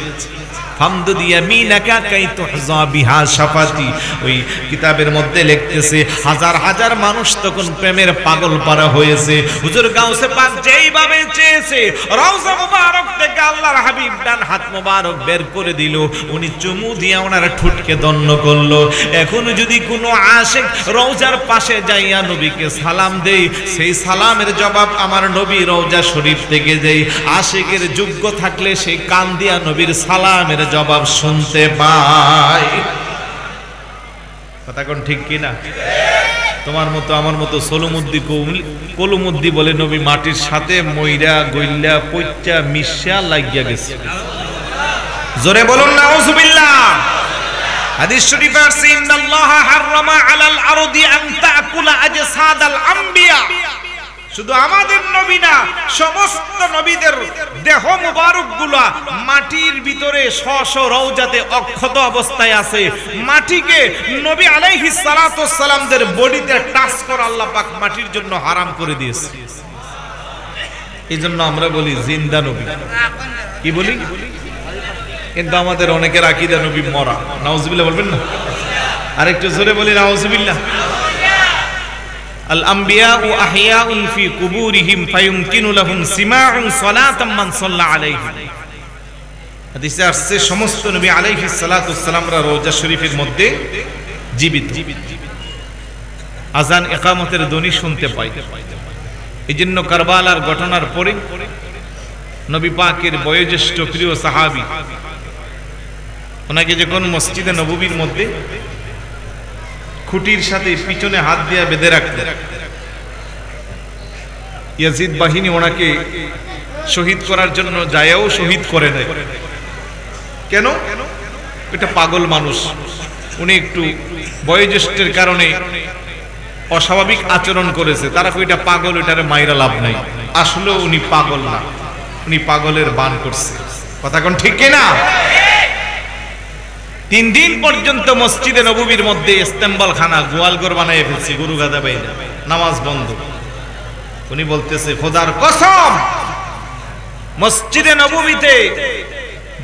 হামদু দিয়া মিনাকা কাই তুহজা বিহা শাফাতি, ওই কিতাবের মধ্যে লিখতেছে হাজার হাজার মানুষ তখন প্রেমের পাগল পারা হয়েছে। হুজুর গাউসে পাক যেইভাবে চেয়েছে রওজা মোবারক থেকে আল্লাহর হাবিব ডান হাত মোবারক বের করে দিল, উনি চুমু দিয়া ওনার ঠোঁটকে দন্ন করলো। এখন যদি কোনো আশিক রওজার পাশে যাইয়া নবীকে সালাম দেই, সেই সালামের জবাব আমার নবী রওজা শরীফ থেকে যেই আশিকের যোগ্য থাকলে সেই কান দিয়া নবীর সালামের জবাব শুনতে পায়। কথা কোন ঠিক কিনা? তোমার মতো আমার মতো সলুমুদ্দি কলুমুদ্দি বলে নবী মাটির সাথে ময়রা গইল্লা পইচা মিশা লাগিয়া গেছে। জোরে বলুন নাউজুবিল্লাহ। হাদিস শরীফে আছে ইন্নাল্লাহা হারামা আলাল আরদি আন তাকুলা আজসাদাল আম্বিয়া। শুধু আমাদের নবী না, সমস্ত নবীদের দেহ মুবারকগুলো মাটির ভিতরে স্ব রওজাতে অক্ষত অবস্থায় আছে। মাটিকে নবী আলাইহিস সালাতু ওয়াস সালামদের বডিতে টাচ করা আল্লাহ পাক মাটির জন্য হারাম করে দিয়েছে। এইজন্য আমরা বলি জিন্দা নবী। কি বলি? কিন্তু আমাদের অনেকের আকীদা নবী মরা। নাউজুবিল্লাহ বলবেন না? আরেকটু জোরে বলি নাউজুবিল্লাহ। আল আম্বিয়াউ আহইয়াউন ফি কুবুরিহিম ফায়ুমকিনু লাহুম সিমাউন সালাতাম মান সাল্লা আলাইহি। হাদিসে আসছে সমস্ত নবী আলাইহিস সালাতু ওয়াস সালামরা রওজা শরীফের মধ্যে জীবিত, আযান ইকামতের ধ্বনি শুনতে পায়। এইজন্য কারবালার ঘটনার পরে নবী পাকের বয়োজ্যেষ্ঠ প্রিয় সাহাবী ওনাকে যখন মসজিদে নববীর মধ্যে খুঁটির সাথে পিছনে হাত দিয়ে বেঁধে রাখতেন, ইয়াজিদ বাহিনী ওনাকে শহীদ করার জন্য যায়ও শহীদ করে দেয়। কেন? এটা পাগল মানুষ, উনি একটু বয়োজ্যেষ্ঠের কারণে অস্বাভাবিক আচরণ করেছে। তারা কইটা পাগল, এটারে মাইরা লাভ নাই। আসলে উনি পাগল না, উনি পাগলের বান করছে। কথা কোন ঠিক কিনা? 3 দিন পর্যন্ত মসজিদে নববীর মধ্যে ইস্তেমবাল খানা গোয়ালঘর বানায় ফেলছে, গরু গাদা বাইরে, নামাজ বন্ধ। উনি বলতেছে খোদার কসম, মসজিদে নববীতে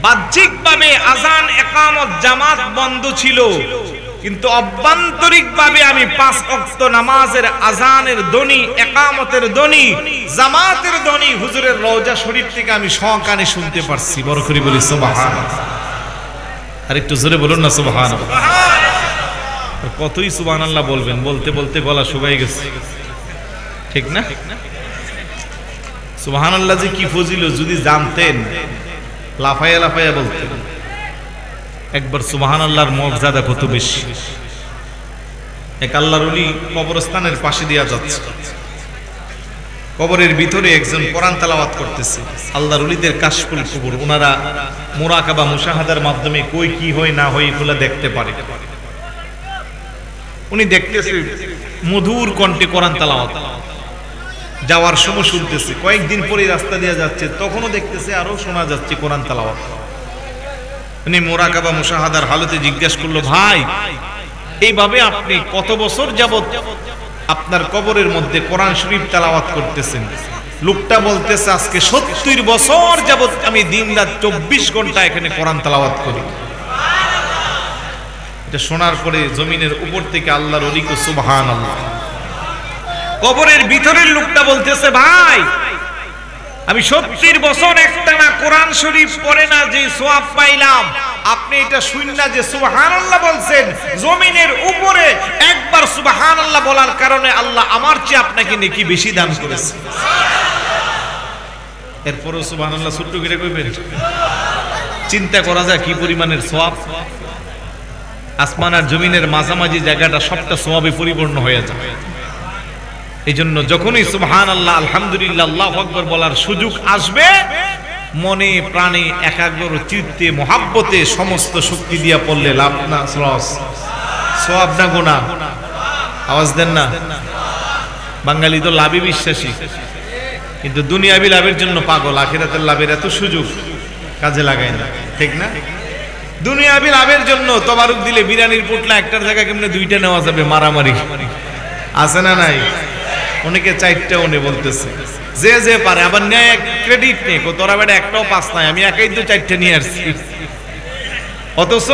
বাহ্যিকভাবে আযান ইকামত জামাত বন্ধ ছিল, কিন্তু অভ্যন্তরিকভাবে আমি 5 ওয়াক্ত নামাজের আযানের ধ্বনি, ইকামতের ধ্বনি, জামাতের ধ্বনি হুজুরের রওজা শরীফ থেকে আমি সকানে শুনতে পারছি। বড় করে বলি সুবহানাল্লাহ। আর একটু জোরে বলুন না সুবহানাল্লাহ। কতই সুবহানাল্লাহ বলবেন, বলতে বলতে গলা শুকায় গেছে, ঠিক না? সুবহানাল্লাহ যে কি ফজিল যদি জানতেন লাফায়া লাফায়া বলতেন। একবার সুবহানাল্লাহর মর্যাদা কত বেশি। এক আল্লাহর ওলি কবরস্থানের পাশে দিয়া যাচ্ছে, কবরের ভিতরে একজন কোরআন তেলাওয়াত করতেছে। আল্লাহর ওলিদের কাশফুল কুবুর, ওনারা মুরাকাবা মুশাহাদার মাধ্যমে কই কি হয় না হয় এগুলো দেখতে পারে। উনি দেখতেছে মধুর কণ্ঠে কোরআন তেলাওয়াত, যাওয়ার সময় শুনতেছে, কয়েকদিন পরে রাস্তা দিয়ে যাচ্ছে তখনও দেখতেছে আরো শোনা যাচ্ছে কোরআন তেলাওয়াত। উনি মুরাকাবা মুশাহাদার হালতে জিজ্ঞাসা করলো, ভাই এইভাবে আপনি কত বছর যাবত আপনার কবরের মধ্যে কোরআন শরীফ তেলাওয়াত করতেছেন? লোকটা বলতেছে আজকে 70 বছর যাবত আমি দিনরাত 24 ঘন্টা এখানে কোরআন তেলাওয়াত করি। এটা শোনার পরে জমিনের উপর থেকে আল্লাহর ওলি কো সুবহানাল্লাহ। কবরের ভিতরের লোকটা বলতেছে, ভাই আমি 70 বছর একটানা কোরআন শরীফ পড়ে না যে সওয়াব পাইলাম, আপনি এটা শুননা যে সুবহানাল্লাহ বলছেন, জমিনের উপরে একবার সুবহানাল্লাহ বলার কারণে আল্লাহ আমার চেয়ে আপনাকে নেকি বেশি দান করেছে। এরপরও সুবহানাল্লাহ ছোট্ট করে কইবেন? চিন্তা করা যায় কি পরিমাণের সওয়াব। আসমান আর জমিনের মাঝামাঝি জায়গাটা সবটা সওয়াবে পরিপূর্ণ হয়ে যায়। এই জন্য যখনই সুবহানাল্লাহ আলহামদুলিল্লাহ আল্লাহু আকবার বলার সুযোগ আসবে, মনে প্রাণে একাগ্র চিত্তে মহাব্বতে সমস্ত শক্তি দিয়া পড়লে লাভ না লস, সওয়াব না গুনাহ? আওয়াজ দেন না। বাঙালি তো লাভে বিশ্বাসী, কিন্তু দুনিয়াবি লাভের জন্য পাগল, আখিরাতের লাভের এত সুযোগ কাজে লাগায় না, ঠিক না? দুনিয়াবি লাভের জন্য তবারুক দিলে বিরিয়ানির পোটলা একটার জায়গায় কেমনে দুইটা নেওয়া যাবে, মারামারি আছে না নাই? অনেকে চারটাও নে বলতেছে, যে যে পারে আবার নেয় ক্রেডিট নেই, তোরা বেটা একটাও পাস নাই, আমি একাই তো চারটে নিয়ে আসছি। অথচ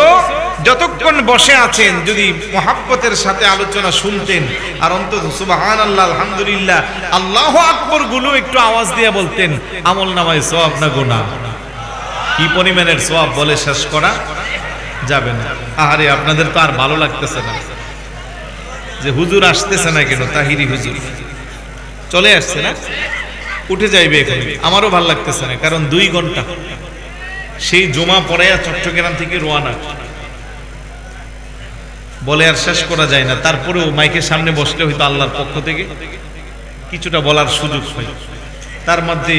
যতক্ষণ বসে আছেন যদি মহাব্বতের সাথে আলোচনা শুনতেন আর অন্তত সুবহানাল্লাহ আলহামদুলিল্লাহ আল্লাহু আকবার গুলো একটু আওয়াজ দিয়ে বলতেন, আমল নামায় সওয়াব না গুনাহ, কি পরিমাণের সওয়াব বলে শেষ করা যাবে না। আরে আপনাদের তো আর ভালো লাগতেছে না যে হুজুর আসতেছে না কেন, তাহিরি হুজুর চলে আসছে না, উঠে যাইবে এখন। আমারও ভালো লাগতেছে না, কারণ 2 ঘন্টা সেই জমা পড়াইয়া চট্টগ্রাম থেকে রওনা, বলে আর শেষ করা যায় না। তারপরেও মাইকের সামনে বসলে হয়তো আল্লাহর পক্ষ থেকে কিছুটা বলার সুযোগ হয়। তার মধ্যে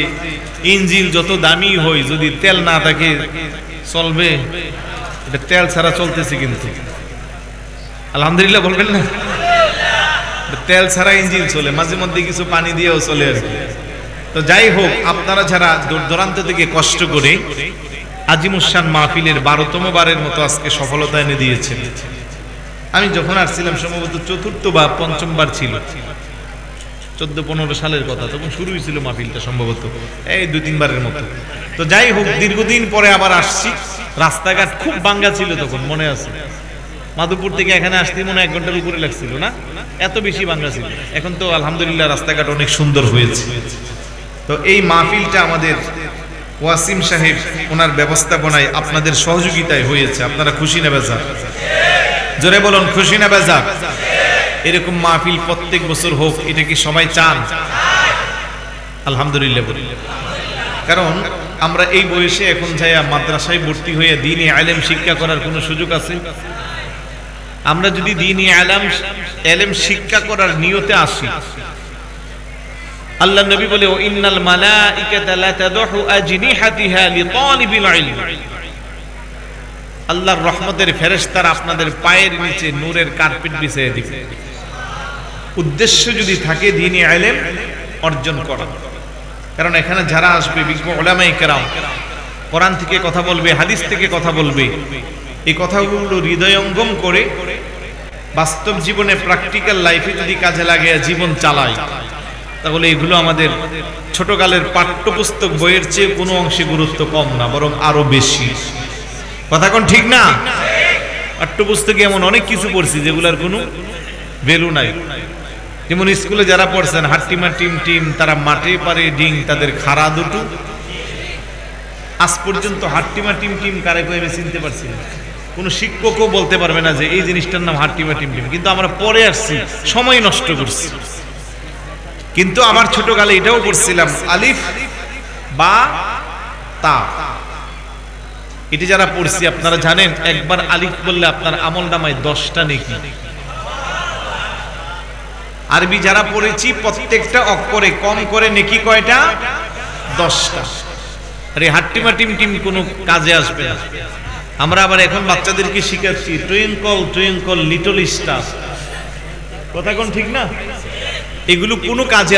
ইঞ্জিল যত দামি হয়, যদি তেল না থাকে চলবে? এটা তেল ছাড়া চলতেছে, কিন্তু আলহামদুলিল্লাহ বলবেন না? তেল ছাড়া ইঞ্জিন চলে, মাঝে মধ্যে কিছু পানি দিয়েও চলে আর কি। তো যাই হোক, আপনারা যারা দূর দূরান্ত থেকে কষ্ট করে আজিমুসান মাহফিলের 12তম বারের মতো আজকে সফলতা এনে দিয়েছেন। আমি যখন আসছিলাম সম্ভবত 4র্থ বা 5ম বার ছিল, 14-15 সালের কথা, তখন শুরু হয়েছিল মাহফিলটা সম্ভবত এই 2-3 বারের মতো। তো যাই হোক, দীর্ঘদিন পরে আবার আসছি। রাস্তাঘাট খুব ভাঙ্গা ছিল তখন, মনে আছে? মাধবপুর থেকে এখানে আসতে মনে 1 ঘন্টার উপরে লাগছিল না, এত বেশি ভাঙ্গা ছিল। এখন তো আলহামদুলিল্লাহ রাস্তাঘাট অনেক সুন্দর হয়েছে। তো এই মাহফিলটা আমাদের ওয়াসিম সাহেব ওনার ব্যবস্থাপনায় আপনাদের সহযোগিতায় হয়েছে। আপনারা খুশি না বেজার? জোরে বলুন, খুশি না বেজার? এরকম মাহফিল প্রত্যেক বছর হোক, এটা কি সবাই চান? আলহামদুলিল্লাহ বলি। কারণ আমরা এই বয়সে এখন যাইয়া মাদ্রাসায় ভর্তি হয়ে দ্বীনি ইলম শিক্ষা করার কোনো সুযোগ আছে? আমরা যদি দ্বীনি ইলম শিক্ষা করার নিয়তে আসি, আল্লাহ নবী বলে, ও ইন্নাল মালাইকাতা লা তাদহু আজনিহাতিহা লিতালিবিল ইলম, আল্লাহর রহমতের ফেরেশতারা আপনাদের পায়ের নিচে নূরের কার্পেট বিছিয়ে দিবে। উদ্দেশ্য যদি থাকে দ্বীনি ইলম অর্জন করা। কারণ এখানে যারা আসবে বিজ্ঞ উলামায়ে কেরাম কোরআন থেকে কথা বলবে, হাদিস থেকে কথা বলবে, এই কথাগুলো হৃদয়ঙ্গম করে বাস্তব জীবনে প্র্যাকটিক্যাল লাইফে যদি কাজে লাগে জীবন চালায়, তাহলে এগুলো আমাদের ছোটকালের পাঠ্যপুস্তক বইয়ের চেয়ে কোনো অংশে গুরুত্ব কম না, বরং আরো বেশি। কথা কোন ঠিক না? পাঠ্যপুস্তকে এমন অনেক কিছু পড়ছি যেগুলোর কোনো ভ্যালু নাই। যেমন স্কুলে যারা পড়ছেন, হাট্টিমা টিম টিম, তারা মাঠে পারে ডিং, তাদের খাড়া দুটো। আজ পর্যন্ত হাট্টিমা টিম টিম কারে কয়ে চিনতে পারছি না, কোনো শিক্ষকও বলতে পারবে না যে এই জিনিসটার নাম হাট্টিমা টিম টিম। কিন্তু আমরা পরে আসছি, সময় নষ্ট করছি। কিন্তু আমার ছোটকালে এটাও পড়ছিলাম, আলিফ বা তা। এটি যারা পড়ছি আপনারা জানেন, একবার আলিফ বললে আপনার আমল নামায় 10টা নেকি। আরবি যারা পড়েছি প্রত্যেকটা অক্ষরে কম করে নেকি কয়টা? 10টা। আরে হাট্টিমা টিম টিম কোনো কাজে আসবে না। আমরা আবার এখন বাচ্চাদেরকে শিখাচ্ছি টুইঙ্কল টুইঙ্কল লিটল স্টার। কথা কোন ঠিক না? এগুলো কোনো কাজে